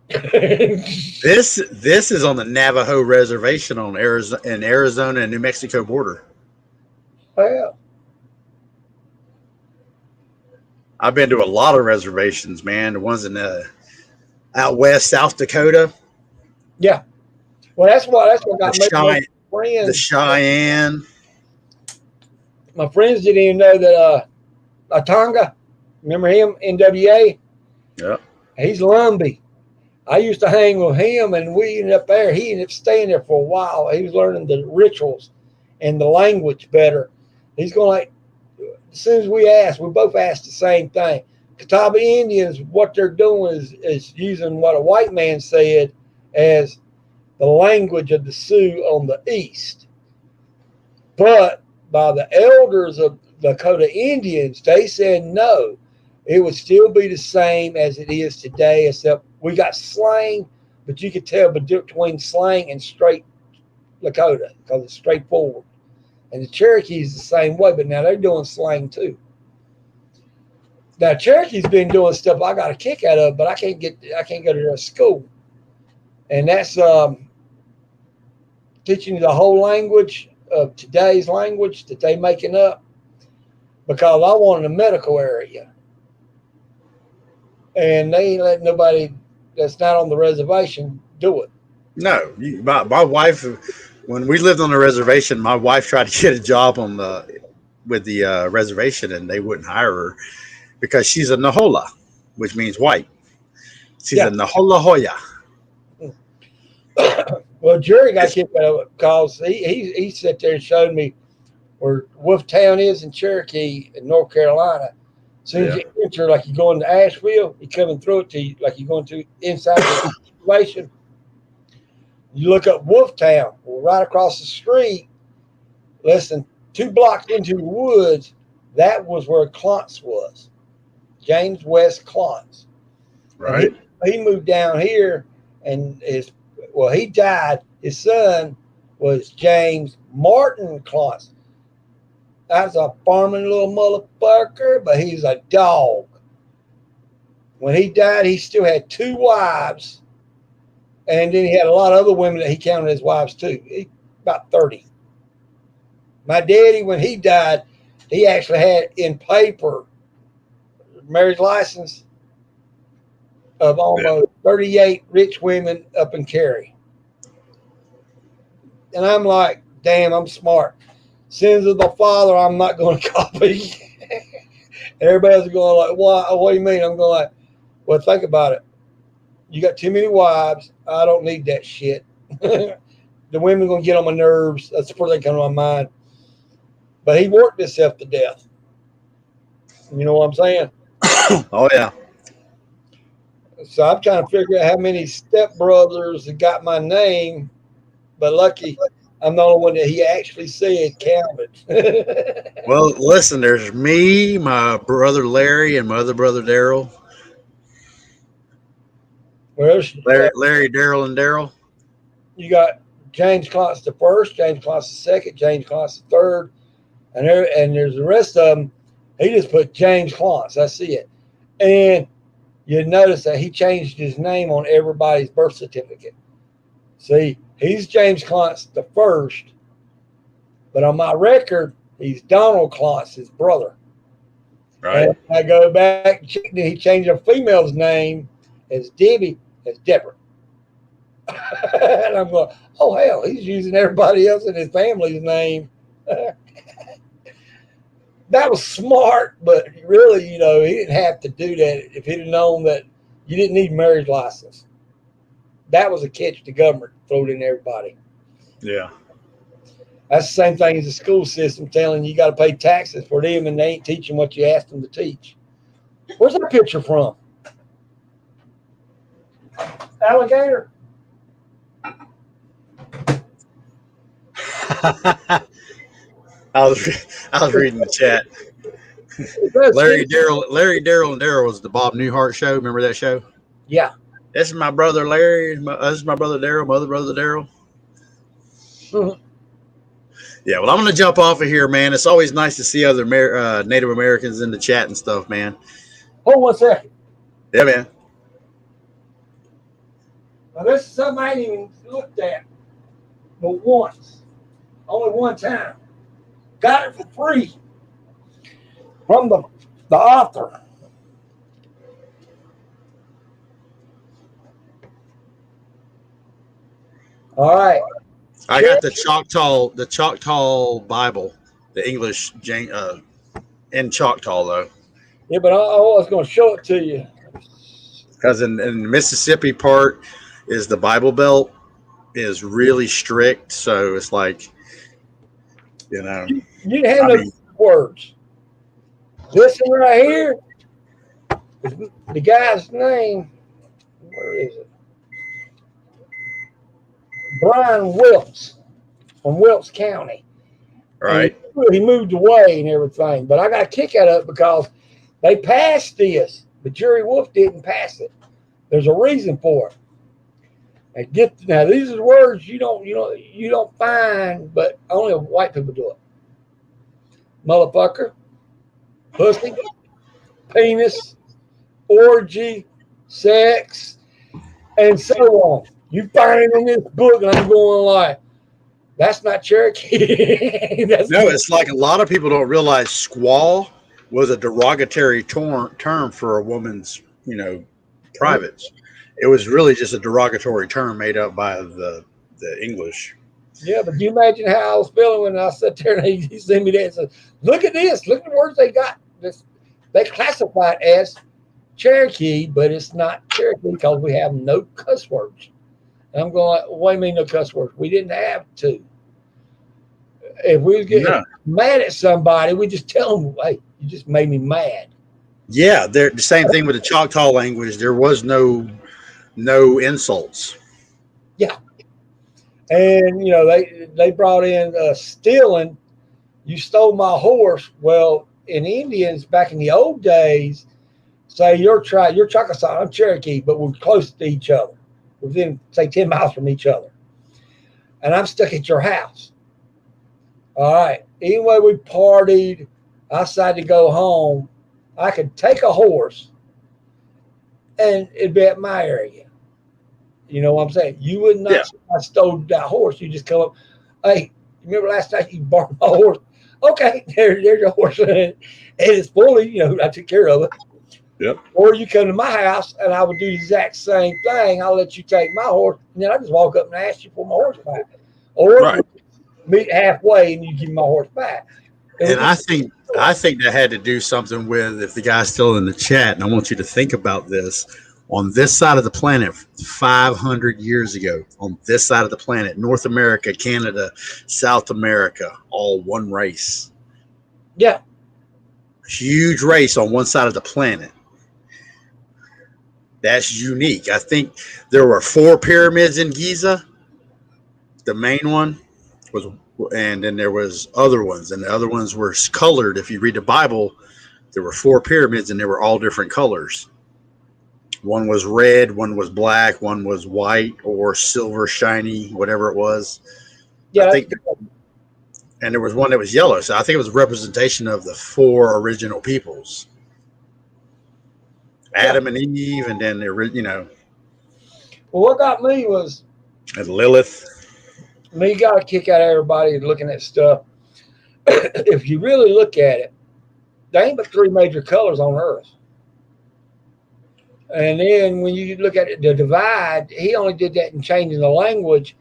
This is on the Navajo reservation in Arizona and New Mexico border. Well, I've been to a lot of reservations, man. The ones in out west, South Dakota. Yeah. Well, that's what got me. The Cheyenne. My friends didn't even know that Atonga, remember him, NWA? Yeah. He's Lumbee. I used to hang with him, and we ended up there. He ended up staying there for a while. He was learning the rituals and the language better. He's going like, as soon as we both asked the same thing. Catawba Indians, what they're doing is using what a white man said as the language of the Sioux on the east. But by the elders of Dakota Indians, they said no. It would still be the same as it is today, except we got slang, but you could tell between slang and straight Lakota because it's straightforward. And the Cherokee's the same way, but now they're doing slang too. Now Cherokee's been doing stuff I got a kick out of, but I can't go to their school. And that's teaching the whole language of today's language that they making up, because I wanted a medical area. And they ain't letting nobody that's not on the reservation do it. No, my wife, when we lived on the reservation, my wife tried to get a job with the reservation, and they wouldn't hire her because she's a Nahola, which means white. She's a Nahola Hoya. Well, Jerry got kicked out of it because he sat there and showed me where Wolftown is in Cherokee in North Carolina. As soon as you enter, like you're going to Asheville, you're coming through it to you, like you're going to inside the situation. You look up Wolftown, right across the street, less than 2 blocks into the woods, that was where Clontz was. James West Clontz. Right. He moved down here, and he died. His son was James Martin Clontz. That's a farming little motherfucker, but he's a dog. When he died, he still had 2 wives, and then he had a lot of other women that he counted as wives too. About 30. My daddy, when he died, he actually had in paper marriage license of almost 38 rich women up in Cary. And I'm like, damn, I'm smart. Sins of the father, I'm not going to copy. Everybody's going like, what do you mean? I'm going like, well, think about it. You got too many wives. I don't need that shit. The women going to get on my nerves. That's the first thing that comes to my mind. But he worked himself to death. You know what I'm saying? Oh, yeah. So I'm trying to figure out how many stepbrothers have got my name. But lucky, I'm the only one that he actually said counted. Well, listen, there's me, my brother Larry, and my other brother Daryl. Larry, Daryl, and Daryl. You got James Clontz the first, James Clontz the second, James Clontz the third, and there's the rest of them. He just put James Clontz. I see it. And you notice that he changed his name on everybody's birth certificate. See, he's James Clontz the first, but on my record, he's Donald Clontz, his brother. Right. And I go back, he changed a female's name as Debbie as Deborah. And I'm going, oh, hell, he's using everybody else in his family's name. That was smart, but really, he didn't have to do that if he'd have known that you didn't need a marriage license. That was a catch the government threw in everybody. Yeah. That's the same thing as the school system telling you got to pay taxes for them and they ain't teaching what you asked them to teach. Where's that picture from? Alligator? I was reading the chat. Larry, Daryl, and Daryl was the Bob Newhart show. Remember that show? Yeah. This is my brother Larry. This is my brother Daryl. My other brother Daryl. Mm-hmm. Yeah. Well, I'm going to jump off of here, man. It's always nice to see other Native Americans in the chat and stuff, man. Hold 1 second. Yeah, man. Now, this is something I ain't even looked at but once. Only one time. Got it for free from the author. All right. I got the Choctaw Bible, the English in Choctaw though. Yeah, but I was going to show it to you. Because in the Mississippi part is the Bible Belt is really strict, so it's like, you didn't have no words. This one right here is the guy's name. Where is it? Brian Wilkes from Wilkes County. right. And he moved away and everything, but I got a kick out of it because they passed this, but Jerry Wolf didn't pass it. There's a reason for it. Now these are words you don't find, but only white people do it. Motherfucker, pussy, penis, orgy, sex, and so on. You find it in this book, and I'm going like, that's not Cherokee. No, it's like a lot of people don't realize squaw was a derogatory term for a woman's, privates. It was really just a derogatory term made up by the English. Yeah, but you imagine how I was feeling when I sat there and he sent me that and said, look at this. Look at the words they got. They classify it as Cherokee, but it's not Cherokee because we have no cuss words. And I'm going, what do you mean no cuss words? We didn't have to. If we was getting mad at somebody, we just tell them, hey, you just made me mad. Yeah, the same thing with the Choctaw language. There was no insults. Yeah. And, they brought in stealing. You stole my horse. Well, in Indians back in the old days, say you're Choctaw, I'm Cherokee, but we're close to each other. Within, say, 10 miles from each other. And I'm stuck at your house. All right. Anyway, we partied. I decided to go home. I could take a horse and it'd be at my area. You know what I'm saying? You would not say I stole that horse. You just come up, hey, remember last night you borrowed my horse? Okay, there's your horse. And it's fully, I took care of it. Yep. Or you come to my house and I would do the exact same thing. I'll let you take my horse, and then I just walk up and ask you for my horse back. Or meet halfway and you give me my horse back. And I think that had to do something with, if the guy's still in the chat, and I want you to think about this, on this side of the planet 500 years ago, on this side of the planet, North America, Canada, South America, all one race. Yeah. Huge race on one side of the planet. That's unique. I think there were 4 pyramids in Giza. The main one was, and then there was other ones, and the other ones were colored. If you read the Bible, there were 4 pyramids, and they were all different colors. One was red, one was black, one was white or silver, shiny, whatever it was. Yeah. And there was one that was yellow. So I think it was a representation of the 4 original peoples. Adam and Eve, and then Well, what got me was And Lilith. I mean, you got to kick out everybody looking at stuff. If you really look at it, there ain't but three major colors on Earth. And then when you look at it, the divide, he only did that in changing the language.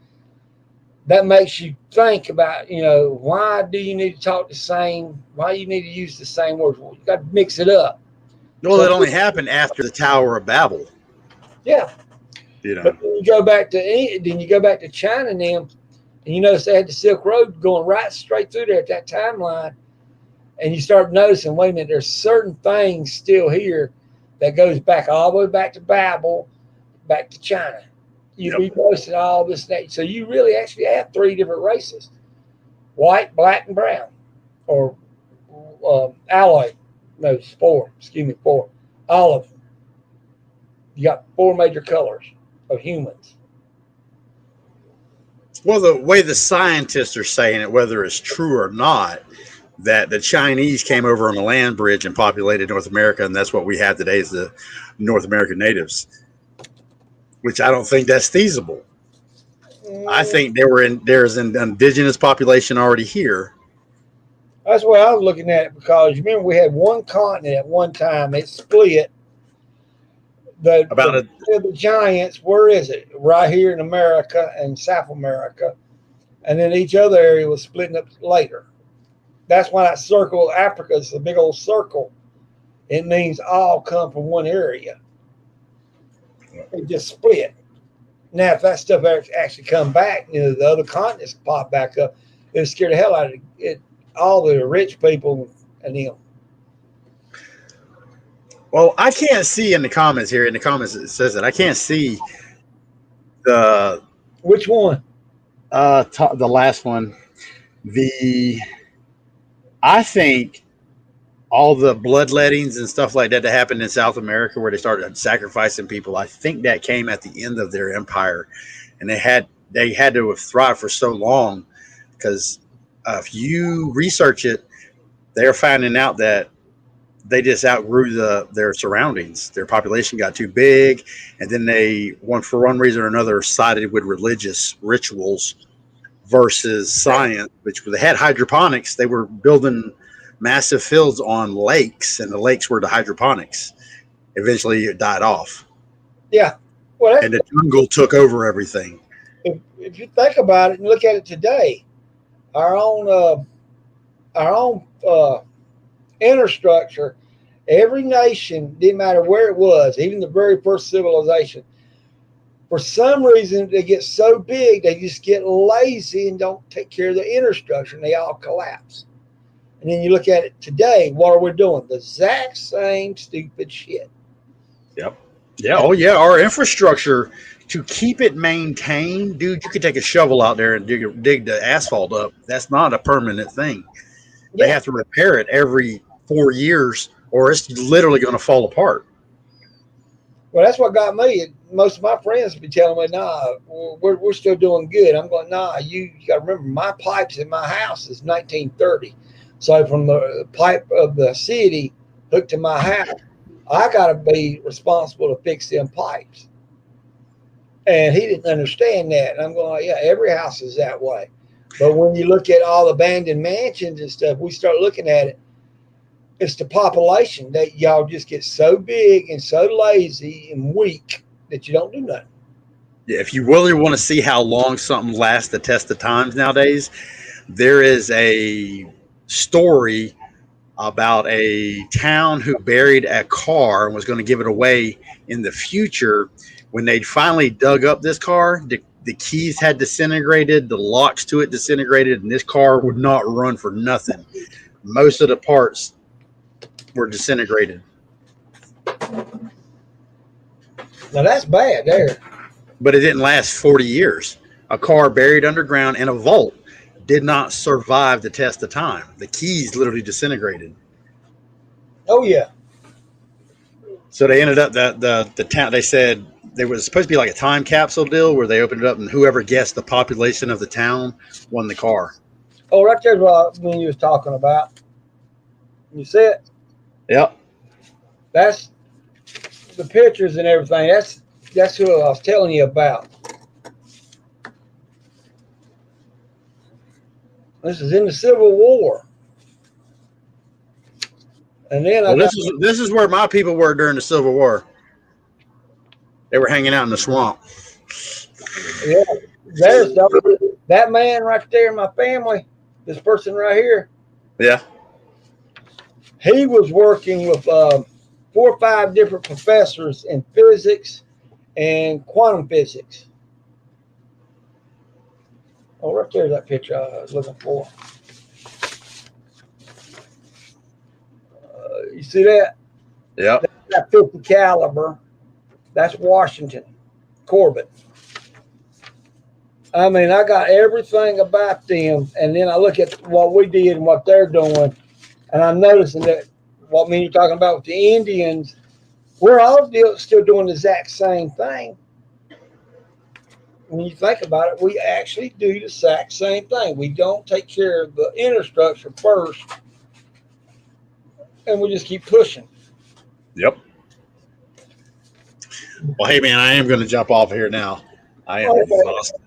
That makes you think about, why do you need to talk the same? Why you need to use the same words? Well, you got to mix it up. Well, it only happened after the Tower of Babel. Yeah. But then you go back to China and them, and you notice they had the Silk Road going right straight through there at that timeline. And you start noticing, wait a minute, there's certain things still here that goes back all the way back to Babel, back to China. You be noticing all this. So you really actually have three different races: white, black, and brown, or alloy. No, four. Excuse me, four. Olive. You got four major colors of humans. Well, the way the scientists are saying it, whether it's true or not, that the Chinese came over on the land bridge and populated North America, and that's what we have today is the North American natives, which I don't think that's feasible. I think there's an indigenous population already here. That's the way I was looking at it, because you remember we had one continent at one time. It split. The giants, where is it? Right here in America and South America. And then each other area was splitting up later. That's why that circle, Africa, is a big old circle. It means all come from one area. It just split. Now, if that stuff actually come back, the other continents pop back up, it'll scare the hell out of it. All the rich people and them. Well, I can't see in the comments here. In the comments, it says that I can't see the. Which one? The last one. I think all the bloodlettings and stuff like that happened in South America, where they started sacrificing people, I think that came at the end of their empire, and they had to have thrived for so long, because if you research it, they're finding out that they just outgrew their surroundings. Their population got too big, and then for one reason or another, sided with religious rituals versus science, which they had hydroponics. They were building massive fields on lakes, and the lakes were the hydroponics. Eventually, it died off. Yeah. Well, and the jungle took over everything. If you think about it and look at it today, our own infrastructure, every nation, didn't matter where it was, even the very first civilization, for some reason they get so big they just get lazy and don't take care of the infrastructure, and they all collapse. And then you look at it today, what are we doing? The exact same stupid shit. Yep. Yeah. Oh yeah. Our infrastructure, to keep it maintained, dude, you could take a shovel out there and dig the asphalt up. That's not a permanent thing. They have to repair it every 4 years, or it's literally going to fall apart. Well, that's what got me. Most of my friends be telling me, "Nah, we're still doing good." I'm going, "Nah, you got to remember, my pipes in my house is 1930. So from the pipe of the city hooked to my house, I got to be responsible to fix them pipes." And he didn't understand that. And I'm going, "Yeah, every house is that way." But when you look at all abandoned mansions and stuff, we start looking at it. It's the population that y'all just get so big and so lazy and weak that you don't do nothing. Yeah, if you really want to see how long something lasts the test of times nowadays, there is a story about a town who buried a car and was going to give it away in the future. When they finally dug up this car, the keys had disintegrated, the locks to it disintegrated, and this car would not run for nothing. Most of the parts were disintegrated. Now that's bad there. But it didn't last 40 years. A car buried underground in a vault did not survive the test of time. The keys literally disintegrated. Oh yeah. So they ended up the town. They said there was supposed to be like a time capsule deal where they opened it up, and whoever guessed the population of the town won the car. Oh, right there's what you was talking about. You see it? Yep. That's the pictures and everything. That's who I was telling you about. This is in the Civil War. And then Well, this is where my people were during the Civil War. They were hanging out in the swamp. yeah, there's that man right there in my family, this person right here, Yeah. he was working with 4 or 5 different professors in physics and quantum physics. Oh, right there's that picture I was looking for. You see that? Yep. That 50 caliber. That's Washington, Corbett. I mean, I got everything about them, and then I look at what we did and what they're doing, and I'm noticing that what me and you're talking about with the Indians, we're all still doing the exact same thing. When you think about it, we actually do the exact same thing. We don't take care of the inner structure first, and we just keep pushing. Yep. Well, hey, man, I am going to jump off here now. I am exhausted.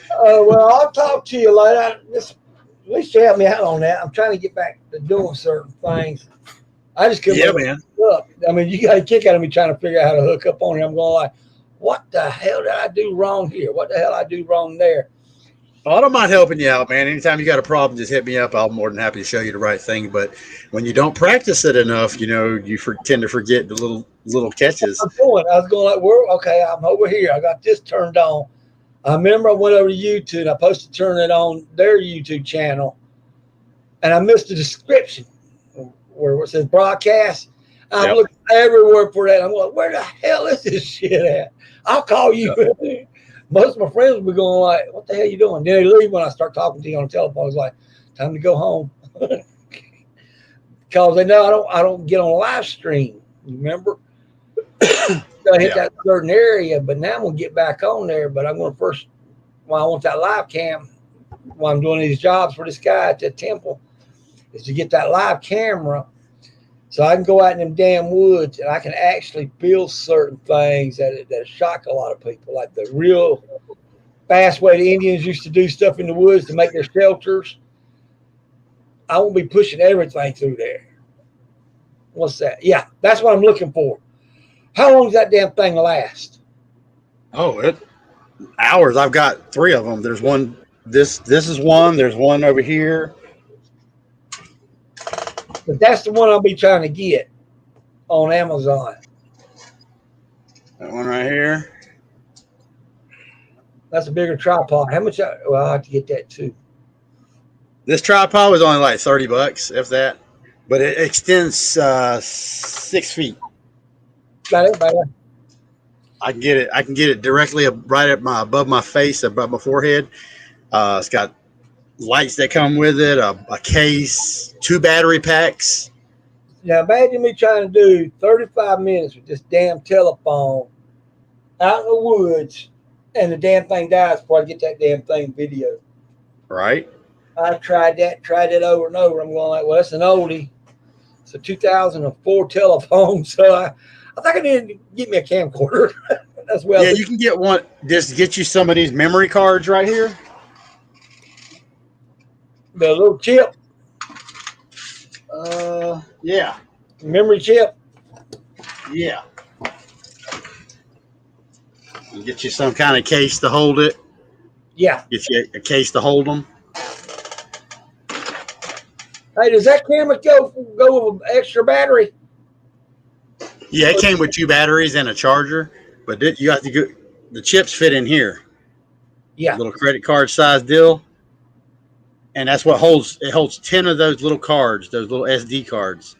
Well, I'll talk to you later. At least you help me out on that. I'm trying to get back to doing certain things. I just couldn't man. up. I mean, you got a kick out of me trying to figure out how to hook up on here. I'm going like, what the hell did I do wrong here? What the hell I do wrong there? Well, I don't mind helping you out, man. Anytime you got a problem, just hit me up. I'm more than happy to show you the right thing. But when you don't practice it enough, you tend to forget the little catches. I was going like, okay, I'm over here. I got this turned on. I remember I went over to YouTube and I posted to turn it on their YouTube channel, and I missed the description where it says broadcast. I'm looking everywhere for that. I'm like, where the hell is this shit at? I'll call you. Yep. Most of my friends will be going like, what the hell are you doing? Then they leave when I start talking to you on the telephone. It's like, time to go home. Because they know I don't get on a live stream. You remember? I hit that certain area, but now I'm going to get back on there. But I'm going to first, I want that live cam while I'm doing these jobs for this guy at the temple, is to get that live camera so I can go out in them damn woods and I can actually build certain things that shock a lot of people, like the real fast way the Indians used to do stuff in the woods to make their shelters. I won't be pushing everything through there. What's that? Yeah, that's what I'm looking for. How long does that damn thing last? Oh, hours. I've got 3 of them. There's one. This is one. There's one over here. But that's the one I'll be trying to get on Amazon. That one right here. That's a bigger tripod. How much? Well, I'll have to get that too. This tripod was only like $30, if that. But it extends 6 feet. Got it, better. I can get it directly right above my face, above my forehead. It's got lights that come with it, a case, 2 battery packs. Now imagine me trying to do 35 minutes with this damn telephone out in the woods, and the damn thing dies before I get that damn thing video. Right. I tried it over and over. I'm going like, well, that's an oldie. It's a 2004 telephone, so I think I need to get me a camcorder. That's well. Yeah, you can get one. Just get you some of these memory cards right here. The little chip. Yeah. Memory chip. Yeah. You get you some kind of case to hold it. Yeah. Get you a case to hold them. Hey, does that camera go with an extra battery? Yeah, it came with 2 batteries and a charger, but you got to go. The chips fit in here. Yeah. Little credit card size deal. And that's what holds 10 of those little cards, those little SD cards.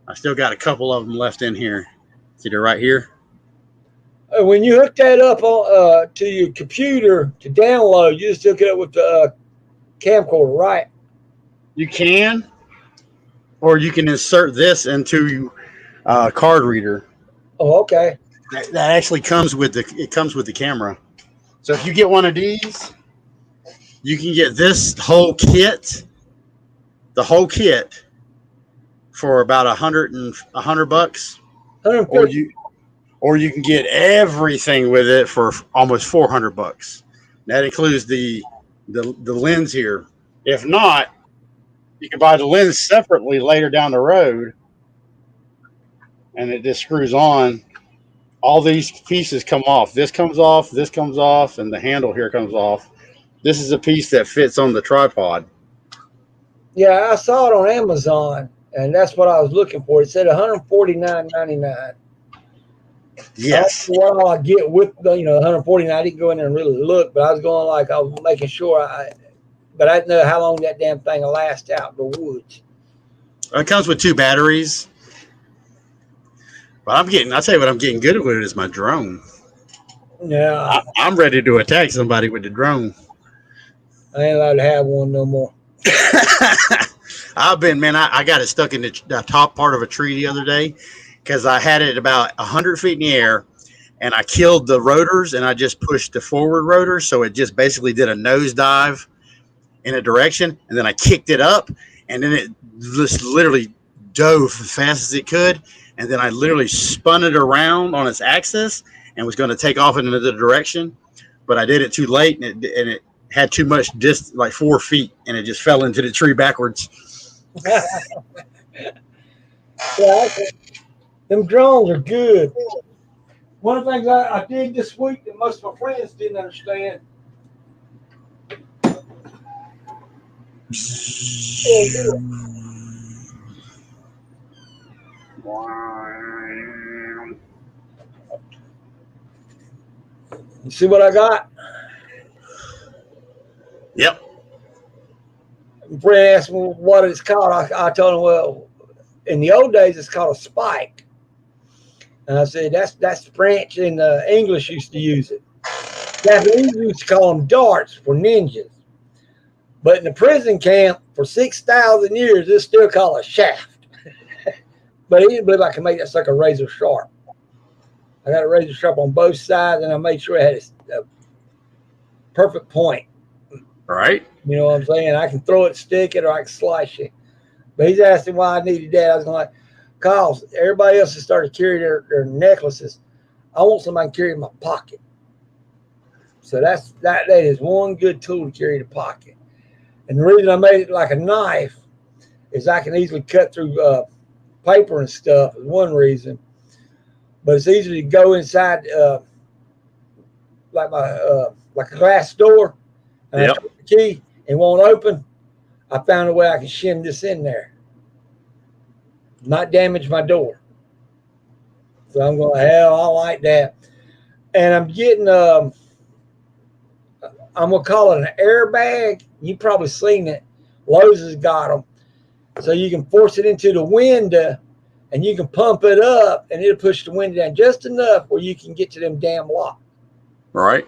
I still got a couple of them left in here. See, they're right here. When you hook that up on, to your computer to download, you just hook it up with the camcorder, right? You can, or you can insert this into a card reader. Oh, okay. That actually comes with the camera. So if you get one of these, you can get this whole kit, the whole kit, for about $100, or you can get everything with it for almost $400. That includes the lens here, If not, you can buy the lens separately later down the road, and it just screws on. All these pieces come off. This comes off, and the handle here comes off. This is a piece that fits on the tripod. Yeah, I saw it on Amazon, and that's what I was looking for. It said $149.99. Yes. What all I get with the, $149. I didn't go in there and really look, but I was going like I was making sure but I didn't know how long that damn thing will last out in the woods. It comes with 2 batteries. But I'll tell you what I'm getting good with it is my drone. Yeah, I'm ready to attack somebody with the drone. I ain't allowed to have one no more. I've been, man, I got it stuck in the top part of a tree the other day because I had it about 100 feet in the air, and I killed the rotors, and I just pushed the forward rotor, so it just basically did a nosedive in a direction, and then I kicked it up, and then it just literally dove as fast as it could, and then I literally spun it around on its axis and was going to take off in another direction, but I did it too late, and it had too much distance, like 4 feet, and it just fell into the tree backwards. Yeah, them drones are good. One of the things I did this week that most of my friends didn't understand. You see what I got? Yep. My friend asked me what it's called. I told him, well, in the old days, it's called a spike. And I said, that's French, and English used to use it. Japanese used to call them darts for ninjas. But in the prison camp for 6,000 years, it's still called a shaft. But he didn't believe I could make that sucker razor sharp. I got a razor sharp on both sides, and I made sure it had a perfect point. Right. You know what I'm saying? I can throw it, stick it, or I can slice it. But he's asking why I needed that. I was going, cause everybody else has started carrying their necklaces. I want somebody to carry in my pocket. So that is one good tool to carry in the pocket. And the reason I made it like a knife is I can easily cut through paper and stuff is one reason. But it's easy to go inside like a glass door, and I turn the key and won't open. I found a way I can shim this in there, not damage my door. So I'm going, hell, I like that. And I'm getting I'm gonna call it an airbag. You've probably seen it. Lowe's has got them, so you can force it into the window, and you can pump it up, and it'll push the window down just enough where you can get to them damn locks. Right.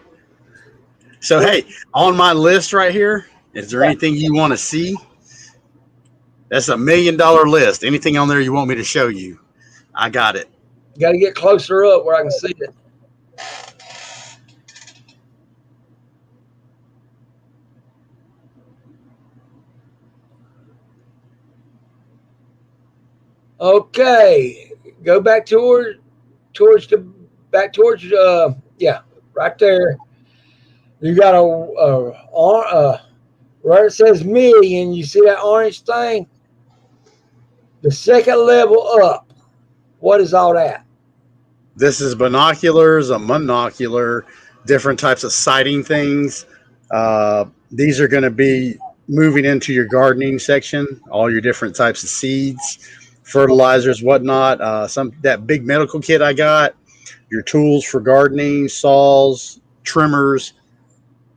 So, hey, on my list right here, is there anything you want to see? That's $1 million list. Anything on there you want me to show you? I got it. You got to get closer up where I can see it. Okay, go back towards right there. You got where it says million. You see that orange thing? The second level up. What is all that? This is binoculars, a monocular, different types of sighting things. These are going to be moving into your gardening section, all your different types of seeds, fertilizers, whatnot. That big medical kit I got, your tools for gardening, saws, trimmers,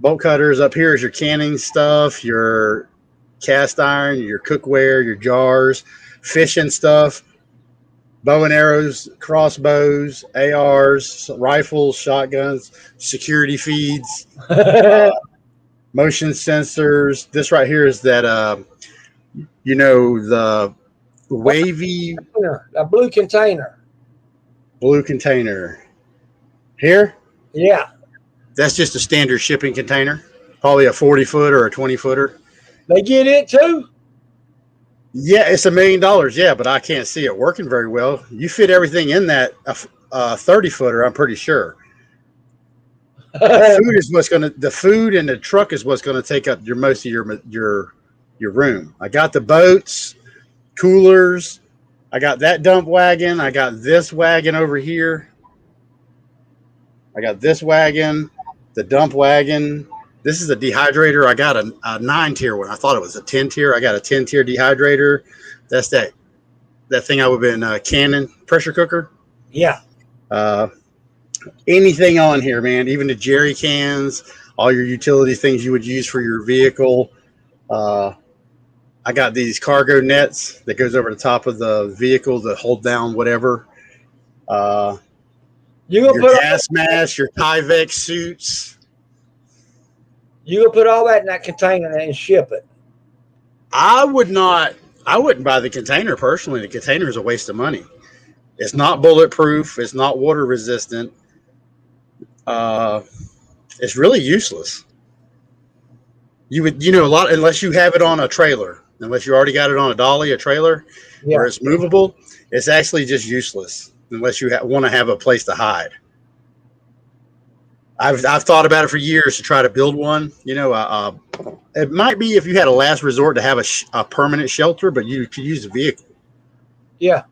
bolt cutters. Up here is your canning stuff, your cast iron, your cookware, your jars, fishing stuff, bow and arrows, crossbows, ARs, rifles, shotguns, security feeds, motion sensors. This right here is that, the wavy. A blue container. Blue container. Here? Yeah. That's just a standard shipping container. Probably a 40-foot or a 20-footer. They get it too? Yeah, it's $1 million. Yeah, but I can't see it working very well. You fit everything in that 30-footer, I'm pretty sure. The food and the truck is what's going to take up most of your your room. I got the boats, coolers. I got that dump wagon. I got this wagon over here. I got this wagon, the dump wagon. This is a dehydrator. I got a 9-tier one. I thought it was a 10-tier. I got a 10-tier dehydrator. That's that thing I would have been canning pressure cooker. Yeah. Anything on here, man. Even the jerry cans, all your utility things you would use for your vehicle. I got these cargo nets that goes over the top of the vehicle to hold down whatever. You gonna Your put gas mask, your Tyvek suits. you gonna put all that in that container and ship it? I wouldn't buy the container personally. The container is a waste of money. It's not bulletproof. It's not water resistant. It's really useless. You would, a lot, unless you have it on a trailer, unless you already got it on a dolly, a trailer, Yeah. where it's movable, it's actually just useless unless you want to have a place to hide. I've thought about it for years to try to build one. It might be if you had a last resort to have a permanent shelter, but you could use a vehicle. Yeah.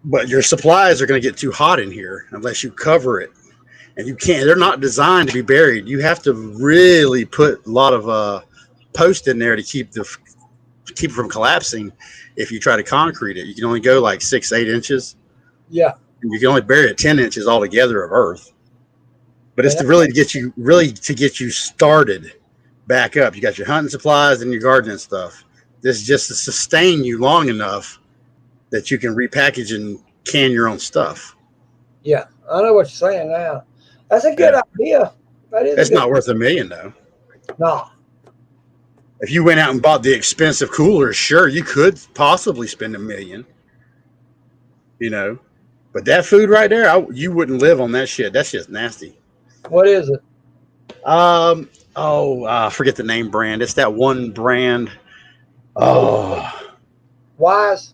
But your supplies are going to get too hot in here unless you cover it. And you can't, they're not designed to be buried. You have to really put a lot of post in there to keep it from collapsing. If you try to concrete it, you can only go like 6-8 inches. Yeah. And you can only bury it 10 inches altogether of earth. But it's to get you started back up. You got your hunting supplies and your gardening stuff. This is just to sustain you long enough that you can repackage and can your own stuff. Yeah. I know what you're saying now. That's a good idea. That is. It's not worth $1 million though. No. If you went out and bought the expensive coolers, sure, you could possibly spend $1 million. But that food right there, you wouldn't live on that shit. That's just nasty. What is it? I forget the name brand. It's that one brand. Oh, Wise?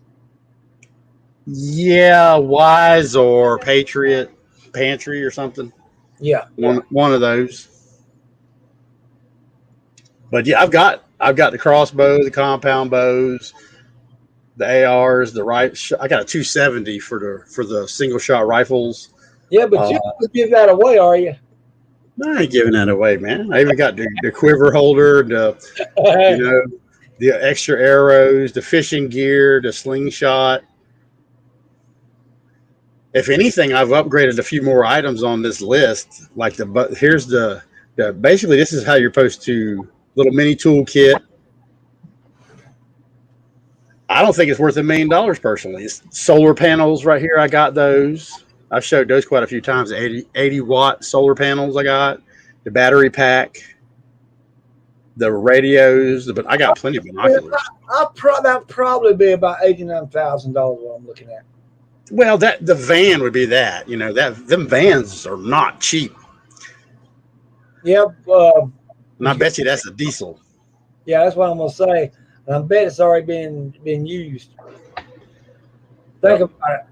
Yeah, Wise or Patriot Pantry or something. Yeah. One of those. But yeah, I've got the crossbow, the compound bows, the ARs, the I got a 270 for the single shot rifles. Yeah, but you don't give that away, are you? I ain't giving that away, man. I even got the quiver holder, the extra arrows, the fishing gear, the slingshot. If anything, I've upgraded a few more items on this list. Like here's the basically this is how you're supposed to little mini toolkit. I don't think it's worth $1 million personally. It's solar panels right here. I got those. I've showed those quite a few times. 80 watt solar panels I got. The battery pack. The radios. But I got plenty of binoculars. That'd probably be about $89,000 what I'm looking at. Well, the van would be that. Them vans are not cheap. Yep. And I bet you that's a diesel. Yeah, that's what I'm gonna say. And I bet it's already been used. Think about it.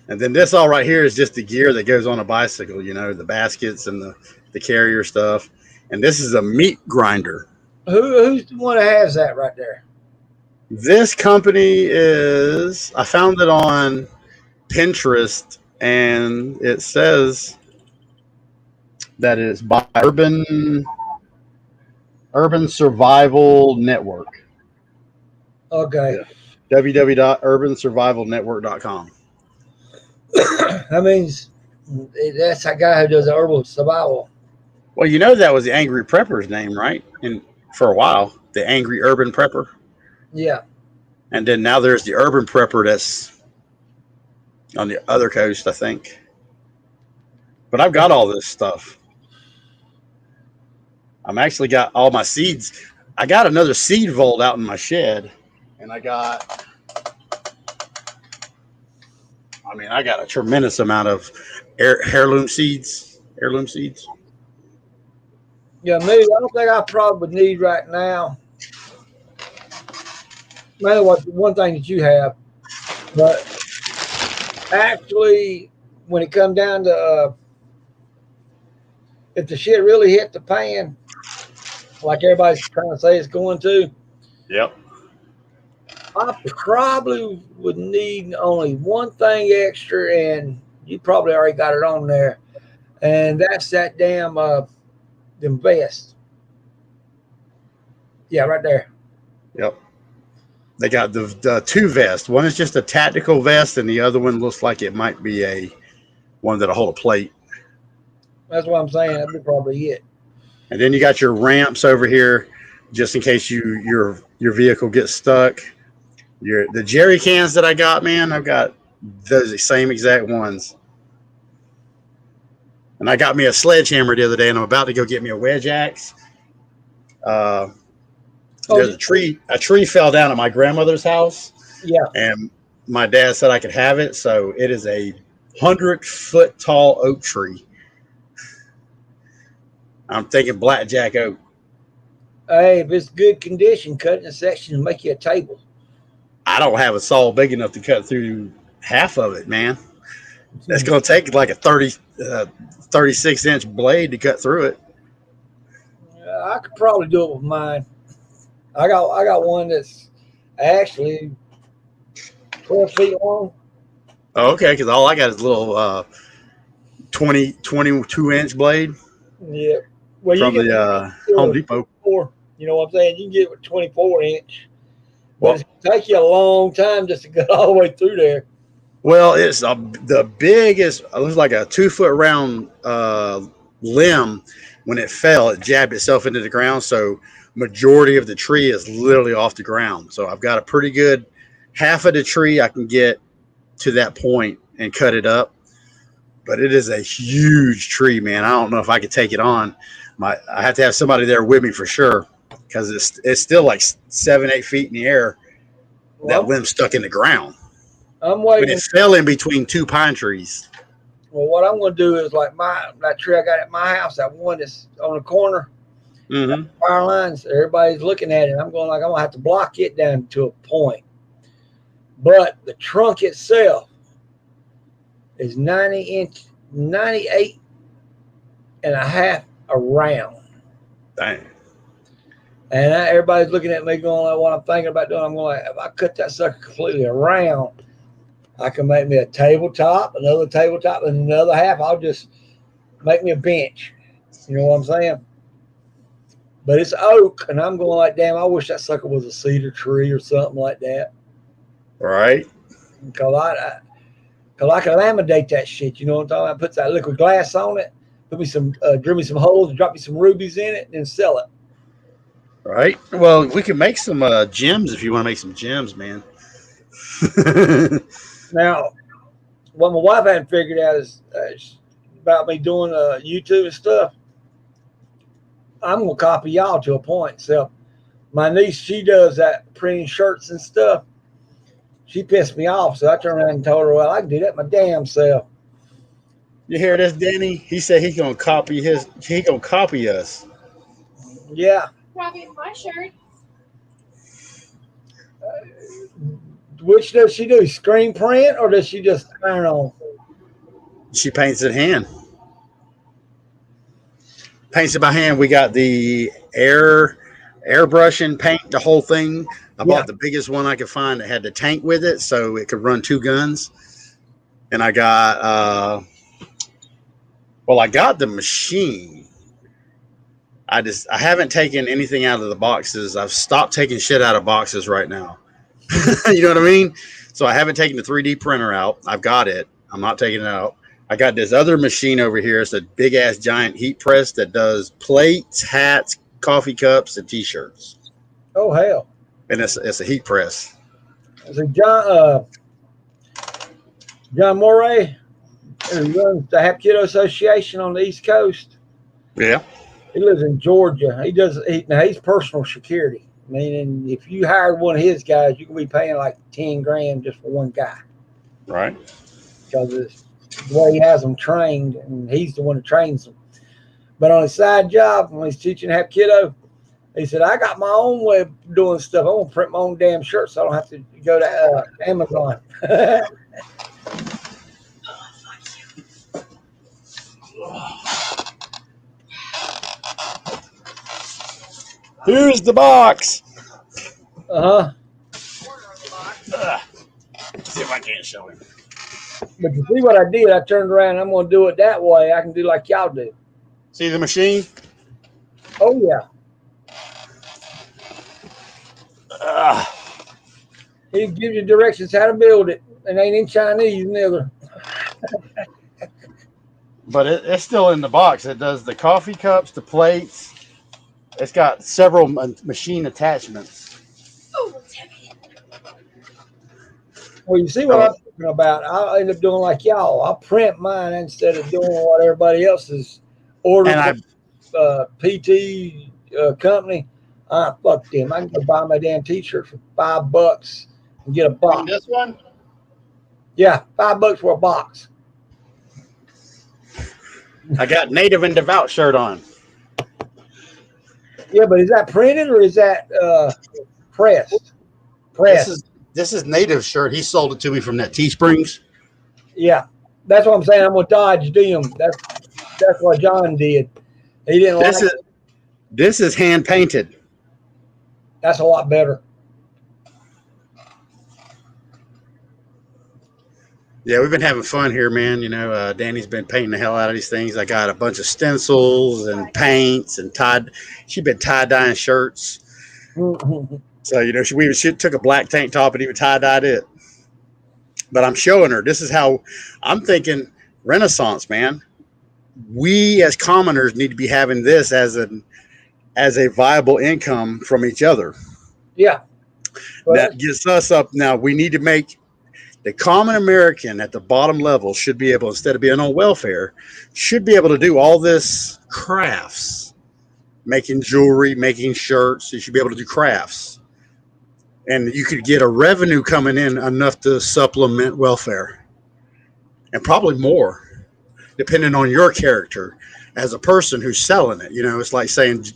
And then this all right here is just the gear that goes on a bicycle, the baskets and the carrier stuff. And this is a meat grinder. Who's the one that has that right there? This company I found it on Pinterest, and it says that it's by Urban Survival Network. Okay. Yeah. www.urbansurvivalnetwork.com. That means that's a guy who does urban survival. Well, that was the Angry Prepper's name, right? And for a while, the Angry Urban Prepper. Yeah. And then now there's the Urban Prepper that's on the other coast, I think. But I've got all this stuff. I'm actually got all my seeds. I got another seed vault out in my shed. And I got a tremendous amount of heirloom seeds. Yeah, me, I don't think I probably would need right now. Maybe one thing that you have, but actually, when it comes down to if the shit really hit the pan, like everybody's trying to say it's going to. Yep. I probably would need only one thing extra, and you probably already got it on there, and that's that damn them vest. Yeah, right there. Yep. They got the two vests. One is just a tactical vest, and the other one looks like it might be a one that'll hold a plate. That's what I'm saying. That'd be probably it. And then you got your ramps over here, just in case your vehicle gets stuck. The jerry cans that I got, man, I've got those same exact ones. And I got me a sledgehammer the other day, and I'm about to go get me a wedge axe. There's a tree fell down at my grandmother's house, Yeah. and my dad said I could have it. So it is a 100-foot tall oak tree. I'm thinking blackjack oak. Hey, if it's good condition, cut it in sections and make you a table. I don't have a saw big enough to cut through half of it, man. That's going to take like a 36-inch blade to cut through it. I could probably do it with mine. I got one that's actually 12 feet long. Oh, okay, because all I got is a little 22-inch blade Yeah. Well, from you the Home Depot. You know what I'm saying? You can get it with 24-inch. But Well, it's going to take you a long time just to get all the way through there. well, it's the biggest. It was like a 2-foot round limb. When it fell, it jabbed itself into the ground. So majority of the tree is literally off the ground. So I've got a pretty good half of the tree I can get to that point and cut it up. But it is a huge tree, man. I don't know if I could take it on. I have to have somebody there with me for sure, because it's still like 7-8 feet in the air. Well, That limb stuck in the ground. I'm But waiting. it fell in between two pine trees. Well, what I'm going to do is like that tree I got at my house, that one that's on the corner, Mm-hmm. power lines. Everybody's looking at it. I'm going like I'm gonna have to block it down to a point. But the trunk itself is 98 and a half around. Dang. And everybody's looking at me going like what I'm thinking about doing. I'm going like, if I cut that sucker completely around, I can make me a tabletop, another tabletop, and another half. I'll just make me a bench. You know what I'm saying? But it's oak, and I'm going like, damn, I wish that sucker was a cedar tree or something like that. Right. Because I can laminate that shit. You know what I'm talking about? Put that liquid glass on it, put me some, drill me some holes, drop me some rubies in it, and then sell it. Right. Well, we can make some gems if you want to make some gems, man. Now, what my wife hadn't figured out is about me doing YouTube and stuff. I'm gonna copy y'all to a point. So, my niece, she does that printing shirts and stuff. She pissed me off, so I turned around and told her, "Well, I can do that my damn self." You hear this, Danny? He said he's gonna copy us. Yeah. Copy my shirt. Which does she do? Screen print or does she just iron on? She paints it hand. Paints it by hand. We got the airbrush and paint the whole thing. I bought the biggest one I could find that had the tank with it, so it could run 2 guns. And I got I got the machine. I haven't taken anything out of the boxes. I've stopped taking shit out of boxes right now. You know what I mean? So I haven't taken the 3D printer out. I've got it. I'm not taking it out. I got this other machine over here. It's a big ass giant heat press that does plates, hats, coffee cups, and t-shirts. Oh hell! And it's a heat press. So John Moray, who runs the Hapkido Association on the East Coast. Yeah. He lives in Georgia. He's personal security. Meaning, if you hired one of his guys, you could be paying like $10,000 just for one guy. Right. Because it's the way he has them trained, and he's the one that trains them. But on his side job, when he's teaching Hapkido, he said, I got my own way of doing stuff. I want to print my own damn shirt so I don't have to go to Amazon. Here's the box. Uh-huh. See if I can't show him. But you see what I did? I turned around. I'm going to do it that way. I can do like y'all do. See the machine? Oh, yeah. He gives you directions how to build it. And ain't in Chinese neither. But it's still in the box. It does the coffee cups, the plates. It's got several machine attachments. Well, you see what I'm talking about. I'll end up doing like y'all. I'll print mine instead of doing what everybody else is ordering. And PT company. Fuck them. I can go buy my damn t-shirt for $5 and get a box. this one? Yeah, $5 for a box. I got Native and Devout shirt on. Yeah, but is that printed or is that pressed? Pressed. This is Native shirt. He sold it to me from that Teesprings. Yeah, that's what I'm saying. I'm gonna dodge them. That's what John did. He didn't like it. This is hand painted. That's a lot better. Yeah, we've been having fun here, man. You know, Danny's been painting the hell out of these things. I got a bunch of stencils and paints and she's been tie-dyeing shirts. So, you know, she took a black tank top and even tie-dyed it. But I'm showing her, this is how I'm thinking Renaissance, man. We as commoners need to be having this as a viable income from each other. Yeah. Well, that gets us up. Now we need to make the common American at the bottom level should be able, instead of being on welfare, should be able to do all this crafts, making jewelry, making shirts. You should be able to do crafts. And you could get a revenue coming in enough to supplement welfare. And probably more, depending on your character as a person who's selling it. You know, it's like saying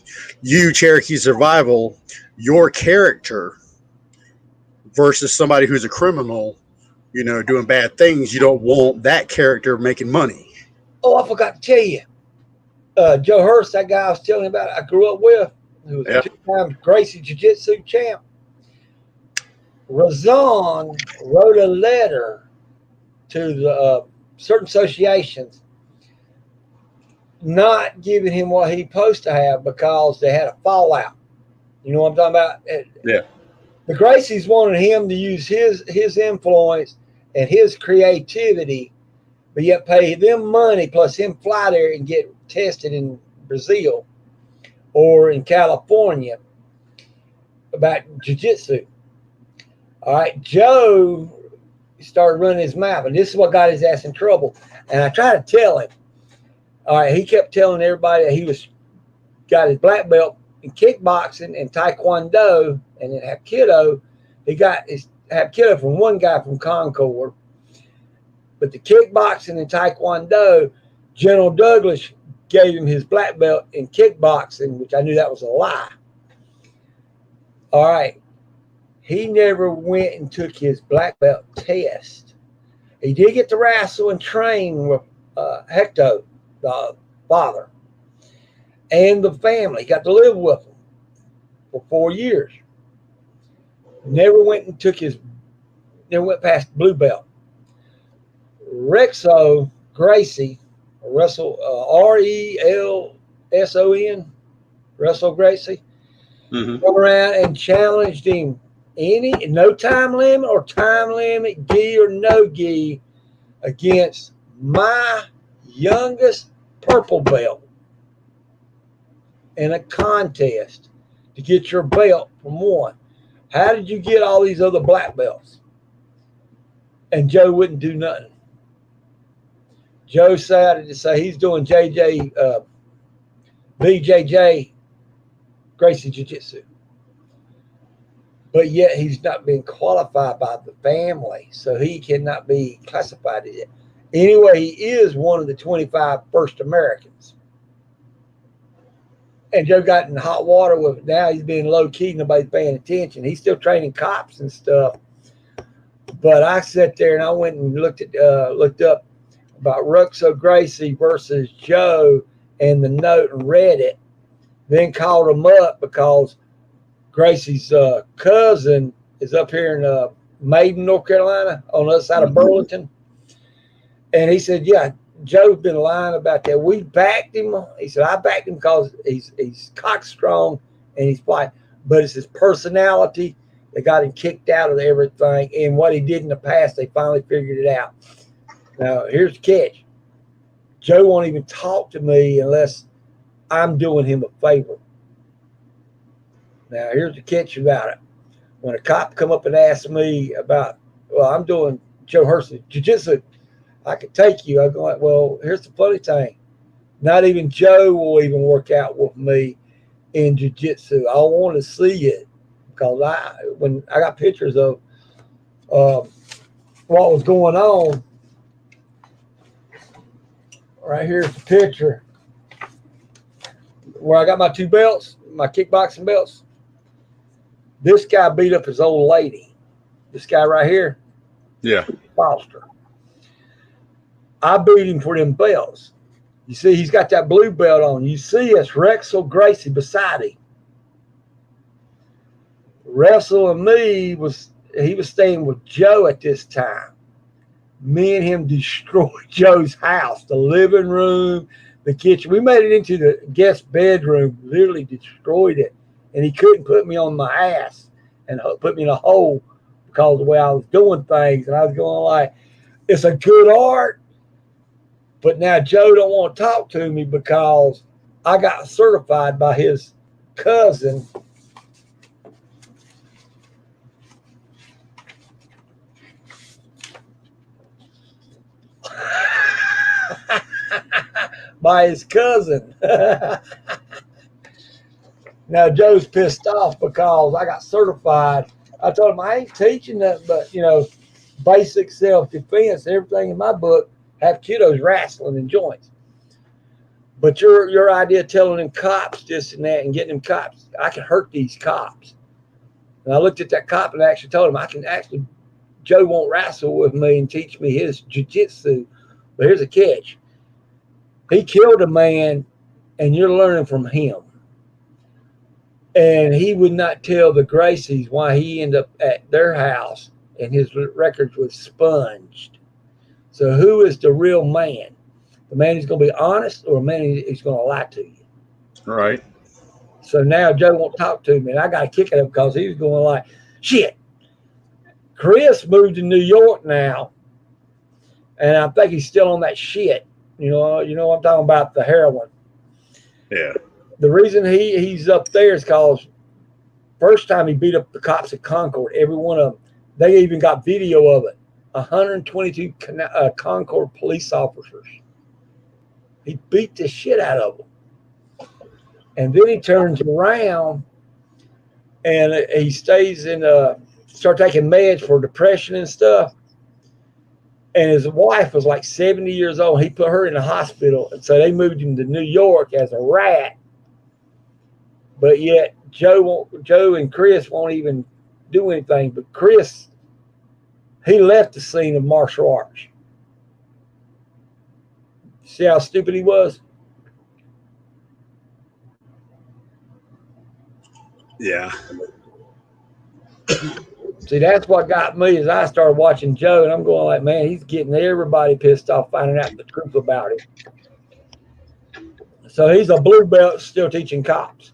you, Cherokee Survival, your character versus somebody who's a criminal, you know, doing bad things. You don't want that character making money. Oh, I forgot to tell you. Joe Hurst, that guy I was telling you about, I grew up with, who was a 2-time Gracie Jiu-Jitsu champ. Razan wrote a letter to the certain associations not giving him what he's supposed to have because they had a fallout. You know what I'm talking about? Yeah. The Gracies wanted him to use his influence and his creativity, but yet pay them money plus him fly there and get tested in Brazil or in California about jiu-jitsu. All right, Joe started running his mouth, and this is what got his ass in trouble. And I tried to tell him. All right, he kept telling everybody that he got his black belt in kickboxing and taekwondo and in Hapkido. He got his Hapkido from one guy from Concord. But the kickboxing and taekwondo, General Douglas gave him his black belt in kickboxing, which I knew that was a lie. All right. He never went and took his black belt test. He did get to wrestle and train with Hector, the father, and the family. He got to live with them for 4 years. Never went past blue belt. Rexo Gracie, Russell, Relson, Russell Gracie, went around and challenged him. No time limit or time limit, gi or no gi, against my youngest purple belt in a contest to get your belt from one. How did you get all these other black belts? And Joe wouldn't do nothing. Joe decided to say he's doing BJJ Gracie Jiu-Jitsu. But yet he's not being qualified by the family, so he cannot be classified as it. Anyway, he is one of the 25 first Americans. And Joe got in hot water with it. Now he's being low-key, nobody's paying attention. He's still training cops and stuff. But I sat there and I went and looked up about Ruxo Gracie versus Joe and the note and read it. then called him up because Gracie's cousin is up here in Maiden, North Carolina, on the other side of Burlington. And he said, yeah, Joe's been lying about that. We backed him. He said, I backed him because he's cockstrong and he's white, but it's his personality that got him kicked out of everything. And what he did in the past, they finally figured it out. Now, here's the catch. Joe won't even talk to me unless I'm doing him a favor. Now, here's the catch about it. When a cop come up and ask me about, well, I'm doing Joe Hurst's jiu-jitsu, I could take you. I'm going, well, here's the funny thing. Not even Joe will even work out with me in jiu-jitsu. I want to see it because when I got pictures of what was going on. Right here's the picture where I got my 2 belts, my kickboxing belts. This guy beat up his old lady. This guy right here. Yeah. Foster. I beat him for them belts. You see, he's got that blue belt on. You see, it's Rexel Gracie beside him. Wrestle and me he was staying with Joe at this time. Me and him destroyed Joe's house, the living room, the kitchen. We made it into the guest bedroom, literally destroyed it. And he couldn't put me on my ass and put me in a hole because of the way I was doing things. And I was going like, it's a good art. But now Joe don't want to talk to me because I got certified by his cousin. By his cousin. Now Joe's pissed off because I got certified. I told him I ain't teaching that, but basic self-defense, everything in my book have kiddos wrestling and joints. But your idea of telling them cops this and that and getting them cops, I can hurt these cops. And I looked at that cop and I actually told him Joe won't wrestle with me and teach me his jiu-jitsu. But here's a catch. He killed a man, and you're learning from him. And he would not tell the Gracies why he ended up at their house, and his records was sponged. So who is the real man? The man who's going to be honest or a man who's going to lie to you? Right. So now Joe won't talk to me, and I got to kick at him because he was going like, shit. Chris moved to New York now, and I think he's still on that shit. You know what I'm talking about, the heroin. Yeah. The reason he's up there is because first time he beat up the cops at Concord, every one of them, they even got video of it. 122 Concord police officers. He beat the shit out of them. And then he turns around and he stays start taking meds for depression and stuff. And his wife was like 70 years old. He put her in the hospital. And so they moved him to New York as a rat. But yet Joe and Chris won't even do anything. But Chris, he left the scene of martial arts. See how stupid he was? Yeah. See, that's what got me is I started watching Joe, and I'm going like, man, he's getting everybody pissed off finding out the truth about him. So he's a blue belt still teaching cops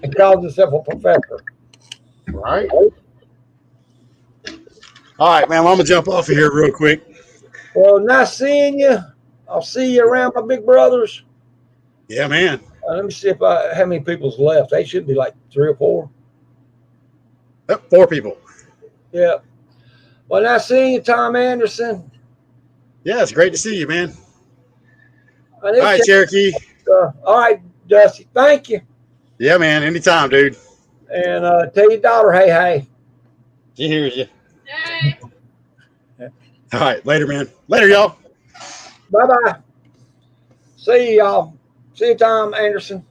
and calls himself a professor. Right. All right, man. Well, I'm going to jump off of here real quick. Well, nice seeing you. I'll see you around my big brothers. Yeah, man. Let me see how many people's left. They should be like 3 or 4. Yep, 4 people. Yeah. Well, nice seeing you, Tom Anderson. Yeah, it's great to see you, man. All right, Cherokee. All right, Dusty. Thank you. Yeah, man. Anytime, dude. And tell your daughter, hey. She hears you. Hey. All right. Later, man. Later, y'all. Bye-bye. See y'all. See you, Tom Anderson.